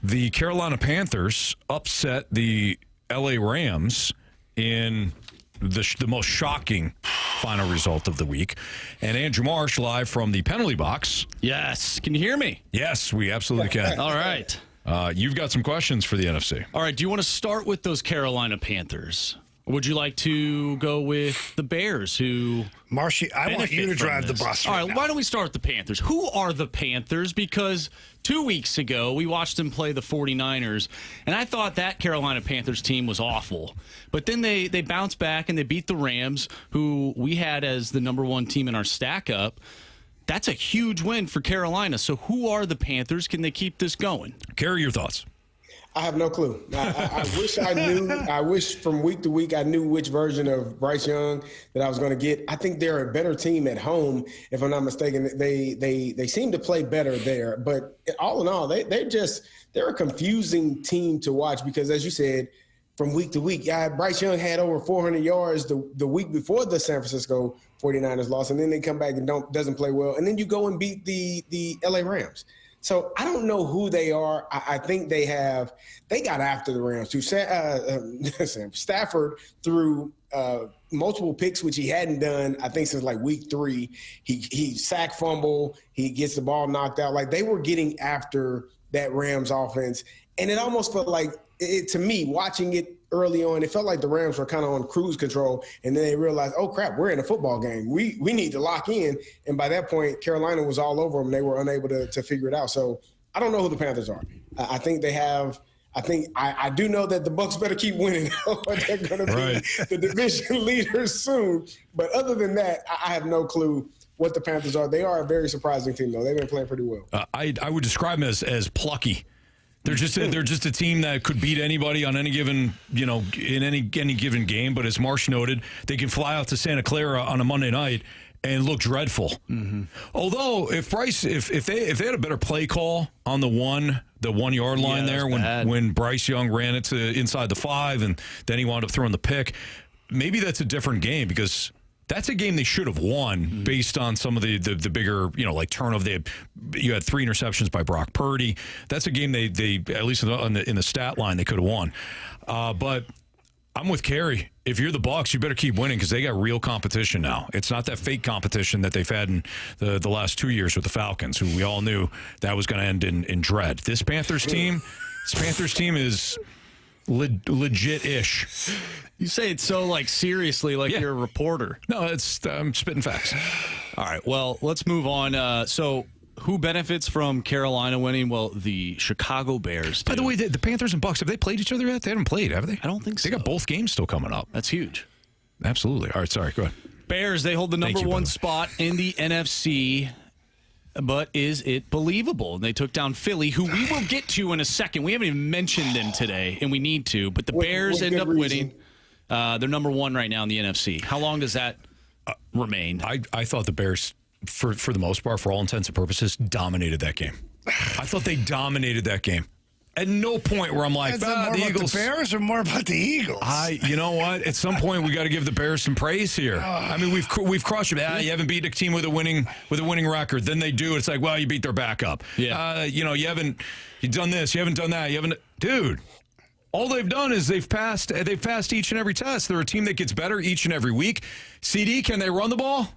the Carolina Panthers upset the L.A. Rams in the most shocking final result of the week. And Andrew Marsh live from the penalty box. Yes. Can you hear me? Yes, we absolutely can. All right. You've got some questions for the NFC. All right. Do you want to start with those Carolina Panthers? Or would you like to go with the Bears, who... Marshy, I want you to drive the bus. All right, why don't we start with the Panthers? Who are the Panthers? Because 2 weeks ago, we watched them play the 49ers, and I thought that Carolina Panthers team was awful. But then they bounced back, and they beat the Rams, who we had as the number one team in our stack-up. That's a huge win for Carolina. So who are the Panthers? Can they keep this going? Carey, your thoughts? I have no clue. I wish I knew. I wish from week to week I knew which version of Bryce Young that I was going to get. I think they're a better team at home, if I'm not mistaken. They seem to play better there. But all in all, they're a confusing team to watch because, as you said, from week to week, Bryce Young had over 400 yards the week before the San Francisco 49ers lost, and then they come back and doesn't play well, and then you go and beat the LA Rams. So I don't know who they are. I think they got after the Rams too. Stafford threw multiple picks, which he hadn't done, I think, since like week 3. He sack fumble. He gets the ball knocked out. Like they were getting after that Rams offense. And it almost felt like to me, watching it early on, it felt like the Rams were kind of on cruise control, and then they realized, oh crap, we're in a football game. We need to lock in. And by that point, Carolina was all over them. They were unable to figure it out. So I don't know who the Panthers are. I think they have. I do know that the Bucs better keep winning. They're going to be the division leaders soon. But other than that, I have no clue what the Panthers are. They are a very surprising team, though. They've been playing pretty well. I would describe them as plucky. They're just a team that could beat anybody on any given, in any given game. But as Marsh noted, they can fly out to Santa Clara on a Monday night and look dreadful. Mm-hmm. Although if they had a better play call on the 1 yard line there when Bryce Young ran it to inside the 5 and then he wound up throwing the pick, maybe that's a different game because that's a game they should have won based on some of the bigger, like turnover. You had 3 interceptions by Brock Purdy. That's a game they at least in the stat line, they could have won. But I'm with Carey. If you're the Bucs, you better keep winning because they got real competition now. It's not that fake competition that they've had in the last 2 years with the Falcons, who we all knew that was going to end in dread. This Panthers team is legit-ish. You say it so seriously, you're a reporter. No, I'm spitting facts. All right, well, let's move on. So who benefits from Carolina winning? Well, the Chicago Bears do. By the way, the Panthers and Bucs, have they played each other yet? They haven't played, have they? I don't think so. They got both games still coming up. That's huge. Absolutely. All right, sorry, go ahead. Bears, they hold the number 1 spot in the NFC. But is it believable? They took down Philly, who we will get to in a second. We haven't even mentioned them today, and we need to. But the Bears end up winning. They're number 1 right now in the NFC. How long does that remain? I thought the Bears, for the most part, for all intents and purposes, dominated that game. I thought they dominated that game. At no point where I'm like, the Eagles. The Bears or more about the Eagles? You know what? At some point, we got to give the Bears some praise here. I mean, we've crushed them. You haven't beat a team with a winning record. Then they do. It's like, well, you beat their backup. Yeah. You've done this. You haven't done that. Dude. All they've done is they've passed each and every test. They're a team that gets better each and every week. CD, can they run the ball?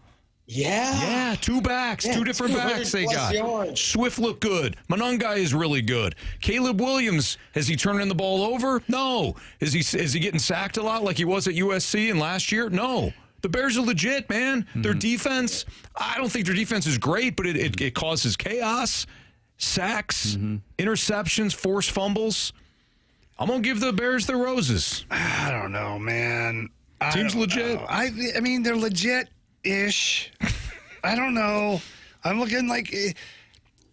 Yeah. 2 backs, 2 different backs they got. Yards. Swift looked good. Monungai is really good. Caleb Williams, has he turning the ball over? No. Is he getting sacked a lot like he was at USC and last year? No. The Bears are legit, man. Mm-hmm. Their defense, I don't think their defense is great, but it causes chaos, sacks, interceptions, forced fumbles. I'm going to give the Bears their roses. I don't know, man. Team's legit. I mean, they're legit-ish. I don't know. I'm looking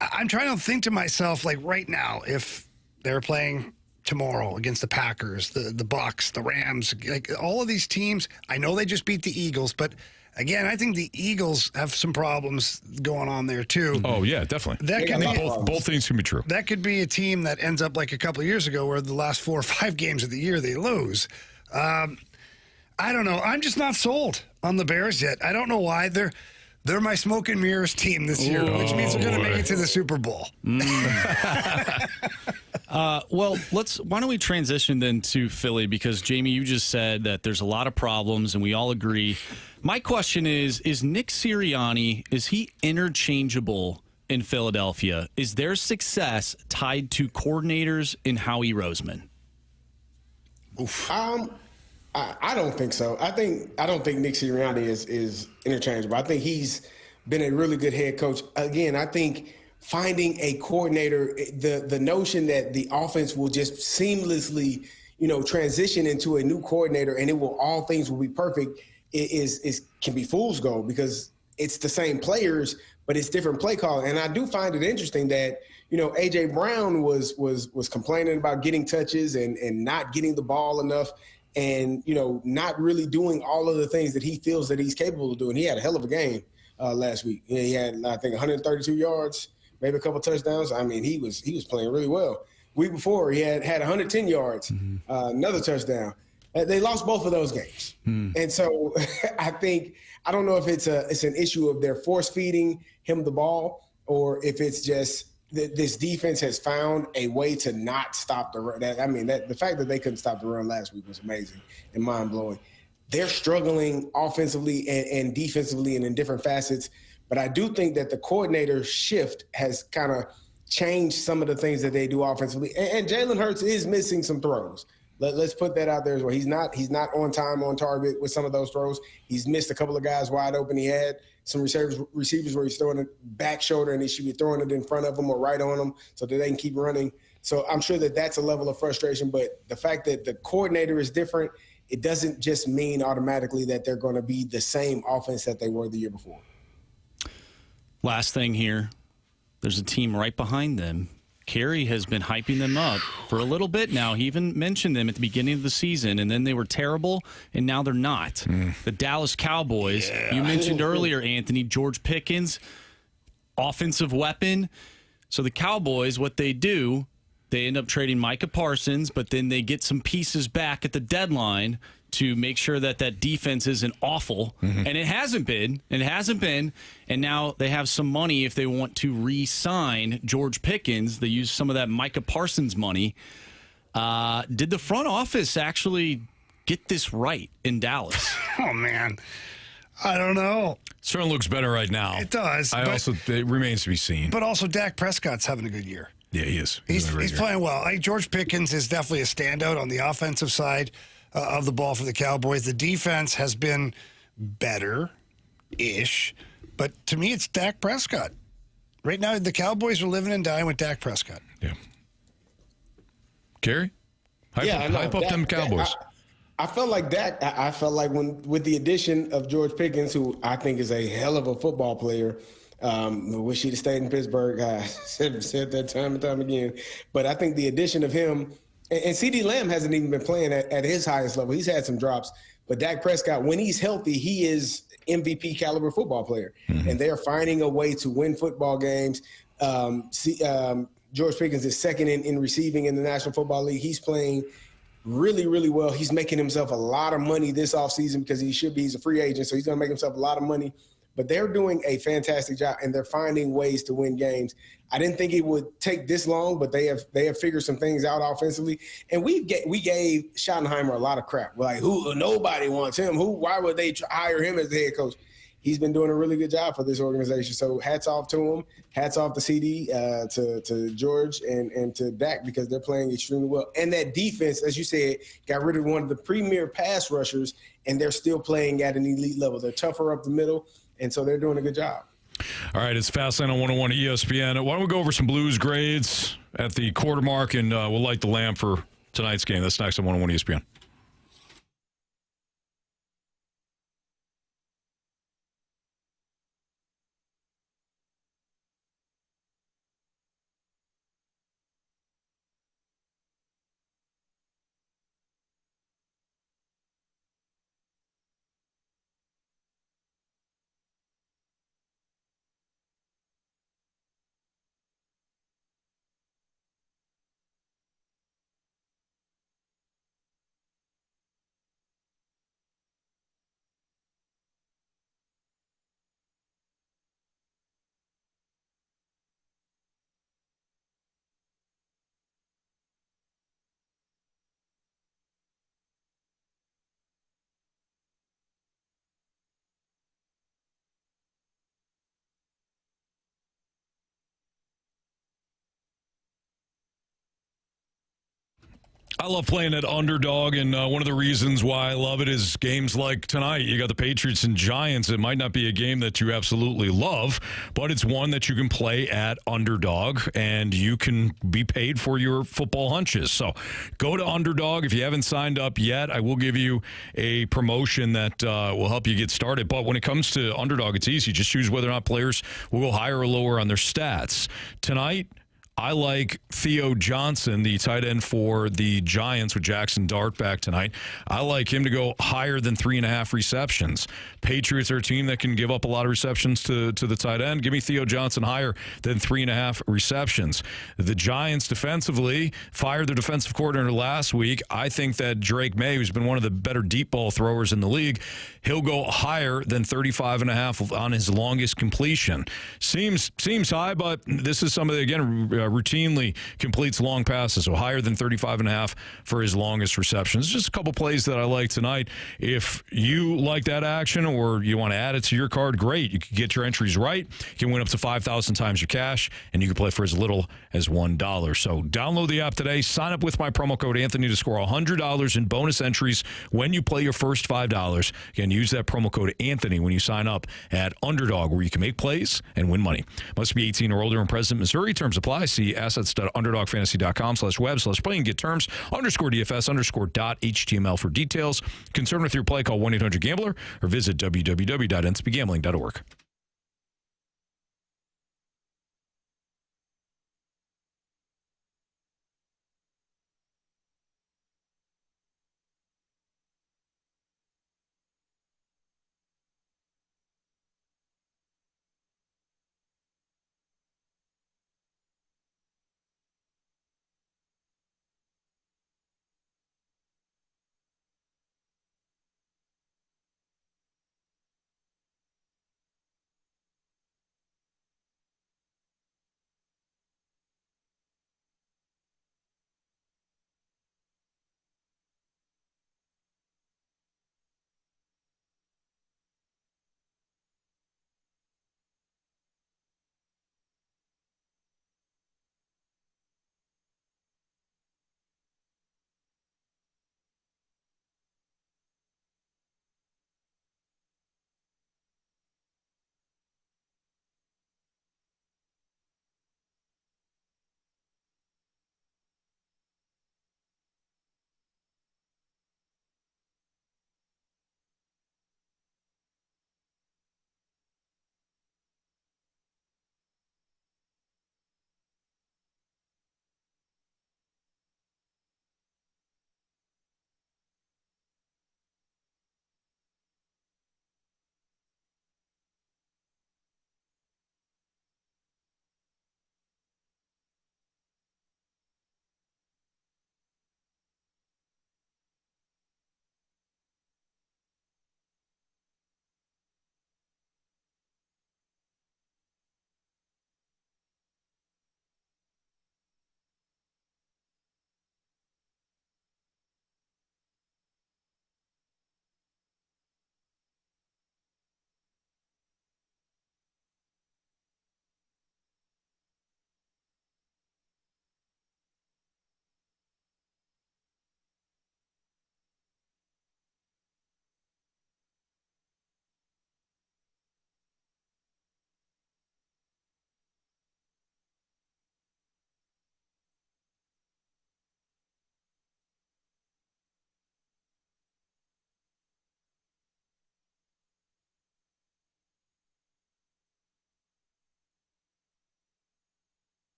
I'm trying to think to myself, right now, if they're playing tomorrow against the Packers, the Bucs, the Rams, all of these teams, I know they just beat the Eagles, but Again, I think the Eagles have some problems going on there too. Oh yeah, definitely. That could be both things can be true. That could be a team that ends up like a couple of years ago, where the last 4 or 5 games of the year they lose. I don't know. I'm just not sold on the Bears yet. I don't know why. They're my smoke and mirrors team this year, which means they're going to make it to the Super Bowl. Well, why don't we transition then to Philly? Because, Jamie, you just said that there's a lot of problems, and we all agree. My question is Nick Sirianni, is he interchangeable in Philadelphia? Is their success tied to coordinators in Howie Roseman? Oof. I don't think so. I don't think Nick Sirianni is interchangeable. I think he's been a really good head coach. Again, I think finding a coordinator, the notion that the offense will just seamlessly, transition into a new coordinator and all things will be perfect can be fool's gold, because it's the same players, but it's different play calling. And I do find it interesting that, AJ Brown was complaining about getting touches and not getting the ball enough, and, not really doing all of the things that he feels that he's capable of doing. He had a hell of a game last week. He had, I think, 132 yards, maybe a couple touchdowns. I mean, he was playing really well. Week before, he had 110 yards, another touchdown. They lost both of those games. And so I don't know if it's an issue of their force feeding him the ball, or if it's just this defense has found a way to not stop the run. The fact that they couldn't stop the run last week was amazing and mind-blowing. They're struggling offensively and defensively and in different facets. But I do think that the coordinator shift has kind of changed some of the things that they do offensively. And Jalen Hurts is missing some throws. Let's put that out there as well. He's not on time, on target with some of those throws. He's missed a couple of guys wide open. He had some receivers where he's throwing it back shoulder and he should be throwing it in front of them or right on them so that they can keep running. So I'm sure that that's a level of frustration. But the fact that the coordinator is different, it doesn't just mean automatically that they're going to be the same offense that they were the year before. Last thing here, there's a team right behind them. Carey has been hyping them up for a little bit now. He even mentioned them at the beginning of the season, and then they were terrible, and now they're not. The Dallas Cowboys, you mentioned earlier, Anthony, George Pickens, offensive weapon. So the Cowboys, what they do, they end up trading Micah Parsons, but then they get some pieces back at the deadline to make sure that defense isn't awful. And it hasn't been. And now they have some money if they want to re-sign George Pickens. They use some of that Micah Parsons money. Did the front office actually get this right in Dallas? Oh, man. I don't know. Certainly looks better right now. It does. It remains to be seen. But also Dak Prescott's having a good year. Yeah, he is. He's playing well. George Pickens is definitely a standout on the offensive side of the ball for the Cowboys. The defense has been better-ish, but to me, it's Dak Prescott. Right now, the Cowboys are living and dying with Dak Prescott. Yeah. Carey? Hype up them Cowboys. I felt like Dak. I felt like with the addition of George Pickens, who I think is a hell of a football player. Wish he'd have stayed in Pittsburgh. I said that time and time again. But I think the addition of him, and CeeDee Lamb hasn't even been playing at his highest level. He's had some drops. But Dak Prescott, when he's healthy, he is MVP caliber football player. And they're finding a way to win football games. George Pickens is second in receiving in the National Football League. He's playing really, really well. He's making himself a lot of money this offseason because he's a free agent, so he's going to make himself a lot of money. But they're doing a fantastic job, and they're finding ways to win games. I didn't think it would take this long, but they have figured some things out offensively. And we gave Schottenheimer a lot of crap. We're like, nobody wants him. Why would they hire him as the head coach? He's been doing a really good job for this organization. So hats off to him. Hats off to CD, to George, and to Dak, because they're playing extremely well. And that defense, as you said, got rid of one of the premier pass rushers, and they're still playing at an elite level. They're tougher up the middle. And so they're doing a good job. All right, it's Fastlane on 101 ESPN. Why don't we go over some Blues grades at the quarter mark, and we'll light the lamp for tonight's game. That's next on 101 ESPN. I love playing at underdog, and one of the reasons why I love it is games like tonight. You got the Patriots and Giants. It might not be a game that you absolutely love, but it's one that you can play at underdog, and you can be paid for your football hunches. So go to underdog. If you haven't signed up yet, I will give you a promotion that will help you get started. But when it comes to underdog, it's easy. Just choose whether or not players will go higher or lower on their stats. Tonight, I like Theo Johnson, the tight end for the Giants with Jackson Dart back tonight. I like him to go higher than 3.5 receptions. Patriots are a team that can give up a lot of receptions to the tight end. Give me Theo Johnson higher than 3.5 receptions. The Giants defensively fired their defensive coordinator last week. I think that Drake May, who's been one of the better deep ball throwers in the league, he'll go higher than 35.5 on his longest completion. Seems high, but this is somebody, again, routinely completes long passes, so higher than 35.5 for his longest receptions. Just a couple plays that I like tonight. If you like that action or you want to add it to your card, great. You can get your entries right. You can win up to 5,000 times your cash, and you can play for as little as $1. So download the app today. Sign up with my promo code Anthony to score $100 in bonus entries when you play your first $5. Again, use that promo code Anthony when you sign up at Underdog, where you can make plays and win money. Must be 18 or older in present Missouri. Terms apply. See assets.underdogfantasy.com/web/play and get terms _DFS_.html for details. Concerned with your play, call 1-800-GAMBLER or visit www.ncbgambling.org.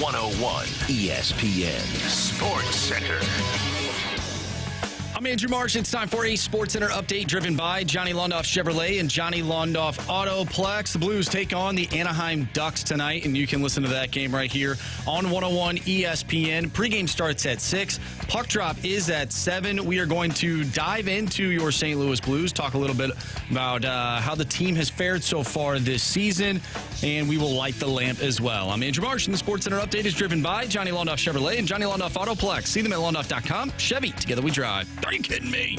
101 ESPN Sports Center. I'm Andrew Marsh. It's time for a Sports Center update driven by Johnny Londoff Chevrolet and Johnny Londoff Autoplex. The Blues take on the Anaheim Ducks tonight, and you can listen to that game right here on 101 ESPN. Pregame starts at 6. Puck drop is at 7. We are going to dive into your St. Louis Blues, talk a little bit about how the team has fared so far this season, and we will light the lamp as well. I'm Andrew Marsh, and the Sports Center update is driven by Johnny Londoff Chevrolet and Johnny Londoff Autoplex. See them at londoff.com. Chevy, together we drive. Are you kidding me?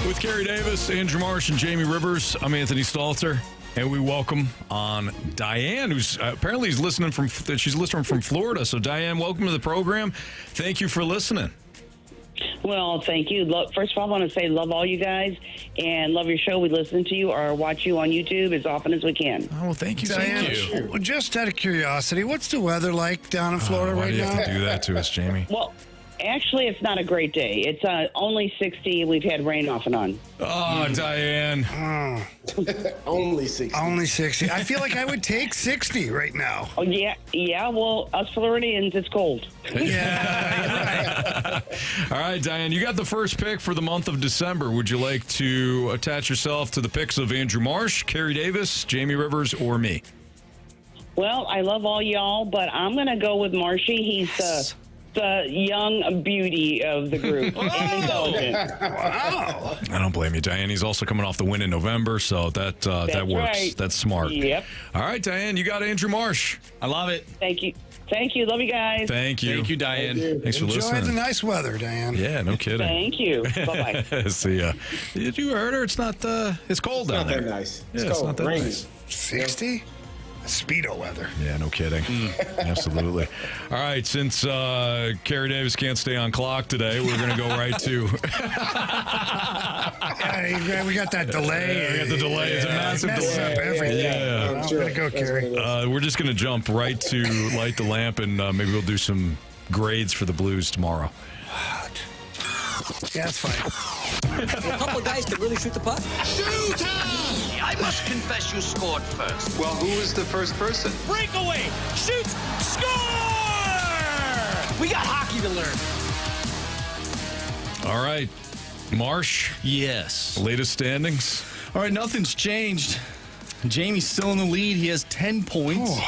With Carey Davis, Andrew Marsh, and Jamie Rivers, I'm Anthony Stalter. And we welcome on Diane, who's apparently she's listening from Florida. So Diane, welcome to the program. Thank you for listening. Well, thank you. First of all, I want to say love all you guys and love your show. We listen to you or watch you on YouTube as often as we can. Oh, well, thank you. Diane, Thank you. Just out of curiosity, what's the weather like down in Florida why right do you now? have to do that to us, Jamie? Well, actually, it's not a great day. It's only 60. We've had rain off and on. Oh, Diane. Only 60. Only 60. I feel like I would take 60 right now. Oh, yeah. Well, us Floridians, it's cold. Yeah, All right, Diane, you got the first pick for the month of December. Would you like to attach yourself to the picks of Andrew Marsh, Carey Davis, Jamie Rivers, or me? Well, I love all y'all, but I'm going to go with Marshy. He's the young beauty of the group and intelligent. Wow. I don't blame you, Diane. He's also coming off the win in November, so that works. Right. That's smart. Yep. All right, Diane, you got Andrew Marsh. I love it. Thank you. Love you guys. Thank you. Thank you, Diane. Thanks for Enjoy listening. the nice weather, Diane. Yeah, no kidding. Thank you. Bye-bye. See ya. Did you heard her? It's not it's cold down Not there. that nice. Yeah, It's cold. not that Rainy. nice. 60? Speedo weather. Yeah, no kidding. Absolutely. All right, since Carey Davis can't stay on clock today, we're going to go right to... We got that delay. We got the delay. It's a massive Mess up delay. everything. Yeah. I'm going to go, Carey. We're just going to jump right to light the lamp, and maybe we'll do some grades for the Blues tomorrow. Yeah, that's fine. A couple of guys can really shoot the puck. Shoot! I must confess you scored first. Well, who was the first person? Breakaway! Shoots! Score! We got hockey to learn. All right, Marsh. Yes. Latest standings. All right, nothing's changed. Jamie's still in the lead. He has 10 points.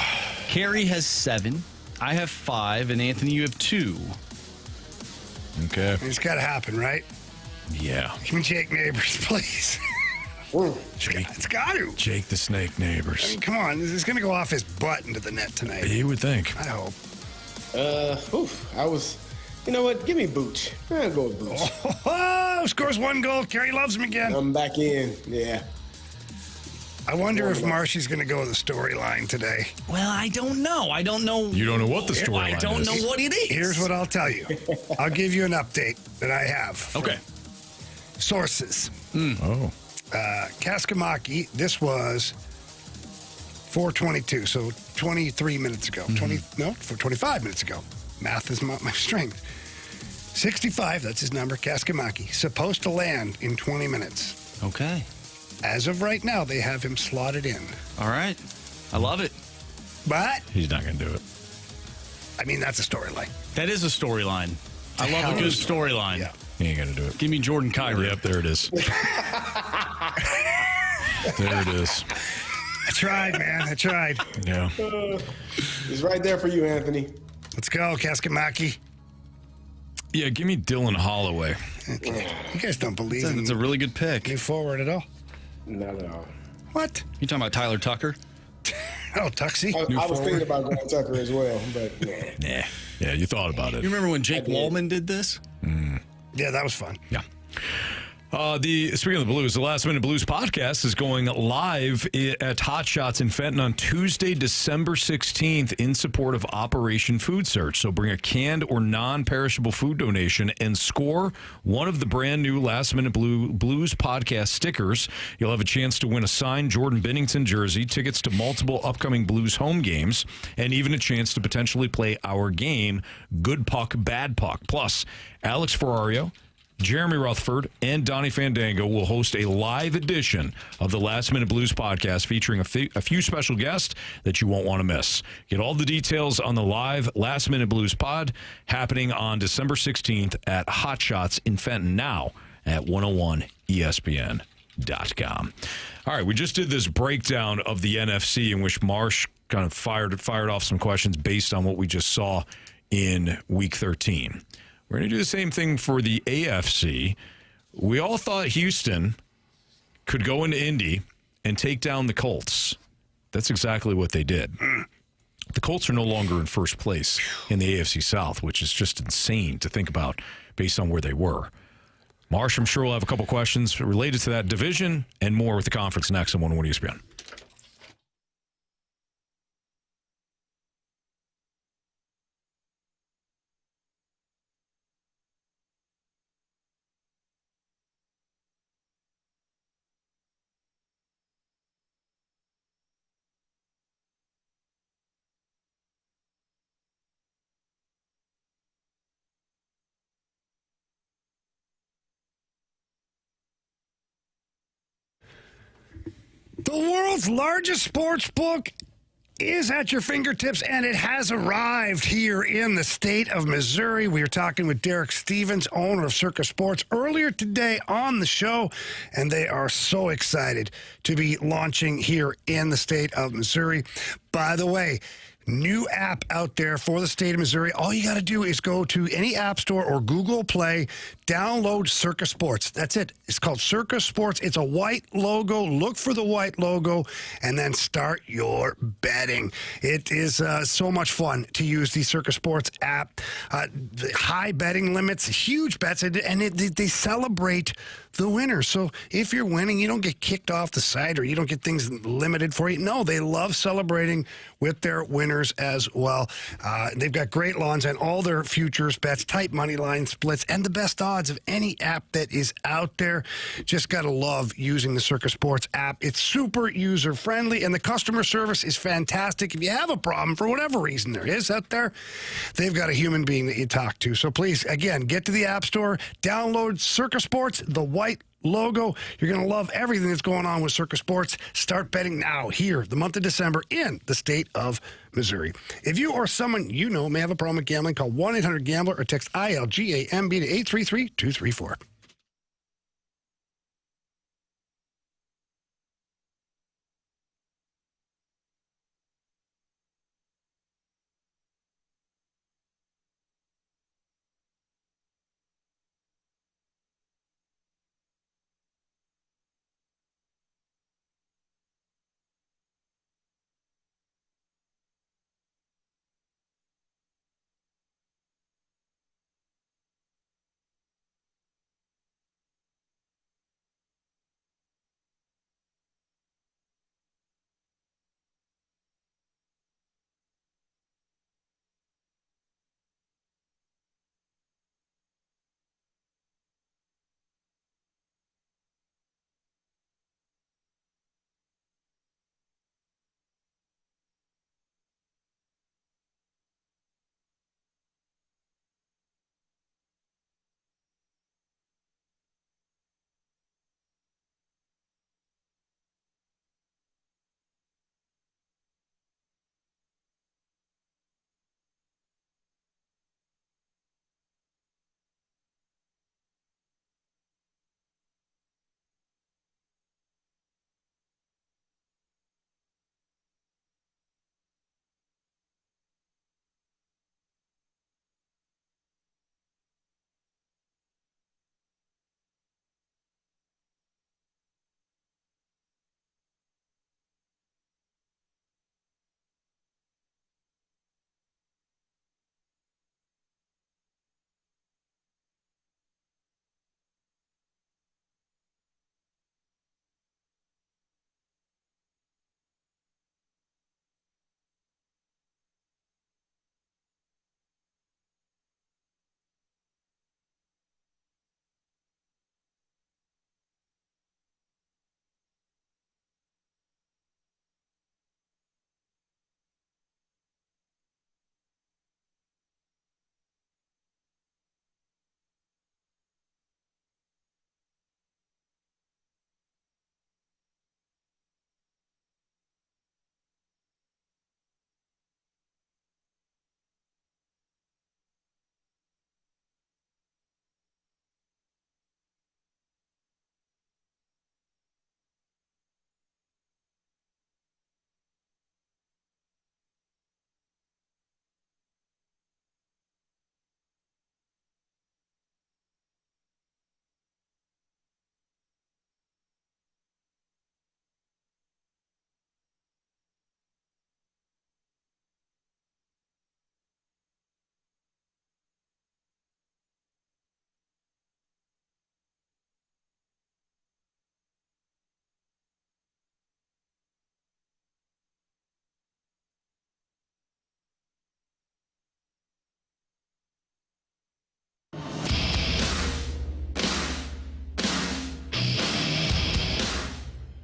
Carey has 7. I have 5, and Anthony, you have 2. Okay. It's got to happen, right? Yeah. Can we Jake Neighbors, please? It's got to. Jake the Snake Neighbors. I mean, come on. This is going to go off his butt into the net tonight. You would think. I hope. You know what? Give me Booch. I'll go with Booch. Oh, scores 1 goal. Carey loves him again. I'm back in. Yeah. I wonder if Marshy's going to go with the storyline today. Well, I don't know. I don't know. You don't know what the storyline is. I don't know what it is. Here's what I'll tell you. I'll give you an update that I have. Okay. Sources. Oh. Kaskimaki, this was 4:22, so 23 minutes ago. 25 minutes ago. Math is my strength. 65, that's his number, Kaskimaki. Supposed to land in 20 minutes. Okay. As of right now, they have him slotted in. All right. I love it. But he's not going to do it. I mean, that's a storyline. That is a storyline. I love a good storyline. Yeah. He ain't going to do it. Give me Jordan Kyrie. Yep, there it is. There it is. I tried, man. I tried. Yeah. It's right there for you, Anthony. Let's go, Kaskimaki. Yeah, give me Dylan Holloway. Okay. You guys don't believe in It's a really good pick. new forward at all? Not at all. What? You talking about Tyler Tucker? Oh, Tuxie. I was thinking about Grant Tucker as well, but Nah. Yeah, you thought about it. You remember when Jake Wallman did this? Yeah, that was fun. Yeah. Speaking of the Blues, the Last Minute Blues podcast is going live at Hot Shots in Fenton on Tuesday, December 16th in support of Operation Food Search. So bring a canned or non-perishable food donation and score one of the brand new Last Minute Blues podcast stickers. You'll have a chance to win a signed Jordan Binnington jersey, tickets to multiple upcoming Blues home games, and even a chance to potentially play our game, Good Puck, Bad Puck. Plus, Alex Ferrario, Jeremy Rutherford, and Donnie Fandango will host a live edition of the Last Minute Blues podcast featuring a few special guests that you won't want to miss. Get all the details on the live Last Minute Blues pod happening on December 16th at Hot Shots in Fenton, now at 101ESPN.com. All right, we just did this breakdown of the NFC in which Marsh kind of fired off some questions based on what we just saw in Week 13. We're going to do the same thing for the AFC. We all thought Houston could go into Indy and take down the Colts. That's exactly what they did. The Colts are no longer in first place in the AFC South, which is just insane to think about based on where they were. Marsh, I'm sure we'll have a couple questions related to that division and more with the conference next on 101 ESPN. The world's largest sports book is at your fingertips, and it has arrived here in the state of Missouri. We are talking with Derek Stevens, owner of Circa Sports, earlier today on the show, and they are so excited to be launching here in the state of Missouri. By the way, new app out there for the state of Missouri. All you got to do is go to any app store or Google Play, download Circa Sports. That's it. It's called Circa Sports. It's a white logo. Look for the white logo and then start your betting. It is so much fun to use the Circa Sports app. The high betting limits, huge bets, and they celebrate the winner. So if you're winning, you don't get kicked off the site or you don't get things limited for you. No, they love celebrating with their winners as well. They've got great lawns and all their futures bets, tight money line splits, and the best odds of any app that is out there. Just got to love using the Circa Sports app. It's super user-friendly, and the customer service is fantastic. If you have a problem, for whatever reason there is out there, they've got a human being that you talk to. So please, again, get to the App Store, download Circa Sports, the white logo. You're going to love everything that's going on with Circa Sports. Start betting now here, the month of December, in the state of Missouri. If you or someone you know may have a problem with gambling, call 1-800-GAMBLER or text ILGAMB to 833-234.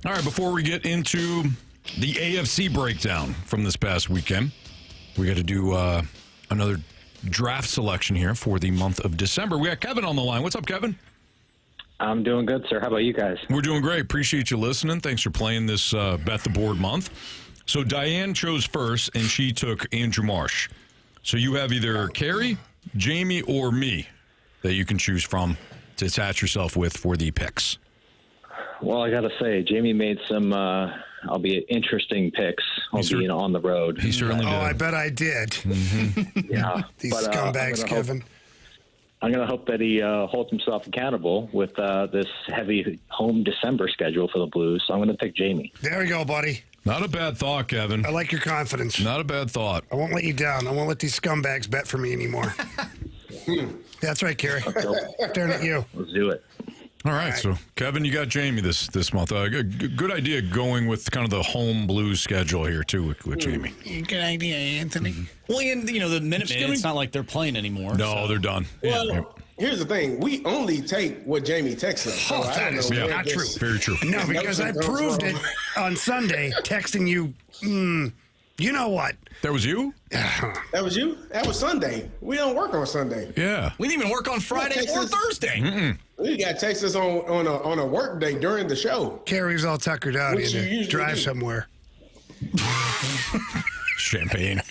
All right, before we get into the AFC breakdown from this past weekend, we got to do another draft selection here for the month of December. We got Kevin on the line. What's up, Kevin? I'm doing good, sir. How about you guys? We're doing great. Appreciate you listening. Thanks for playing this Bet the Board month. So Diane chose first, and she took Andrew Marsh. So you have either Carey, Jamie, or me that you can choose from to attach yourself with for the picks. Well, I got to say, Jamie made some, albeit interesting picks, being on the road. He certainly did. Oh, I bet I did. Mm-hmm. Yeah. These scumbags, Kevin. I'm going to hope that he holds himself accountable with this heavy home December schedule for the Blues. So I'm going to pick Jamie. There we go, buddy. Not a bad thought, Kevin. I like your confidence. Not a bad thought. I won't let you down. I won't let these scumbags bet for me anymore. That's right, Carey. Staring at you. Let's do it. All right, so Kevin, you got Jamie this month. Good idea going with kind of the home Blues schedule here too with Jamie. Good idea, Anthony. Well, and the Minutemen, it's not like they're playing anymore. No, they're done. Well, here's the thing: we only take what Jamie texts us. So that is not true. Very true. No, because I proved it on Sunday, texting you. You know what? That was you? That was you? That was Sunday. We don't work on Sunday. Yeah. We didn't even work on Friday or Thursday. Mm-mm. We got texts on a work day during the show. Carrie's all tuckered out. Which you usually drive do. somewhere. Champagne.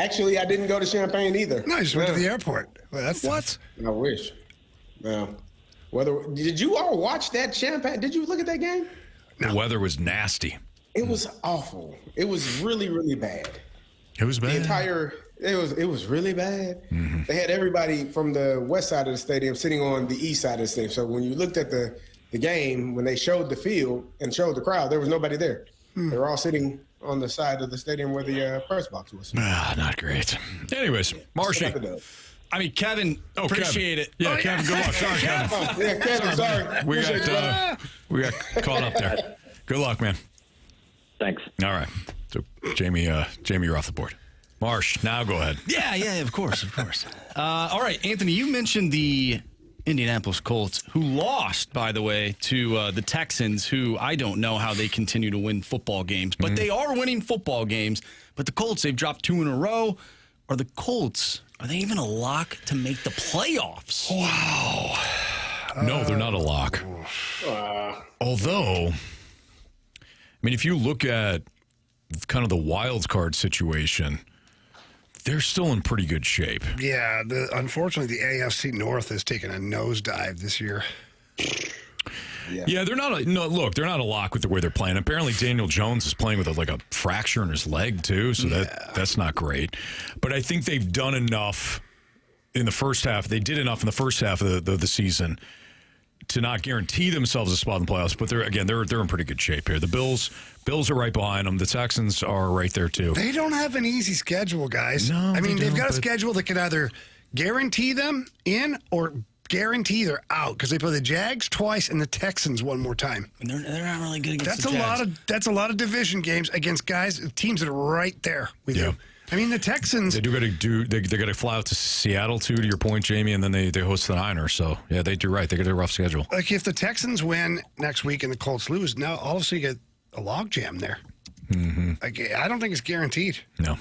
Actually, I didn't go to Champagne either. No, I just went to the airport. Well, that's what? I wish. No. Did you all watch that Champagne? Did you look at that game? The weather was nasty. It was awful. It was really, really bad. It was bad. It was really bad. Mm-hmm. They had everybody from the west side of the stadium sitting on the east side of the stadium. So when you looked at the game, when they showed the field and showed the crowd, there was nobody there. They were all sitting on the side of the stadium where the press box was. Not great. Anyways, Marshy. I mean, Kevin, appreciate it. Yeah, Kevin, good luck. Sorry, Kevin. Yeah, Kevin, sorry. We got caught up there. Good luck, man. Thanks. All right. So, Jamie, you're off the board. Marsh, now go ahead. Yeah, of course. All right, Anthony, you mentioned the Indianapolis Colts, who lost, by the way, to the Texans, who I don't know how they continue to win football games, but they are winning football games. But the Colts, they've dropped 2 in a row. Are the Colts, are they even a lock to make the playoffs? Wow. No, they're not a lock. Although, I mean, if you look at kind of the wild card situation, they're still in pretty good shape. Yeah, unfortunately, the AFC North has taken a nosedive this year. Yeah, they're not they're not a lock with the way they're playing. Apparently, Daniel Jones is playing with a fracture in his leg too, so that's not great. But I think they've done enough in the first half. They did enough in the first half of the season to not guarantee themselves a spot in the playoffs. But they're in pretty good shape here. The Bills are right behind them. The Texans are right there too. They don't have an easy schedule, guys. No, I mean, they've got a but schedule that can either guarantee them in or guarantee they're out, because they play the Jags twice and the Texans one more time. And they're not really good against the Jags. That's a lot of division games against teams that are right there with you. I mean, the Texans. They got to fly out to Seattle too. To your point, Jamie, and then they host the Niners. So yeah, they do right. They get a rough schedule. Like if the Texans win next week and the Colts lose, now all of a sudden you get a logjam there. Mm-hmm. Like, I don't think it's guaranteed. No,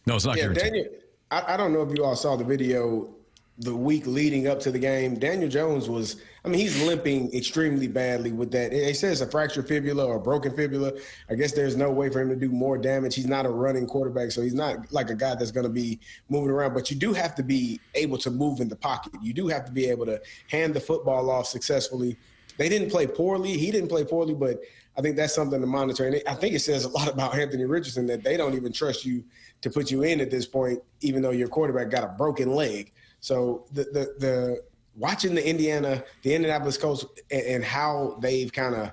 it's not guaranteed. Daniel, I don't know if you all saw the video the week leading up to the game. Daniel Jones he's limping extremely badly with that. They say it's a fractured fibula or a broken fibula. I guess there's no way for him to do more damage. He's not a running quarterback, so he's not like a guy that's going to be moving around. But you do have to be able to move in the pocket. You do have to be able to hand the football off successfully. They didn't play poorly. He didn't play poorly, but I think that's something to monitor. And I think it says a lot about Anthony Richardson that they don't even trust you to put you in at this point, even though your quarterback got a broken leg. So the watching the Indianapolis Colts and how they've kind of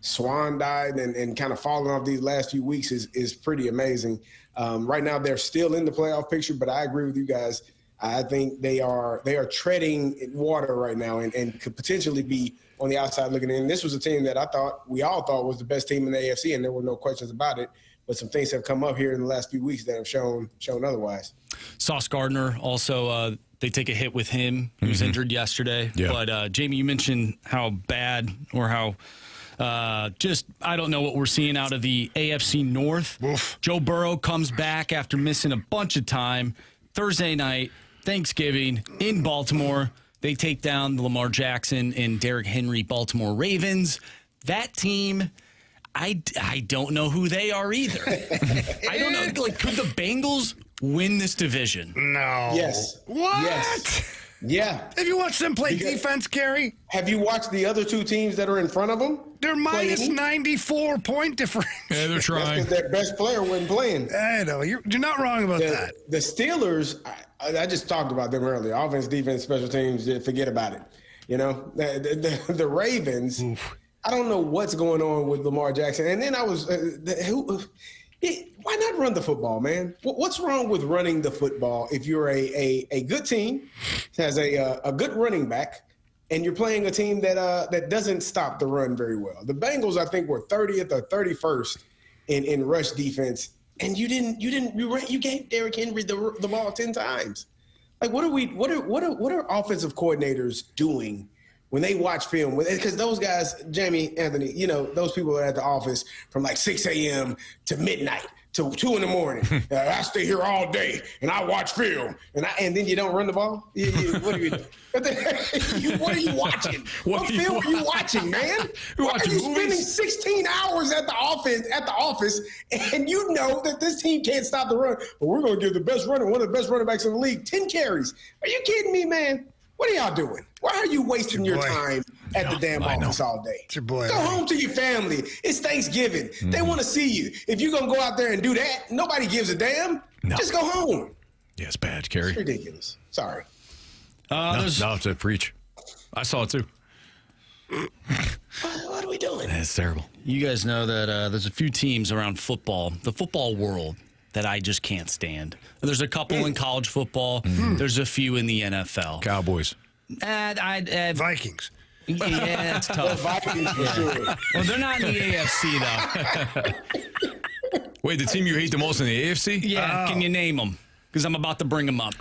swan dived and kind of fallen off these last few weeks is pretty amazing. Right now they're still in the playoff picture, but I agree with you guys. I think they are treading water right now and could potentially be on the outside looking in. This was a team that we all thought was the best team in the AFC, and there were no questions about it. But some things have come up here in the last few weeks that have shown otherwise. Sauce Gardner also, they take a hit with him. He was injured yesterday. Yeah. But, Jamie, you mentioned how bad or how I don't know what we're seeing out of the AFC North. Oof. Joe Burrow comes back after missing a bunch of time. Thursday night, Thanksgiving in Baltimore. They take down the Lamar Jackson and Derrick Henry Baltimore Ravens. That team, I don't know who they are either. I don't know. Like, could the Bengals win this division? No. Yes. What? Yes. Yeah. Have you watched them play defense, Carey? Have you watched the other two teams that are in front of them? They're minus 94 point difference. Yeah, they're trying. That's 'cause their best player wasn't playing. I know. You're not wrong about that. The Steelers, I just talked about them earlier. Offense, defense, special teams, forget about it. You know, the Ravens, I don't know what's going on with Lamar Jackson. And then I was, why not run the football, man? What's wrong with running the football if you're a good team, has a good running back, and you're playing a team that doesn't stop the run very well? The Bengals, I think, were 30th or 31st in rush defense, and you gave Derrick Henry the ball 10 times. Like, what are offensive coordinators doing when they watch film? Because those guys, Jamie, Anthony, you know, those people are at the office from like 6 a.m. to midnight to 2 in the morning. I stay here all day and I watch film, and then you don't run the ball. What are you doing? What are you watching? What film are you watching, man? Why are you spending 16 hours at the office, and you know that this team can't stop the run, but we're going to give the best runner, one of the best running backs in the league, 10 carries? Are you kidding me, man? What are y'all doing? Why are you wasting your time at the damn office all day? It's your boy. Go home to your family. It's Thanksgiving. They want to see you. If you're going to go out there and do that, nobody gives a damn. No. Just go home. Yeah, it's bad, Carey. It's ridiculous. Sorry. No, to preach. I saw it too. What are we doing? It's terrible. You guys know that there's a few teams around football, the football world, that I just can't stand. There's a couple in college football. There's a few in the NFL. Cowboys. Vikings. Yeah, it's tough. Vikings for sure. Well, they're not in the AFC, though. Wait, the team you hate the most in the AFC? Yeah, can you name them? Because I'm about to bring them up.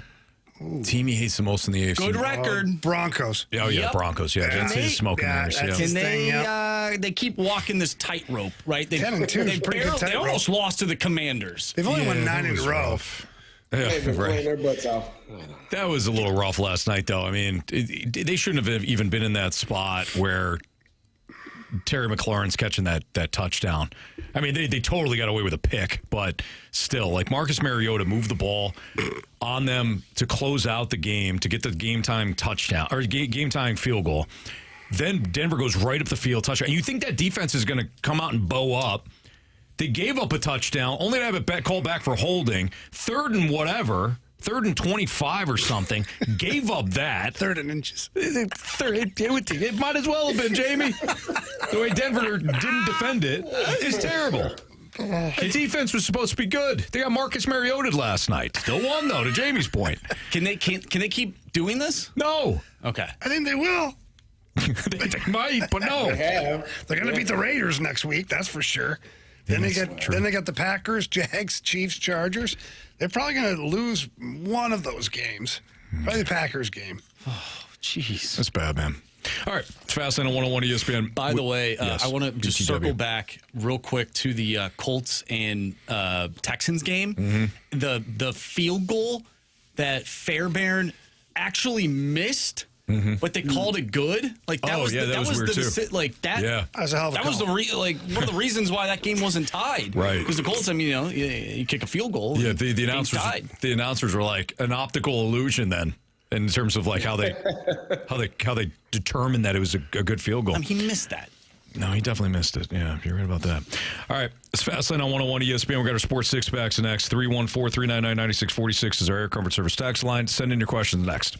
Team he hates the most in the AFC. Good record. Broncos. Oh, yeah, Yep. Broncos. Yeah, that's his smoking mirrors. that's Yeah. his Can they keep walking this tightrope, right? 10-2 is pretty good They tightrope. almost lost to the Commanders. They've only won 9 that in was a row. rough. They've Yeah, been playing right. their butts off. That was a little rough last night, though. I mean, they shouldn't have even been in that spot where Terry McLaurin's catching that touchdown. I mean, they totally got away with a pick, but still, like Marcus Mariota moved the ball on them to close out the game, to get the game time touchdown or game time field goal. Then Denver goes right up the field, touchdown. And you think that defense is going to come out and bow up. They gave up a touchdown, only to have it called back for holding. 3rd and 25 or something. Gave up that. 3rd and inches. It might as well have been, Jamie. The way Denver didn't defend it is terrible. The defense was supposed to be good. They got Marcus Mariota last night. Still won, though, to Jamie's point. Can they keep doing this? No. Okay. I think they will. They might, but no. They're going to beat the Raiders next week, that's for sure. Then they got the Packers, Jags, Chiefs, Chargers. They're probably going to lose one of those games. Probably the Packers game. Oh, jeez. That's bad, man. All right. It's Fastlane on 101 ESPN. By the way, yes, I want to just BTW. circle back real quick to the Colts and Texans game. Mm-hmm. The field goal that Fairbairn actually missed. But they called it good. Like that was that was weird too. Like that. Yeah, that was a hell of a That was call. one of the reasons why that game wasn't tied. Right. Because the Colts, I mean, you kick a field goal. Yeah, and the announcers. tied. The announcers were like an optical illusion then, in terms of like how they determined that it was a good field goal. I mean, he missed that. No, he definitely missed it. Yeah, you're right about that. All right, it's Fastlane on 101 ESPN. We got our Sports Six Packs next. 314-399-9646 is our air comfort service text line. Send in your questions next.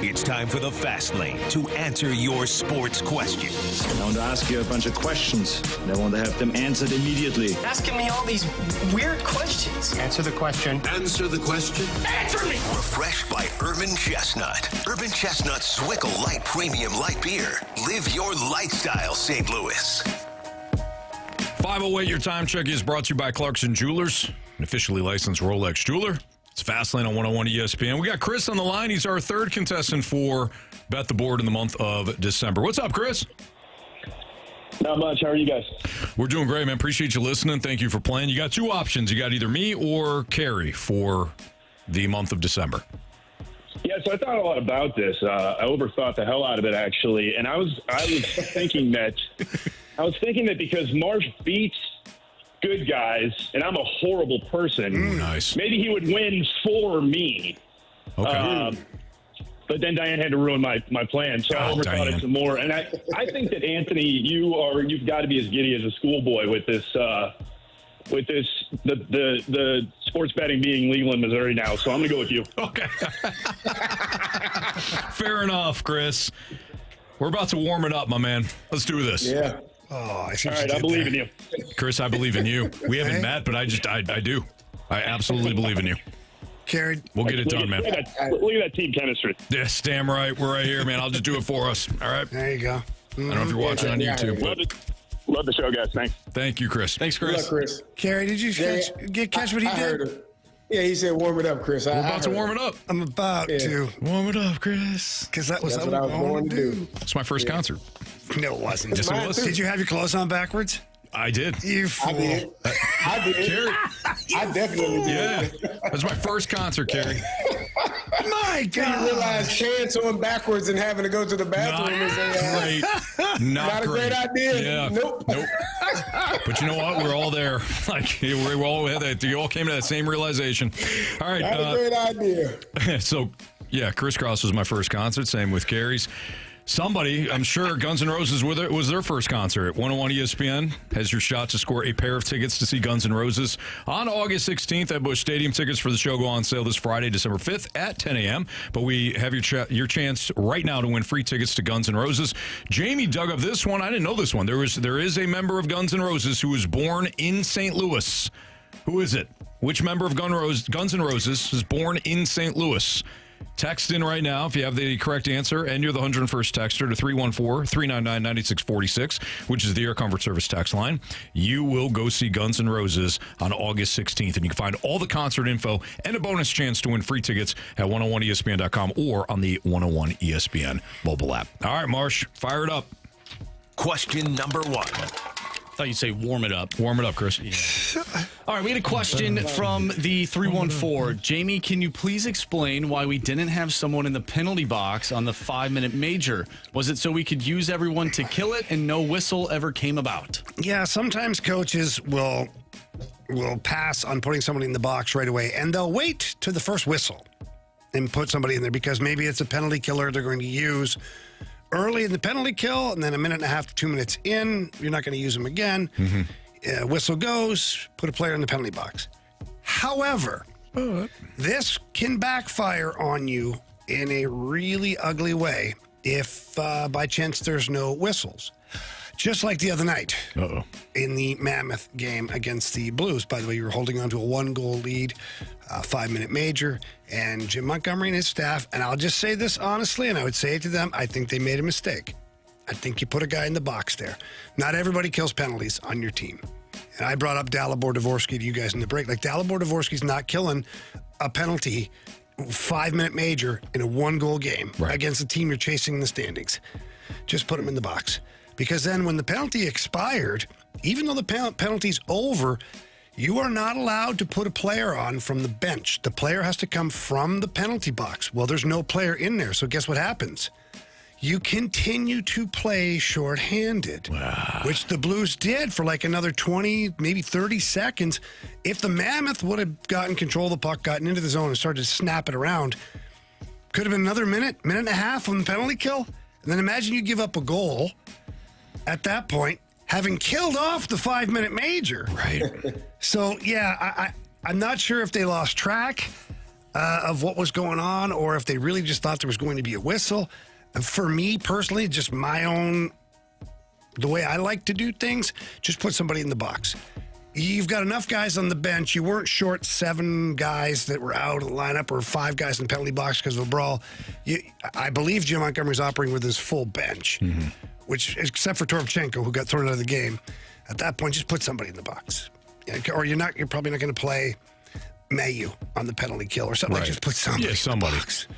It's time for the Fast Lane to answer your sports questions. I want to ask you a bunch of questions, and I want to have them answered immediately. Asking me all these weird questions. Answer the question. Answer the question. Answer me! Refreshed by Urban Chestnut. Urban Chestnut Swickle Light Premium Light Beer. Live your lifestyle, St. Louis. 508, your time check is brought to you by Clarkson Jewelers, an officially licensed Rolex jeweler. It's Fastlane on 101 ESPN. We got Chris on the line. He's our third contestant for Bet the Board in the month of December. What's up, Chris? Not much. How are you guys? We're doing great, man. Appreciate you listening. Thank you for playing. You got two options. You got either me or Carey for the month of December. Yeah, so I thought a lot about this. I overthought the hell out of it, actually, and I was thinking that because Marsh beats good guys, and I'm a horrible person. Nice. Maybe he would win for me. Okay. But then Diane had to ruin my plan, so I overthought it some more. And I think that Anthony, you've got to be as giddy as a schoolboy with this. The sports betting being legal in Missouri now, so I'm going to go with you. Okay. Fair enough, Chris. We're about to warm it up, my man. Let's do this. Yeah. Oh, I see. All right, I believe in you. Chris, I believe in you. We haven't met, but I do. I absolutely believe in you. Carey, we'll get it done, man. Look at that team chemistry. Yes, damn right. We're right here, man. I'll just do it for us. All right? There you go. I don't know if you're watching on YouTube, but love the show, guys. Thanks. Thank you, Chris. Thanks, Good Chris. luck, Chris. Carey, did you catch what he I did? heard him. Yeah, he said warm it up, Chris. We're about to warm it up. I'm about to warm it up, Chris. Because that's what I was going to do. It's my first concert. No, it wasn't. Yes, it was. Did you have your clothes on backwards? I did. You fool. I did. Carey. I definitely did. Yeah. That's my first concert, Carey. My God. You realize Chance on backwards and having to go to the bathroom Not a great idea. Yeah. Nope. But you know what? We're all there. Like we all had that. You all came to that same realization. All right. Not a great idea. So, yeah, Criss Cross was my first concert. Same with Carey's. Somebody, I'm sure Guns N' Roses was their first concert. 101 ESPN has your shot to score a pair of tickets to see Guns N' Roses on August 16th at Busch Stadium. Tickets for the show go on sale this Friday, December 5th at 10 a.m. But we have your chance right now to win free tickets to Guns N' Roses. Jamie dug up this one. I didn't know this one. There is a member of Guns N' Roses who was born in St. Louis. Who is it? Which member of Guns N' Roses is born in St. Louis? Text in right now if you have the correct answer, and you're the 101st texter to 314-399-9646, which is the Air Comfort Service text line. You will go see Guns N' Roses on August 16th, and you can find all the concert info and a bonus chance to win free tickets at 101ESPN.com or on the 101 ESPN mobile app. All right, Marsh, fire it up. Question number one. I thought you'd say warm it up. Warm it up, Chris. Yeah. All right, we had a question from the 314. Jamie, can you please explain why we didn't have someone in the penalty box on the 5-minute major? Was it so we could use everyone to kill it and no whistle ever came about? Yeah, sometimes coaches will pass on putting somebody in the box right away, and they'll wait to the first whistle and put somebody in there because maybe it's a penalty killer they're going to use early in the penalty kill, and then a minute and a half to 2 minutes in, you're not going to use them again. Whistle goes, put a player in the penalty box. However, this can backfire on you in a really ugly way if by chance there's no whistles. Just like the other night in the Mammoth game against the Blues. By the way, you were holding on to a 1-goal lead, 5-minute major, and Jim Montgomery and his staff, and I'll just say this honestly, and I would say it to them, I think they made a mistake. I think you put a guy in the box there. Not everybody kills penalties on your team. And I brought up Dalibor Dvorsky to you guys in the break. Like, Dalibor Dvorsky's not killing a penalty 5-minute major in a 1-goal game against a team you're chasing in the standings. Just put him in the box. Because then when the penalty expired, even though the penalty's over, you are not allowed to put a player on from the bench. The player has to come from the penalty box. Well, there's no player in there, so guess what happens? You continue to play shorthanded, which the Blues did for like another 20, maybe 30 seconds. If the Mammoth would have gotten control of the puck, gotten into the zone, and started to snap it around, could have been another minute and a half on the penalty kill. And then imagine you give up a goal at that point, having killed off the 5-minute major. Right. So, yeah, I'm not sure if they lost track of what was going on, or if they really just thought there was going to be a whistle. For me personally, just the way I like to do things, just put somebody in the box. You've got enough guys on the bench. You weren't short 7 guys that were out of the lineup or 5 guys in the penalty box because of a brawl. I believe Jim Montgomery's operating with his full bench, which, except for Torovchenko, who got thrown out of the game. At that point, just put somebody in the box. Or you're probably not going to play Mayu on the penalty kill or something. Right. Like just put somebody in the box.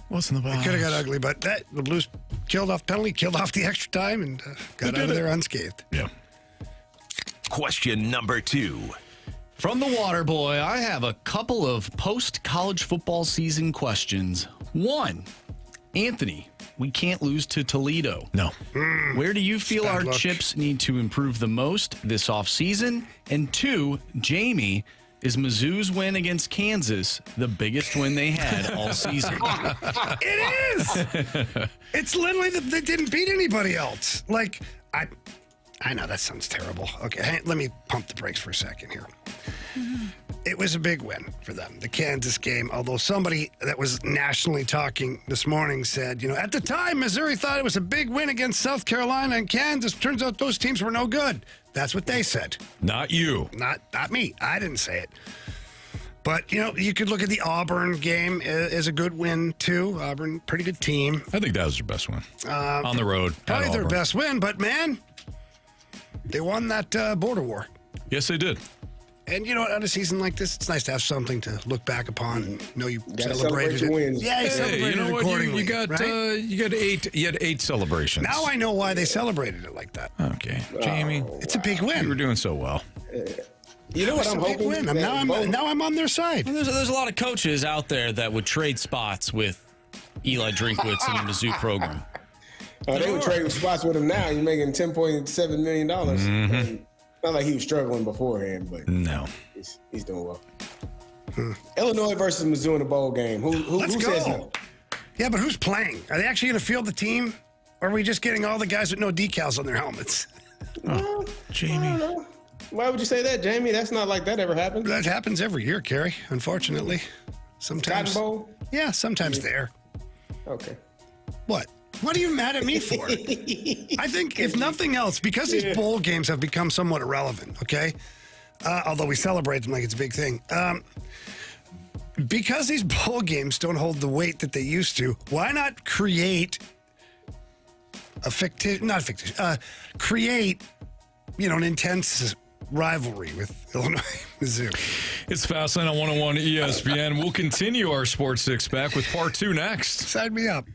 What's in the box? It could have got ugly, but the Blues killed off penalty, killed off the extra time, and got out of there unscathed. Yeah. Question number 2. From the Water Boy, I have a couple of post-college football season questions. 1, Anthony, we can't lose to Toledo. No. Where do you feel our chips need to improve the most this offseason? And 2, Jamie, is Mizzou's win against Kansas the biggest win they had all season? It is! It's literally they didn't beat anybody else. Like, I know that sounds terrible. Okay, let me pump the brakes for a second here. It was a big win for them, the Kansas game, although somebody that was nationally talking this morning said, at the time, Missouri thought it was a big win against South Carolina and Kansas. Turns out those teams were no good. That's what they said. Not you. Not me. I didn't say it. But, you could look at the Auburn game as a good win, too. Auburn, pretty good team. I think that was their best win. On the road. Probably their Auburn. best win, but, man, they won that border war. Yes, they did. And on a season like this, it's nice to have something to look back upon and know you Gotta celebrated celebrate your it. wins. Yeah, you Hey, celebrated you know it what? accordingly. You got right? you had 8 celebrations. Now I know why they celebrated it like that. Okay, Jamie, It's a big win. you were doing so well. You know what It's I'm a big hoping? win. That Now I'm on their side. There's a lot of coaches out there that would trade spots with Eli Drinkwitz in the Mizzou program. They would trade spots with him now. You're making $10.7 million. Not like he was struggling beforehand, but No. he's doing well. Illinois versus Mizzou in the bowl game. Who Let's says go. no? Yeah, but who's playing? Are they actually going to field the team? Or are we just getting all the guys with no decals on their helmets? Well, Jamie. I don't know. Why would you say that, Jamie? That's not like that ever happened. That happens every year, Carey, unfortunately. Sometimes. Cotton Bowl? Yeah, sometimes there. Okay. What? What are you mad at me for? I think, if nothing else, because these bowl games have become somewhat irrelevant, okay? Although we celebrate them like it's a big thing. Because these bowl games don't hold the weight that they used to, why not create create, an intense rivalry with Illinois Mizzou? It's Fastlane on 101 ESPN. We'll continue our Sports Six Pack with part 2 next. Sign me up.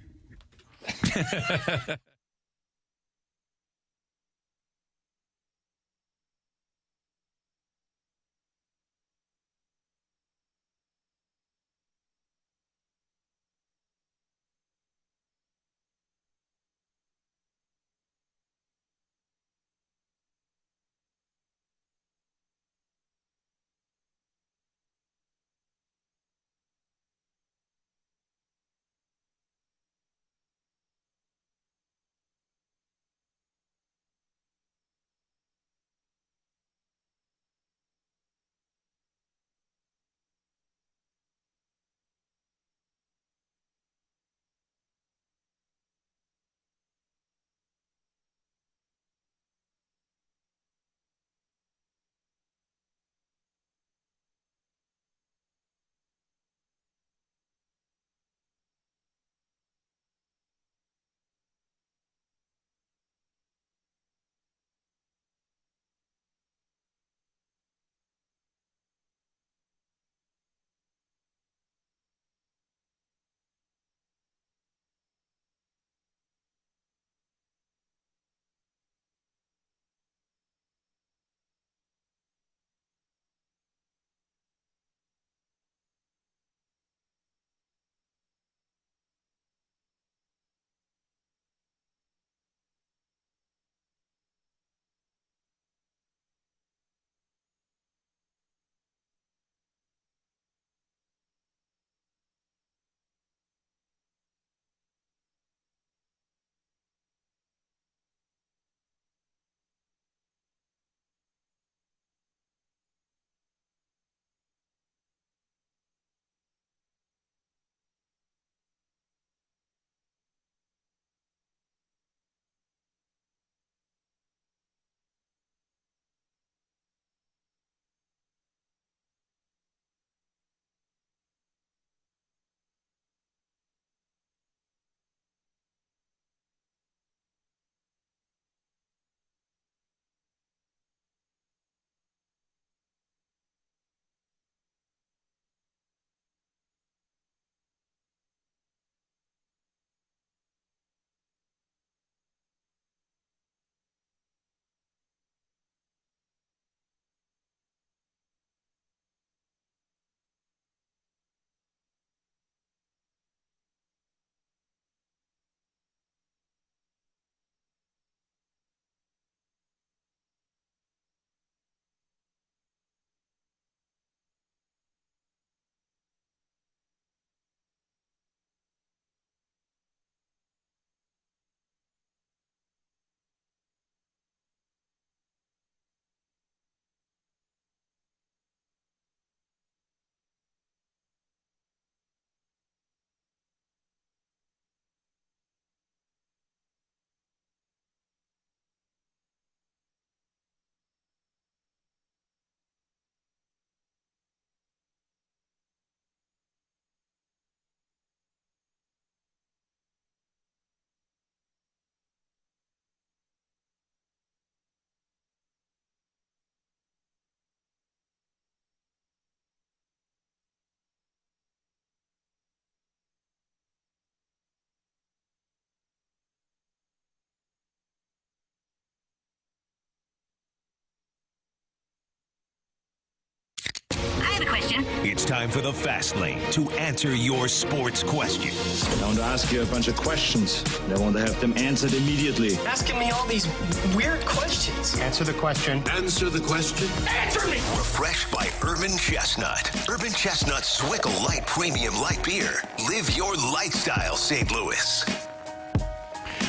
It's time for the Fast Lane to answer your sports questions. I want to ask you a bunch of questions. I want to have them answered immediately. Asking me all these weird questions. Answer the question. Answer the question. Answer me! Refreshed by Urban Chestnut. Urban Chestnut Swickle Light Premium Light Beer. Live your lifestyle, St. Louis.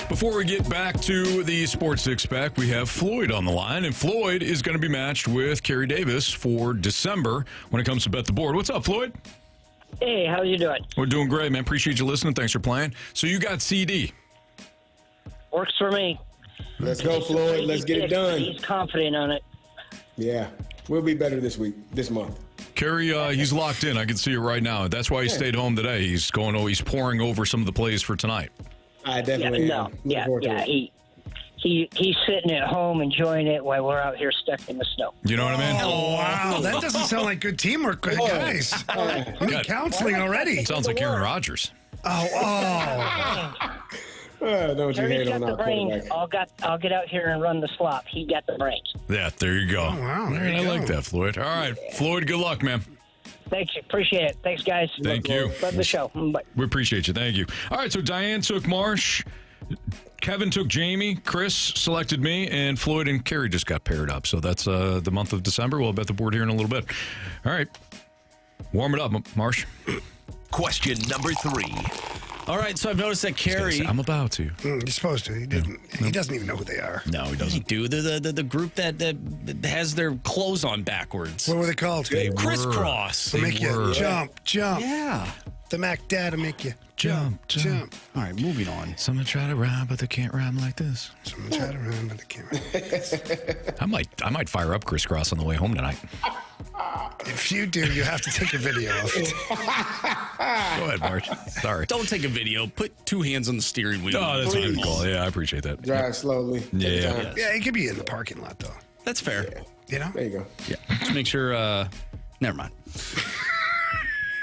Before we get back to the Sports Six-Pack, we have Floyd on the line, and Floyd is going to be matched with Carey Davis for December when it comes to Bet the Board. What's up, Floyd? Hey, how you doing? We're doing great, man. Appreciate you listening. Thanks for playing. So you got CD. Works for me. Let's go, Floyd. Let's get it done. He's confident on it. Yeah, we'll be better this month. Carey, he's locked in. I can see it right now. That's why he stayed home today. He's pouring over some of the plays for tonight. I definitely am. Yeah. He's sitting at home enjoying it while we're out here stuck in the snow. You know what I mean? Oh, wow. That doesn't sound like good teamwork, guys. You need counseling already. Sounds like Aaron Rodgers. Don't you hate on our brains. I'll get out here and run the slop. He got the brains. Yeah, there you go. Oh, wow. I like that, Floyd. All right, Floyd, good luck, man. Thank you. Appreciate it. Thanks, guys. Thank you. Love the show. Bye. We appreciate you. Thank you. All right, so Diane took Marsh. Kevin took Jamie. Chris selected me. And Floyd and Carey just got paired up. So that's the month of December. We'll bet the board here in a little bit. All right. Warm it up, Marsh. Question number 3. All right, so I've noticed that Carey. I'm about to. You're supposed to. He didn't. He doesn't even know who they are. No, he doesn't. Do the group that has their clothes on backwards. What were they called? Crisscross. They make you jump. Yeah. The Mac Dad will make you Jump. All right, moving on. Someone try to rhyme, but they can't rhyme like this. Someone try to rhyme, but they can't rhyme. I might fire up Crisscross on the way home tonight. If you do, you have to take a video of it. Go ahead, Marsh. Sorry. Don't take a video. Put 2 hands on the steering wheel. Oh, that's a good call. Yeah, I appreciate that. Drive slowly. Yeah. Yeah, it could be in the parking lot, though. That's fair. Yeah. You know? There you go. Yeah. Just make sure. Never mind.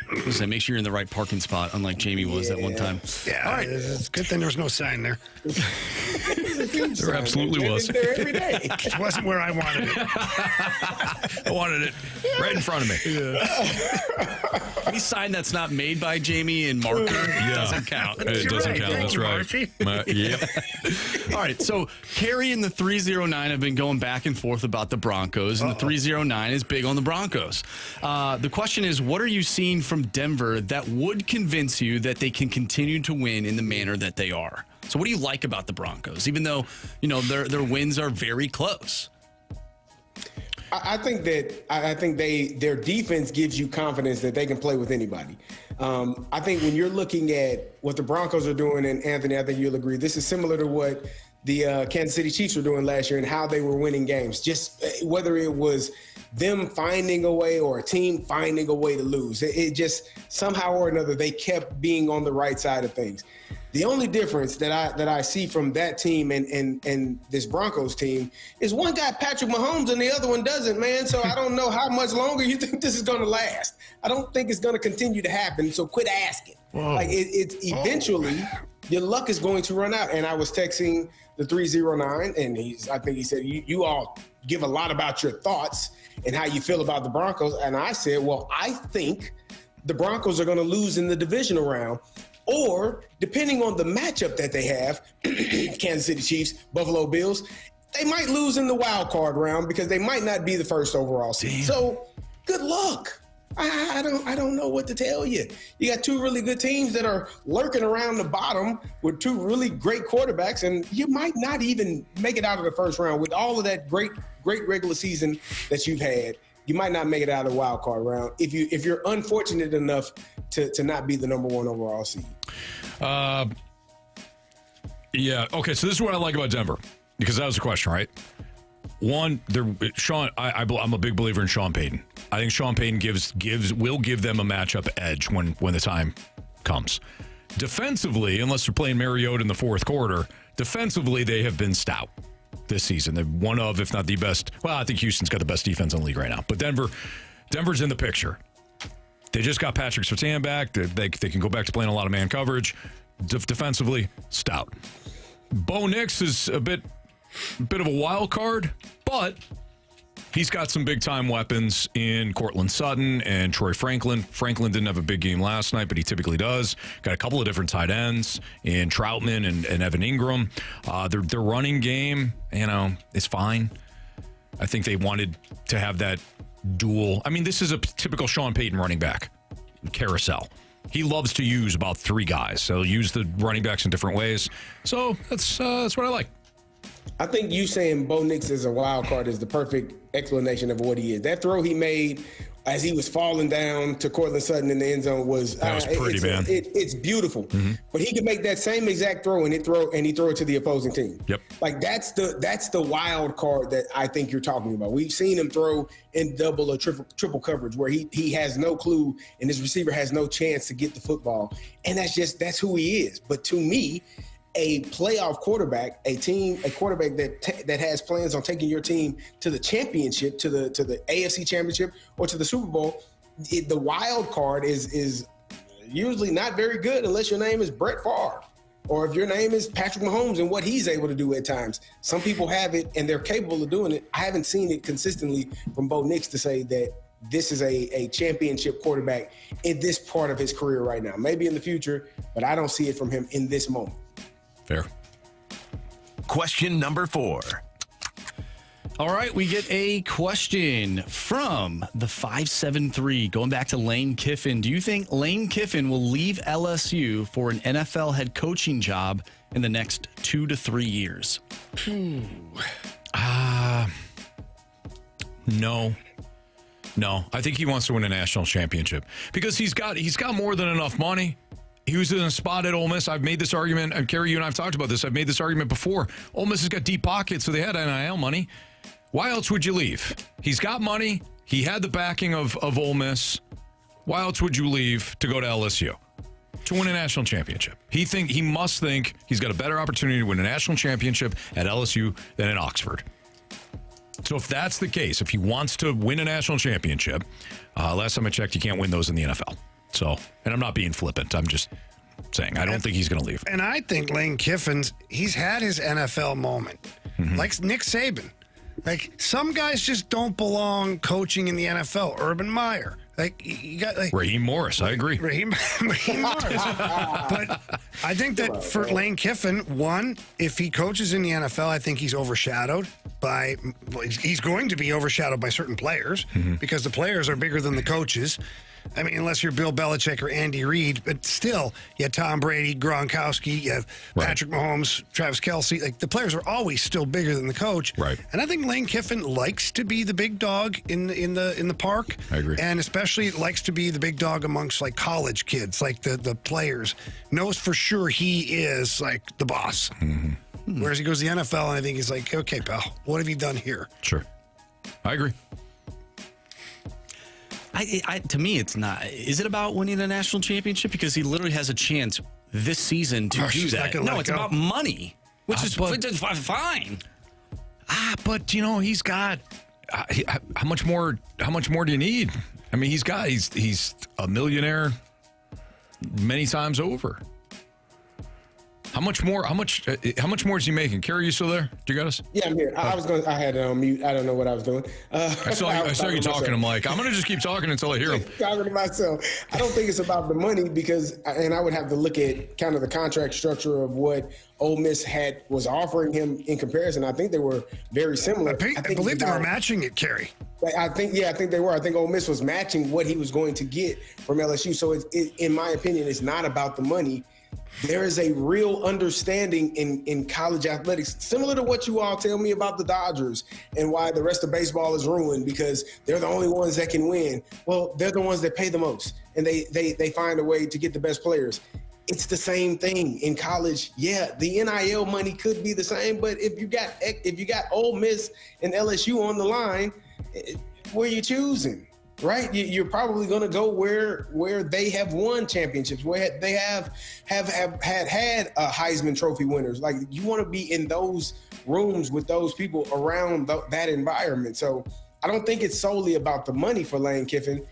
I was gonna say, make sure you're in the right parking spot, unlike Jamie was that one time. Yeah. All right. It's a good thing there was no sign there. There absolutely was. There every day. It wasn't where I wanted it. I wanted it right in front of me. Any sign that's not made by Jamie and marker doesn't count. It doesn't count. That's right. Yep. All right. So Carey and the 309 have been going back and forth about the Broncos, and the 309 is big on the Broncos. The question is, what are you seeing from Denver that would convince you that they can continue to win in the manner that they are? So what do you like about the Broncos, even though, their wins are very close? I think their defense gives you confidence that they can play with anybody. I think when you're looking at what the Broncos are doing, and Anthony, I think you'll agree, this is similar to what the Kansas City Chiefs were doing last year and how they were winning games. Just whether it was them finding a way or a team finding a way to lose, it just somehow or another they kept being on the right side of things. The only difference that I see from that team and this Broncos team is one got Patrick Mahomes and the other one doesn't, man. So I don't know how much longer you think this is going to last. I don't think it's going to continue to happen. So quit asking. Whoa. Like it's eventually your luck is going to run out. And I was texting the 309, and I think he said you all give a lot about your thoughts and how you feel about the Broncos. And I said, well, I think the Broncos are going to lose in the divisional round. Or, depending on the matchup that they have, Kansas City Chiefs, Buffalo Bills, they might lose in the wild card round because they might not be the first overall seed. So, good luck. I don't know what to tell you. You got 2 really good teams that are lurking around the bottom with 2 really great quarterbacks, and you might not even make it out of the first round with all of that great regular season that you've had. You might not make it out of the wild card round if you're unfortunate enough to not be the number 1 overall seed. Yeah. Okay. So this is what I like about Denver, because that was the question, right? One, I'm a big believer in Sean Payton. I think Sean Payton will give them a matchup edge when the time comes. Defensively, unless they're playing Mariota in the fourth quarter, defensively they have been stout this season. They're one of, if not the best. Well, I think Houston's got the best defense in the league right now. But Denver's in the picture. They just got Patrick Surtain back. They can go back to playing a lot of man coverage. Defensively, stout. Bo Nix is a bit of a wild card, but He's got some big-time weapons in Cortland Sutton and Troy Franklin. Franklin didn't have a big game last night, but he typically does. Got a couple of different tight ends in Troutman and Evan Ingram. Their running game, is fine. I think they wanted to have that dual. I mean, this is a typical Sean Payton running back carousel. He loves to use about 3 guys, so he'll use the running backs in different ways. So that's what I like. I think you saying Bo Nix is a wild card is the perfect explanation of what he is. That throw he made as he was falling down to Cortland Sutton in the end zone was pretty, man. It's beautiful. Mm-hmm. But he could make that same exact throw and he throw it to the opposing team. Yep. Like that's the wild card that I think you're talking about. We've seen him throw in double or triple coverage where he has no clue and his receiver has no chance to get the football. And that's who he is. But to me, a playoff quarterback, a quarterback that has plans on taking your team to the championship, to the AFC championship or to the Super Bowl, the wild card is usually not very good unless your name is Brett Favre or if your name is Patrick Mahomes and what he's able to do at times. Some people have it and they're capable of doing it. I haven't seen it consistently from Bo Nix to say that this is a championship quarterback in this part of his career right now. Maybe in the future, but I don't see it from him in this moment. Fair. Question number 4. All right, we get a question from the 573 going back to Lane Kiffin. Do you think Lane Kiffin will leave LSU for an NFL head coaching job in the next 2 to 3 years? No. I think he wants to win a national championship because he's got more than enough money. He was in a spot at Ole Miss. I've made this argument, and Carey, you and I have talked about this. I've made this argument before. Ole Miss has got deep pockets, so they had NIL money. Why else would you leave? He's got money. He had the backing of Ole Miss. Why else would you leave to go to LSU? To win a national championship. He must think he's got a better opportunity to win a national championship at LSU than at Oxford. So if that's the case, if he wants to win a national championship, last time I checked, you can't win those in the NFL. So, and I'm not being flippant. I'm just saying I don't think he's going to leave. And I think Lane Kiffin's, he's had his NFL moment. Mm-hmm. Like Nick Saban. Like, some guys just don't belong coaching in the NFL. Urban Meyer. Like, you got like Raheem Morris. I agree. Raheem Morris. But I think that for Lane Kiffin, one, if he coaches in the NFL, I think he's overshadowed by, he's going to be overshadowed by certain players because the players are bigger than the coaches. I mean, unless you're Bill Belichick or Andy Reid, but still, you have Tom Brady, Gronkowski, you have Patrick Mahomes, Travis Kelce. Like, the players are always still bigger than the coach. Right. And I think Lane Kiffin likes to be the big dog in the park. I agree. And especially likes to be the big dog amongst like college kids, like the players. Knows for sure he is like the boss. Mm-hmm. Whereas he goes to the NFL, and I think he's like, okay, pal, what have you done here? Sure. I agree. To me, it's not. Is it about winning a national championship? Because he literally has a chance this season to do that. No, it's about money, which is fine. But he's got how much more? How much more do you need? I mean, he's a millionaire many times over. How much more? How much more is he making? Carey, you still there? Do you got us? Yeah, I'm here. I had it on mute. I don't know what I was doing. I saw you talking. I'm like, I'm going to just keep talking until I hear him. Talking to myself. I don't think it's about the money because, and I would have to look at kind of the contract structure of what Ole Miss was offering him in comparison. I think they were very similar. I believe they were matching it, Carey. I think they were. I think Ole Miss was matching what he was going to get from LSU. So in my opinion, it's not about the money. There is a real understanding in college athletics, similar to what you all tell me about the Dodgers and why the rest of baseball is ruined because they're the only ones that can win. Well, they're the ones that pay the most, and they find a way to get the best players. It's the same thing in college. Yeah, the NIL money could be the same, but if you got Ole Miss and LSU on the line, where are you choosing? Right, you're probably going to go where they have won championships, where they have had Heisman Trophy winners. Like, you want to be in those rooms with those people around that environment. So I don't think it's solely about the money for Lane Kiffin.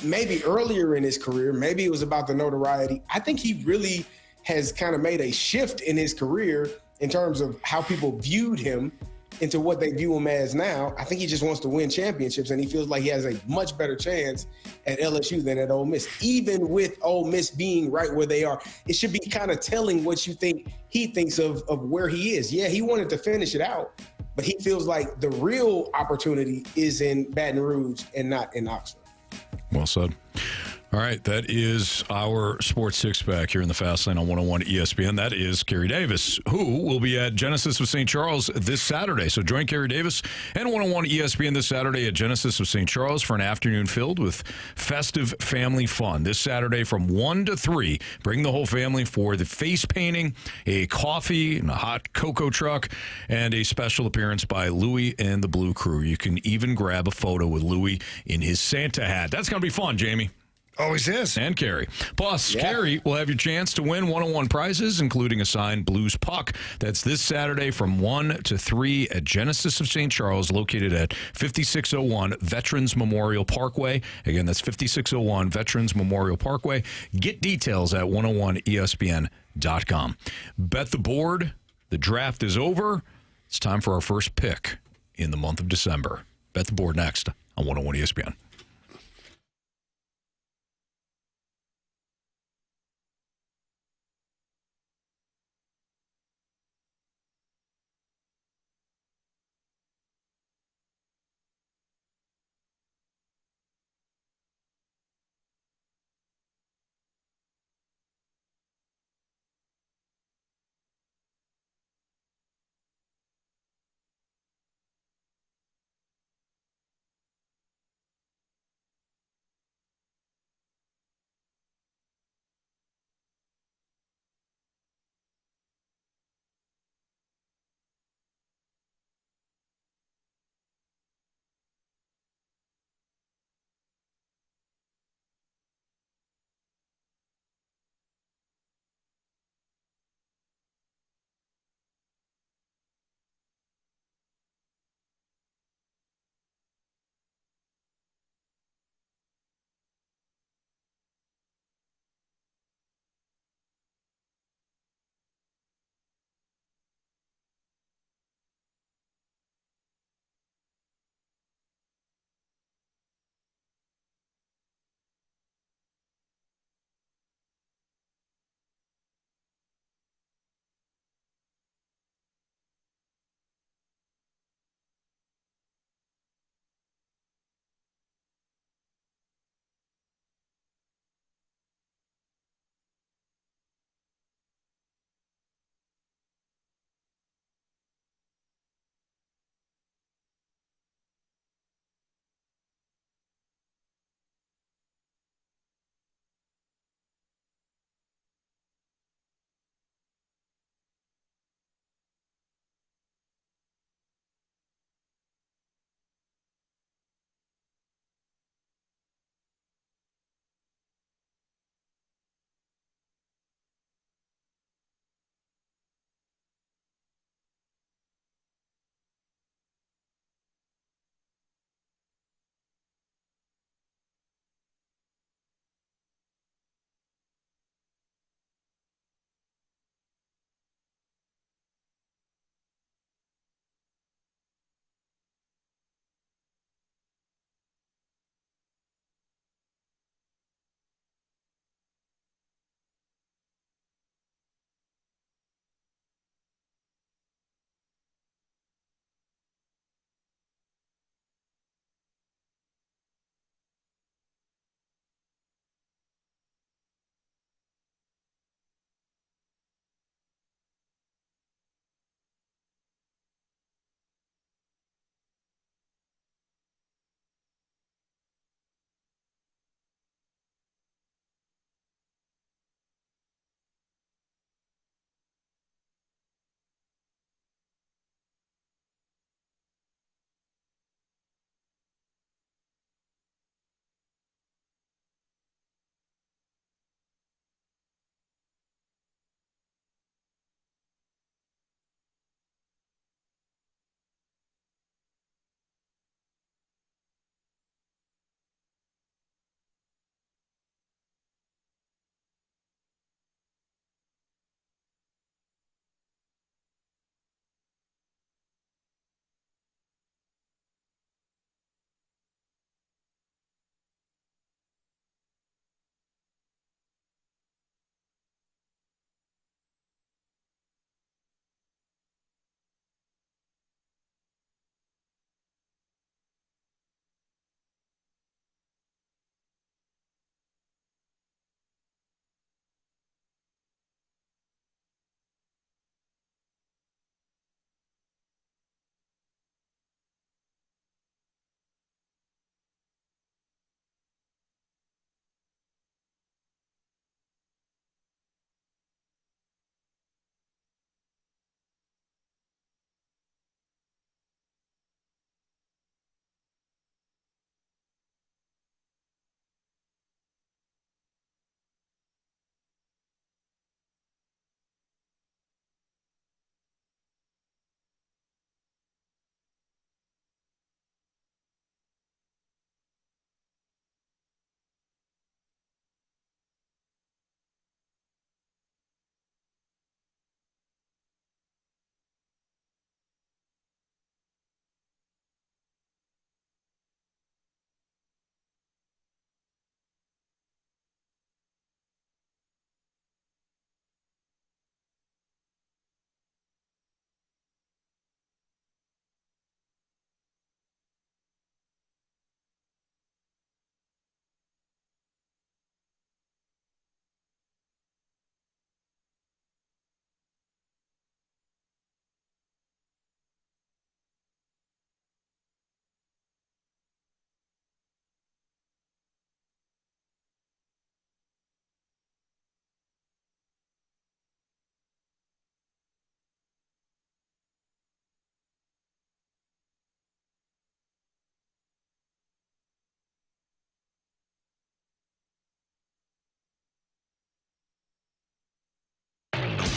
Maybe earlier in his career, maybe it was about the notoriety. I think he really has kind of made a shift in his career in terms of how people viewed him. into what they view him as now. I think he just wants to win championships, and he feels like he has a much better chance at LSU than at Ole Miss. Even with Ole Miss being right where they are, it should be kind of telling what you think he thinks of where he is. Yeah, he wanted to finish it out, but he feels like the real opportunity is in Baton Rouge and not in Oxford. Well said. All right, that is our Sports Six-Pack here in the Fast Lane on 101 ESPN. That is Carey Davis, who will be at Genesis of St. Charles this Saturday. So join Carey Davis and 101 ESPN this Saturday at Genesis of St. Charles for an afternoon filled with festive family fun. This Saturday from 1 to 3, bring the whole family for the face painting, a coffee, and a hot cocoa truck, and a special appearance by Louie and the Blue Crew. You can even grab a photo with Louie in his Santa hat. That's going to be fun, Jamie. Always is. And Carey. Plus, Carey will have your chance to win 101 prizes, including a signed Blues puck. That's this Saturday from 1 to 3 at Genesis of St. Charles, located at 5601 Veterans Memorial Parkway. Again, that's 5601 Veterans Memorial Parkway. Get details at 101ESPN.com. Bet the board. The draft is over. It's time for our first pick in the month of December. Bet the board next on 101 ESPN.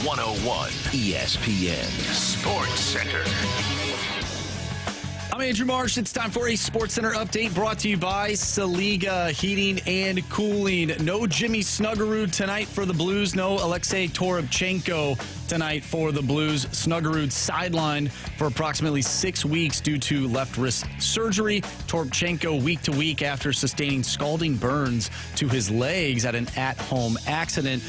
101 ESPN Sports Center. I'm Andrew Marsh. It's time for a Sports Center update brought to you by Saliga Heating and Cooling. No Jimmy Snuggerud tonight for the Blues. No Alexei Toropchenko tonight for the Blues. Snuggerud sidelined for approximately 6 weeks due to left wrist surgery. Toropchenko week to week after sustaining scalding burns to his legs at an at-home accident.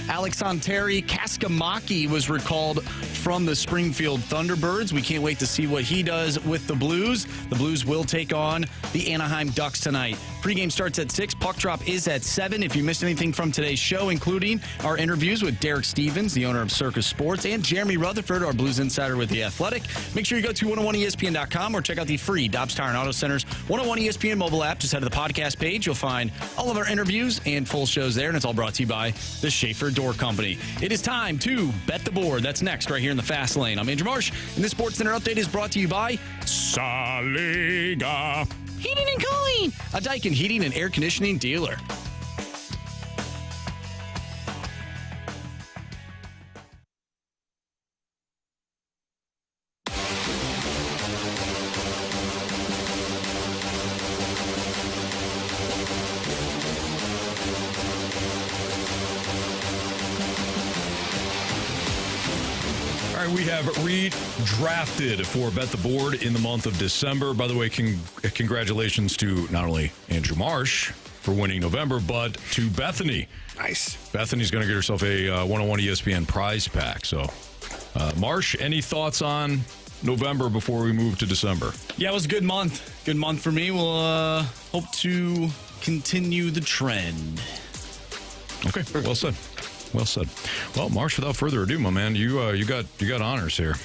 Alexandre Kaskimaki was recalled from the Springfield Thunderbirds. We can't wait to see what he does with the Blues. The Blues will take on the Anaheim Ducks tonight. Pregame starts at 6. Puck drop is at 7. If you missed anything from today's show, including our interviews with Derek Stevens, the owner of Circa Sports, and Jeremy Rutherford, our Blues insider with The Athletic, make sure you go to 101ESPN.com or check out the free Dobbs Tire and Auto Center's 101 ESPN mobile app. Just head to the podcast page. You'll find all of our interviews and full shows there, and it's all brought to you by the Schaefer Door Company. It is time to bet the board. That's next right here in the Fast Lane. I'm Andrew Marsh, and this Sports Center update is brought to you by Saliga Heating and Cooling, a Daikin heating and air conditioning dealer. We have redrafted for Bet the Board in the month of December. By the way, congratulations to not only Andrew Marsh for winning November, but to Bethany. Nice. Bethany's going to get herself a 101 ESPN prize pack. So, Marsh, any thoughts on November before we move to December? Yeah, it was a good month. Good month for me. We'll hope to continue the trend. Okay, well said. Well said. Well, Marsh, without further ado, my man, you got honors here.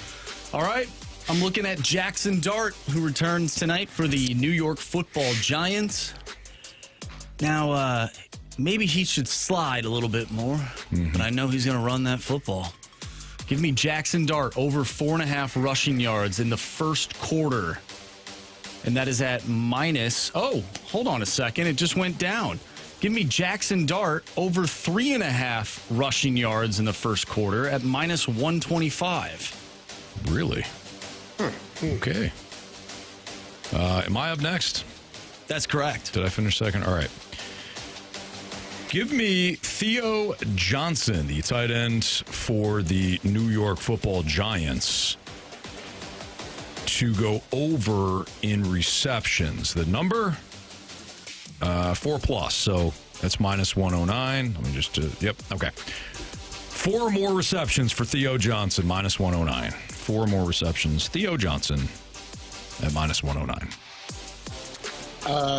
All right. I'm looking at Jackson Dart, who returns tonight for the New York Football Giants. Now, maybe he should slide a little bit more, but I know he's going to run that football. Give me Jackson Dart over 4.5 rushing yards in the first quarter. And that is at minus... Oh, hold on a second. It just went down. Give me Jackson Dart over 3.5 rushing yards in the first quarter at minus 125. Really? Okay. Am I up next? That's correct. Did I finish second? All right. Give me Theo Johnson, the tight end for the New York Football Giants, to go over in receptions. The number... 4+, so that's minus 109. Let me just yep, okay. 4 more receptions for Theo Johnson, minus 109. 4 more receptions. Theo Johnson at minus 109.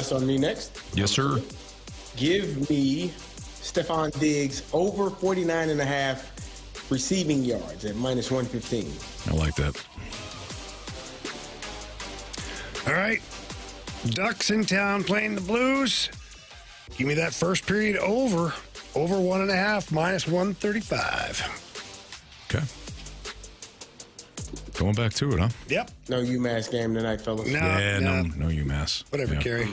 So me next? Yes, sir. Give me Stephon Diggs over 49.5 receiving yards at minus 115. I like that. All right. Ducks in town playing the Blues. Give me that first period over 1.5, minus 135. Okay. Going back to it, huh? Yep. No UMass game tonight, fellas. No UMass. Whatever, yeah. Carey.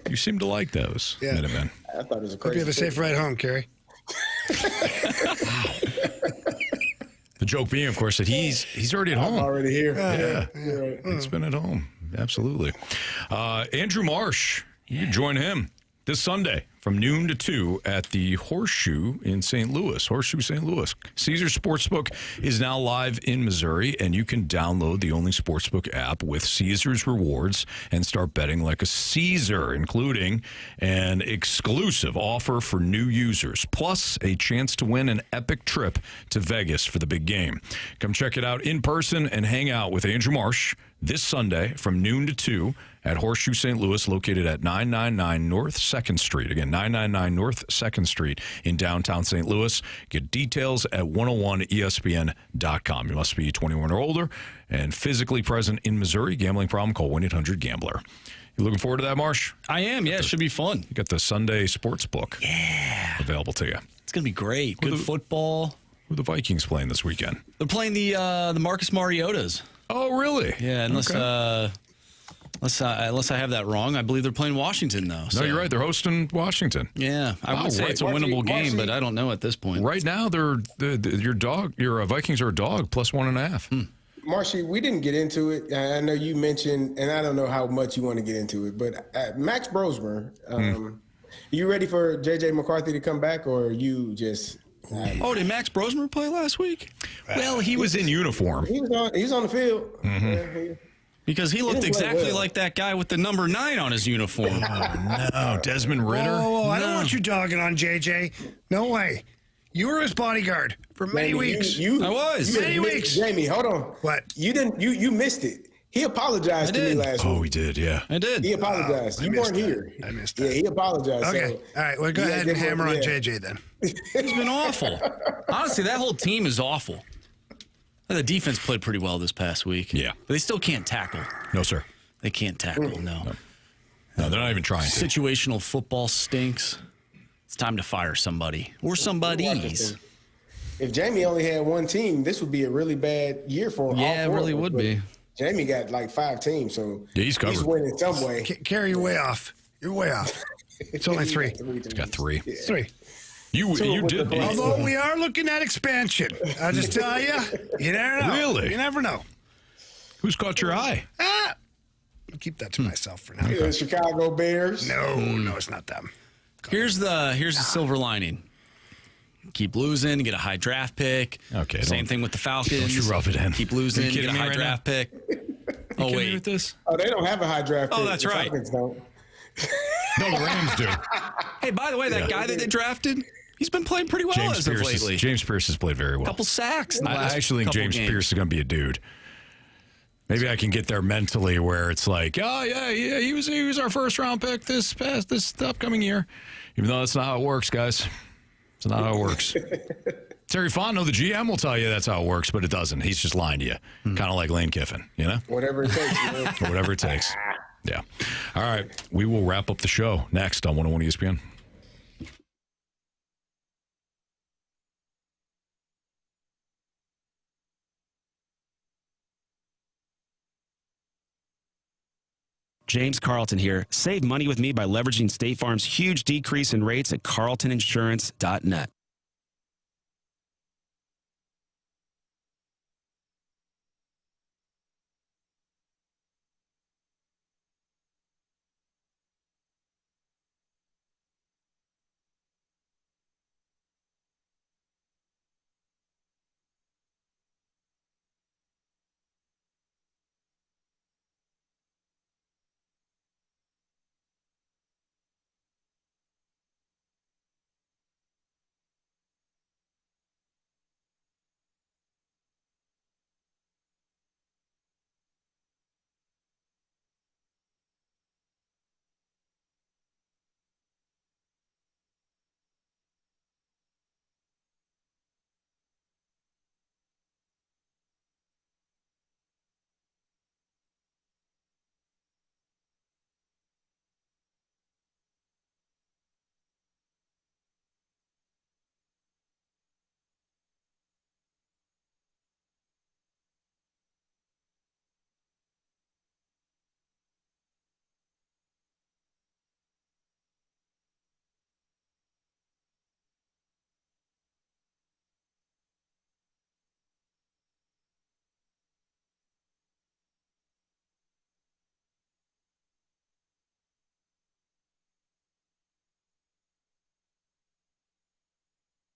You seem to like those. Yeah. Minutemen. I thought it was a Hope crazy. you have a safe ride home, Carey. The joke being, of course, that he's already at home. I'm already here. Yeah. He's been at home. Absolutely. Andrew Marsh, you can join him this Sunday from noon to 2 at the Horseshoe in St. Louis. Horseshoe, St. Louis. Caesars Sportsbook is now live in Missouri, and you can download the only sportsbook app with Caesars rewards and start betting like a Caesar, including an exclusive offer for new users, plus a chance to win an epic trip to Vegas for the big game. Come check it out in person and hang out with Andrew Marsh this Sunday from noon to 2 at Horseshoe St. Louis, located at 999 North 2nd Street. Again, 999 North 2nd Street in downtown St. Louis. Get details at 101ESPN.com. You must be 21 or older and physically present in Missouri. Gambling problem, call 1-800-GAMBLER. You looking forward to that, Marsh? I am, yeah. It should be fun. You got the Sunday sports book available to you. It's going to be great. Good football. Who are the Vikings playing this weekend? They're playing the Marcus Mariotas. Oh, really? Yeah, unless Unless I have that wrong, I believe they're playing Washington, though. No, you're right. They're hosting Washington. Yeah, I would say it's a winnable game, but I don't know at this point. Right now, your Vikings are a dog plus 1.5. Marshy, we didn't get into it. I know you mentioned, and I don't know how much you want to get into it, but Max Brosmer, you ready for J.J. McCarthy to come back, or you just... did Max Brosmer play last week? Well, he was in uniform. He was on the field. Mm-hmm. Because he looked exactly like that guy with the number 9 on his uniform. No, Desmond Ritter. Oh, I don't want you dogging on JJ. No way. You were his bodyguard for many weeks. I was. Many weeks. Jamie, hold on. What? You didn't. You missed it. He apologized to me last week. Oh, he did, yeah. I did. He apologized. You weren't here. I missed that. Yeah, he apologized. Okay. So, all right. Well, go ahead and hammer on JJ then. He's been awful. Honestly, that whole team is awful. The defense played pretty well this past week. Yeah. But they still can't tackle. No, sir. They can't tackle, no. No, they're not even trying to. Situational football stinks. It's time to fire somebody. Or somebodies. If Jamie only had one team, this would be a really bad year for him. Yeah, it really would be. Jamie got like 5 teams, so he's covered. He's winning some way. Carey, you're way off. You're way off. It's only 3. He's got 3. Yeah. 3. You did. Although we are looking at expansion. I'll just tell you, you never know. Really? You never know. Who's caught your eye? I'll keep that to myself for now. The Chicago Bears. No, it's not them. Here's the silver lining. Keep losing, get a high draft pick. Okay. Same thing with the Falcons. Don't you rub it in. Keep losing, get a high draft pick. Oh, wait. With this? Oh, they don't have a high draft pick. Oh, that's right. Falcons don't. No, the Rams do. Hey, by the way, that guy that they drafted, he's been playing pretty well as of lately. James Pierce has played very well. Couple sacks. I actually think James Pierce is going to be a dude. Maybe I can get there mentally where it's like, oh yeah, he was our first round pick this upcoming year. Even though that's not how it works, guys. It's not how it works. Terry Fontenot, the GM, will tell you that's how it works, but it doesn't. He's just lying to you, kind of like Lane Kiffin, you know? Whatever it takes. Whatever it takes. Yeah. All right. We will wrap up the show next on 101 ESPN. James Carlton here. Save money with me by leveraging State Farm's huge decrease in rates at carltoninsurance.net.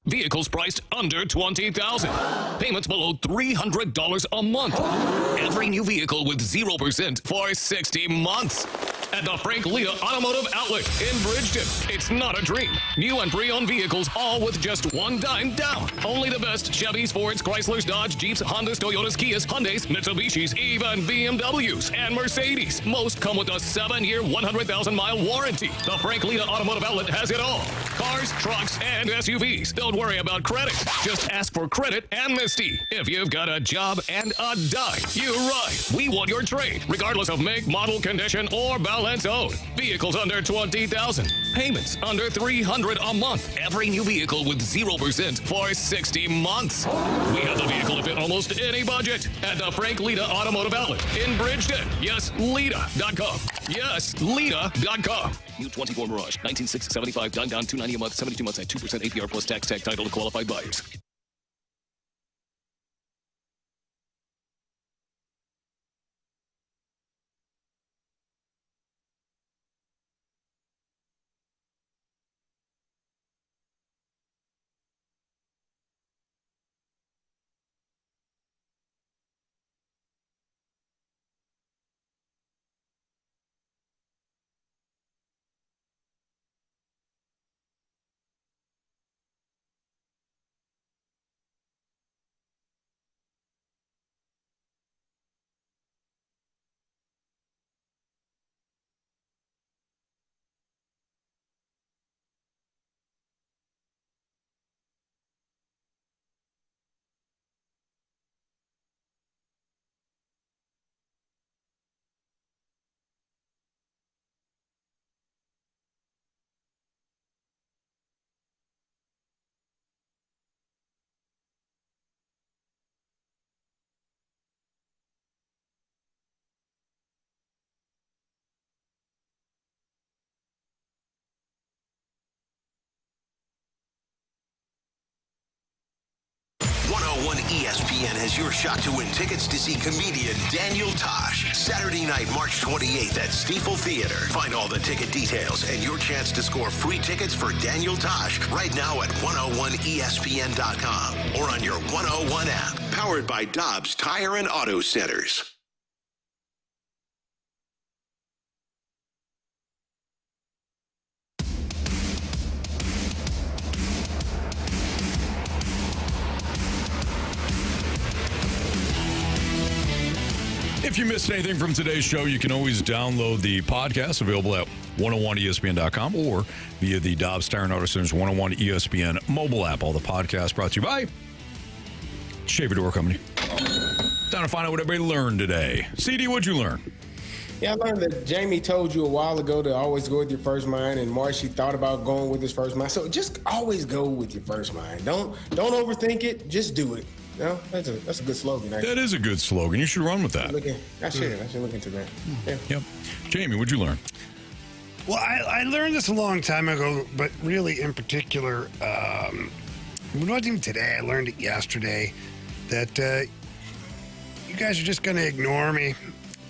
Vehicles priced under $20,000. Payments below $300 a month. Every new vehicle with 0% for 60 months. At the Frank Leah Automotive Outlet in Bridgeton. It's not a dream. New and pre-owned vehicles, all with just $1 down. Only the best Chevys, Fords, Chryslers, Dodge, Jeeps, Hondas, Toyotas, Kias, Hyundais, Mitsubishis, even BMWs and Mercedes. Most come with a 7-year, 100,000-mile warranty. The Frank Leah Automotive Outlet has it all. Cars, trucks, and SUVs. Don't worry about credit. Just ask for credit amnesty. If you've got a job and a dime, you ride. We want your trade, regardless of make, model, condition, or balance owed. Vehicles under $20,000. Payments under $300 a month. Every new vehicle with 0% for 60 months. We have the vehicle fit almost any budget at the Frank Lita Automotive Outlet in Bridgeton. Yes, Lita.com. Yes, Lita.com. U24 Mirage, 19,675, done down, $290 a month, 72 months at 2% APR plus tax, tag title to qualified buyers. ESPN has your shot to win tickets to see comedian Daniel Tosh Saturday night, March 28th at Stifel Theater. Find all the ticket details and your chance to score free tickets for Daniel Tosh right now at 101ESPN.com or on your 101 app. Powered by Dobbs Tire and Auto Centers. If you missed anything from today's show, you can always download the podcast available at 101ESPN.com or via the Dobbs Tire and Auto Centers 101 ESPN mobile app. All the podcasts brought to you by Shaver Door Company. Time to find out what everybody learned today. CD, what'd you learn? Yeah, I learned that Jamie told you a while ago to always go with your first mind, and Marshy thought about going with his first mind. So just always go with your first mind. Don't overthink it. Just do it. No, that's a good slogan. Actually. That is a good slogan. You should run with that. I should look into that. Yeah. Yep. Jamie, what'd you learn? Well, I learned this a long time ago, but really in particular, not even today. I learned it yesterday that you guys are just going to ignore me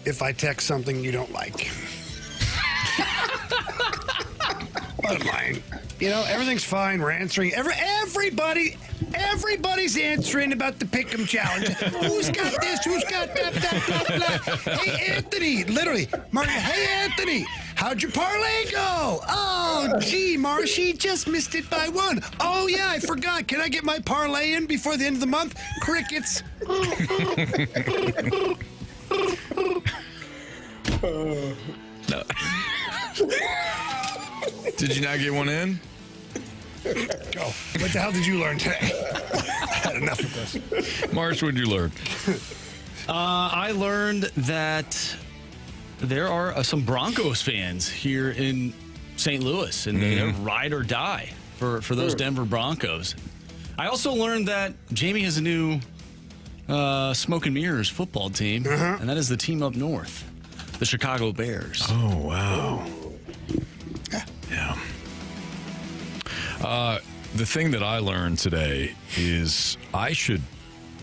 if I text something you don't like. Bottom line. You know, everything's fine. We're answering. Everybody's answering about the Pick'em Challenge. Who's got this? Who's got that? Blah, blah, blah. Hey, Anthony. Literally. Marty, hey, Anthony. How'd your parlay go? Oh, gee, Marshy just missed it by one. Oh, yeah, I forgot. Can I get my parlay in before the end of the month? Crickets. No. Did you not get one in? Go. What the hell did you learn today? I had enough of this. Marsh, what did you learn? I learned that there are some Broncos fans here in St. Louis, and they're ride or die for those Denver Broncos. I also learned that Jamie has a new Smoke and Mirrors football team, and that is the team up north, the Chicago Bears. Oh, wow. Yeah. The thing that I learned today is I should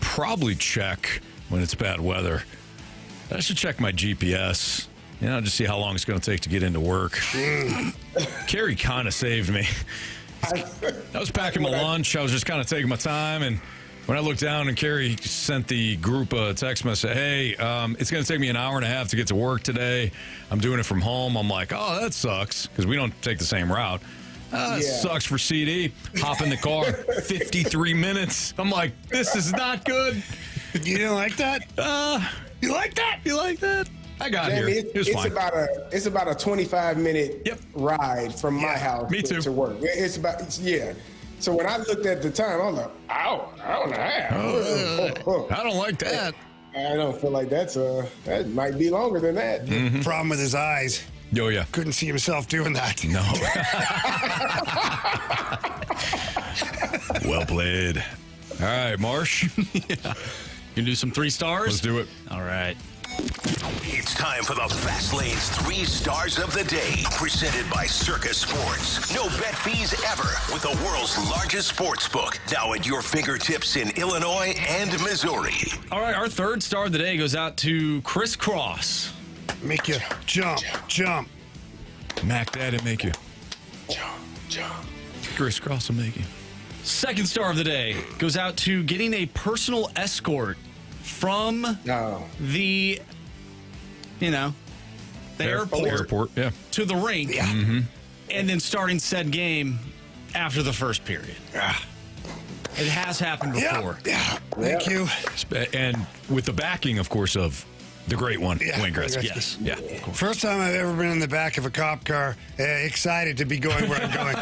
probably check when it's bad weather. I should check my GPS, just see how long it's going to take to get into work. Carey kind of saved me. I was packing my lunch. I was just kind of taking my time, and when I looked down and Carey sent the group a text message, hey, it's going to take me an hour and a half to get to work today. I'm doing it from home. I'm like, oh, that sucks, because we don't take the same route. It sucks for CD. Hop in the car, 53 minutes. I'm like, this is not good. You didn't like that? You like that? You like that? I got Jamie, here. It was fine. It's about a 25-minute ride from my house to work. It's about, So when I looked at the time, I was like, hour and a half. I don't like that. I don't feel like that might be longer than that. Mm-hmm. Problem with his eyes. Oh, yeah. Couldn't see himself doing that. No. Well played. All right, Marsh. You can do some 3 stars? Let's do it. All right. It's time for the Fast Lane's 3 Stars of the Day, presented by Circa Sports. No bet fees ever with the world's largest sports book, now at your fingertips in Illinois and Missouri. All right, our 3rd star of the day goes out to Chris Cross. Make you jump. Mac that and make you. Jump. Chris Cross will make you. 2nd star of the day goes out to getting a personal escort from the airport yeah, to the rink, and then starting said game after the first period. It has happened before. Thank you. And with the backing, of course, of the great one, Wayne Gretzky. Yes. Yeah. First time I've ever been in the back of a cop car, excited to be going where I'm going.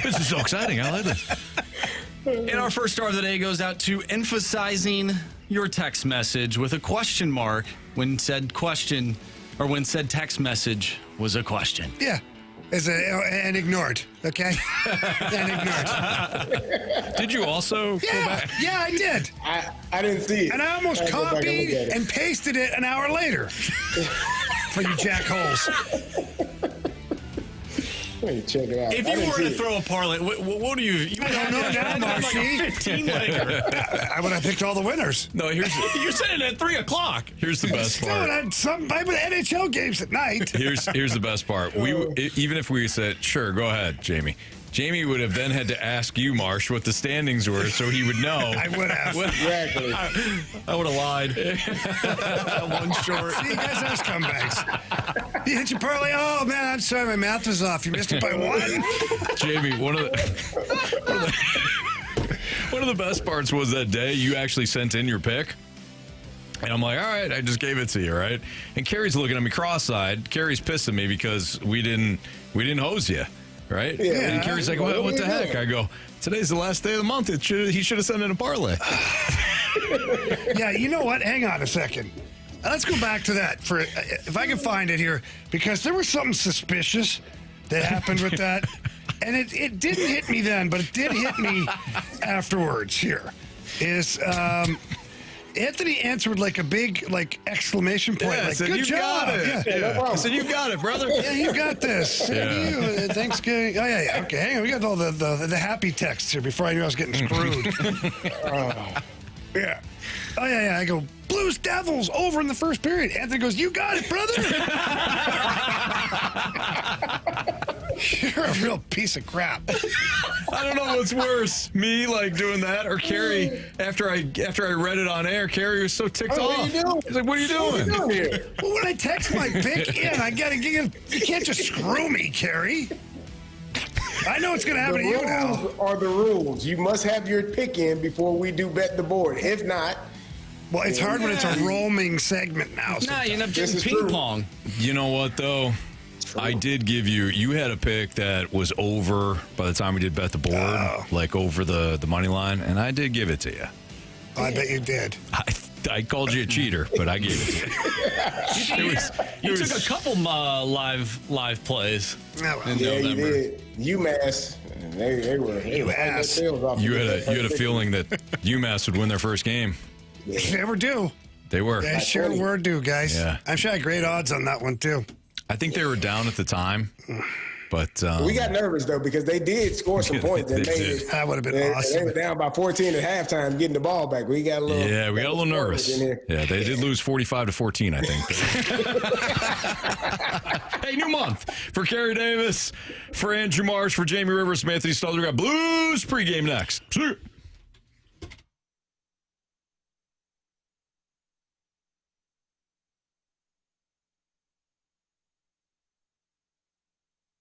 This is so exciting. I like this. And our 1st star of the day goes out to emphasizing your text message with a question mark when said question or when said text message was a question. Yeah. And ignored, okay? And ignored. Did you also go back? Yeah, I did. I didn't see it. And I almost copied and pasted it an hour later for you jackholes. Check it out. If you were to throw a parlay, what do you? I don't know now, Marshy. Like a 15-legger. I would have picked all the winners. No, here's You're saying at 3:00. Here's the best part. I would have NHL games at night. Here's the best part. Even if we said, sure, go ahead, Jamie. Jamie would have then had to ask you, Marsh, what the standings were so he would know. I would have. Exactly. I would have lied. One short. See, you guys are scumbags. You hit your parlay. Oh, man, I'm sorry. My math was off. You missed it by 1. Jamie, one of the best parts was that day you actually sent in your pick. And I'm like, all right, I just gave it to you, right? And Carey's looking at me cross-eyed. Carey's pissed at me because we didn't hose you. Right? Yeah. And Carey's like, well, what the heck? I go, today's the last day of the month. He should have sent in a parlay. Yeah, you know what? Hang on a second. Let's go back to that for if I can find it here, because there was something suspicious that happened with that. And it didn't hit me then, but it did hit me afterwards here. Anthony answered like a big exclamation point. Yeah, like, said, good you job. got it. Yeah. I said, you got it, brother. Yeah, you got this. Yeah. Thanksgiving. Oh, yeah. Okay, hang on. We got all the happy texts here before I knew I was getting screwed. Yeah. Oh, yeah. I go, Blues Devils over in the first period. Anthony goes, you got it, brother. You're a real piece of crap. I don't know what's worse, me doing that, or Carey after I read it on air. Carey was so ticked off. What are you doing? He's like, "What are you doing?" Here? Well, when I text my pick in, you can't just screw me, Carey. I know it's going to happen to you now. The rules are the rules. You must have your pick in before we do bet the board. If not, well, it's hard when it's a roaming segment now. Nah, you end up getting ping pong. You know what though? I did give you had a pick that was over by the time we did bet the board, over the money line, and I did give it to you. I bet you did. I called you a cheater, but I gave it to you. You took a couple live plays in yeah, November. you did. UMass, they were You had a feeling that UMass would win their first game. Yeah. They never do. They were. They sure were due, guys. Yeah. I'm sure I had great odds on that one, too. I think they were down at the time, but we got nervous though because they did score some points that made it. That would have been awesome. They were down by 14 at halftime, getting the ball back. We got a little. Yeah, we got a little nervous. Yeah, they did lose 45-14, I think. Hey, new month for Carey Davis, for Andrew Marsh, for Jamie Rivers, from Anthony Stalter. We got Blues pregame next. See you.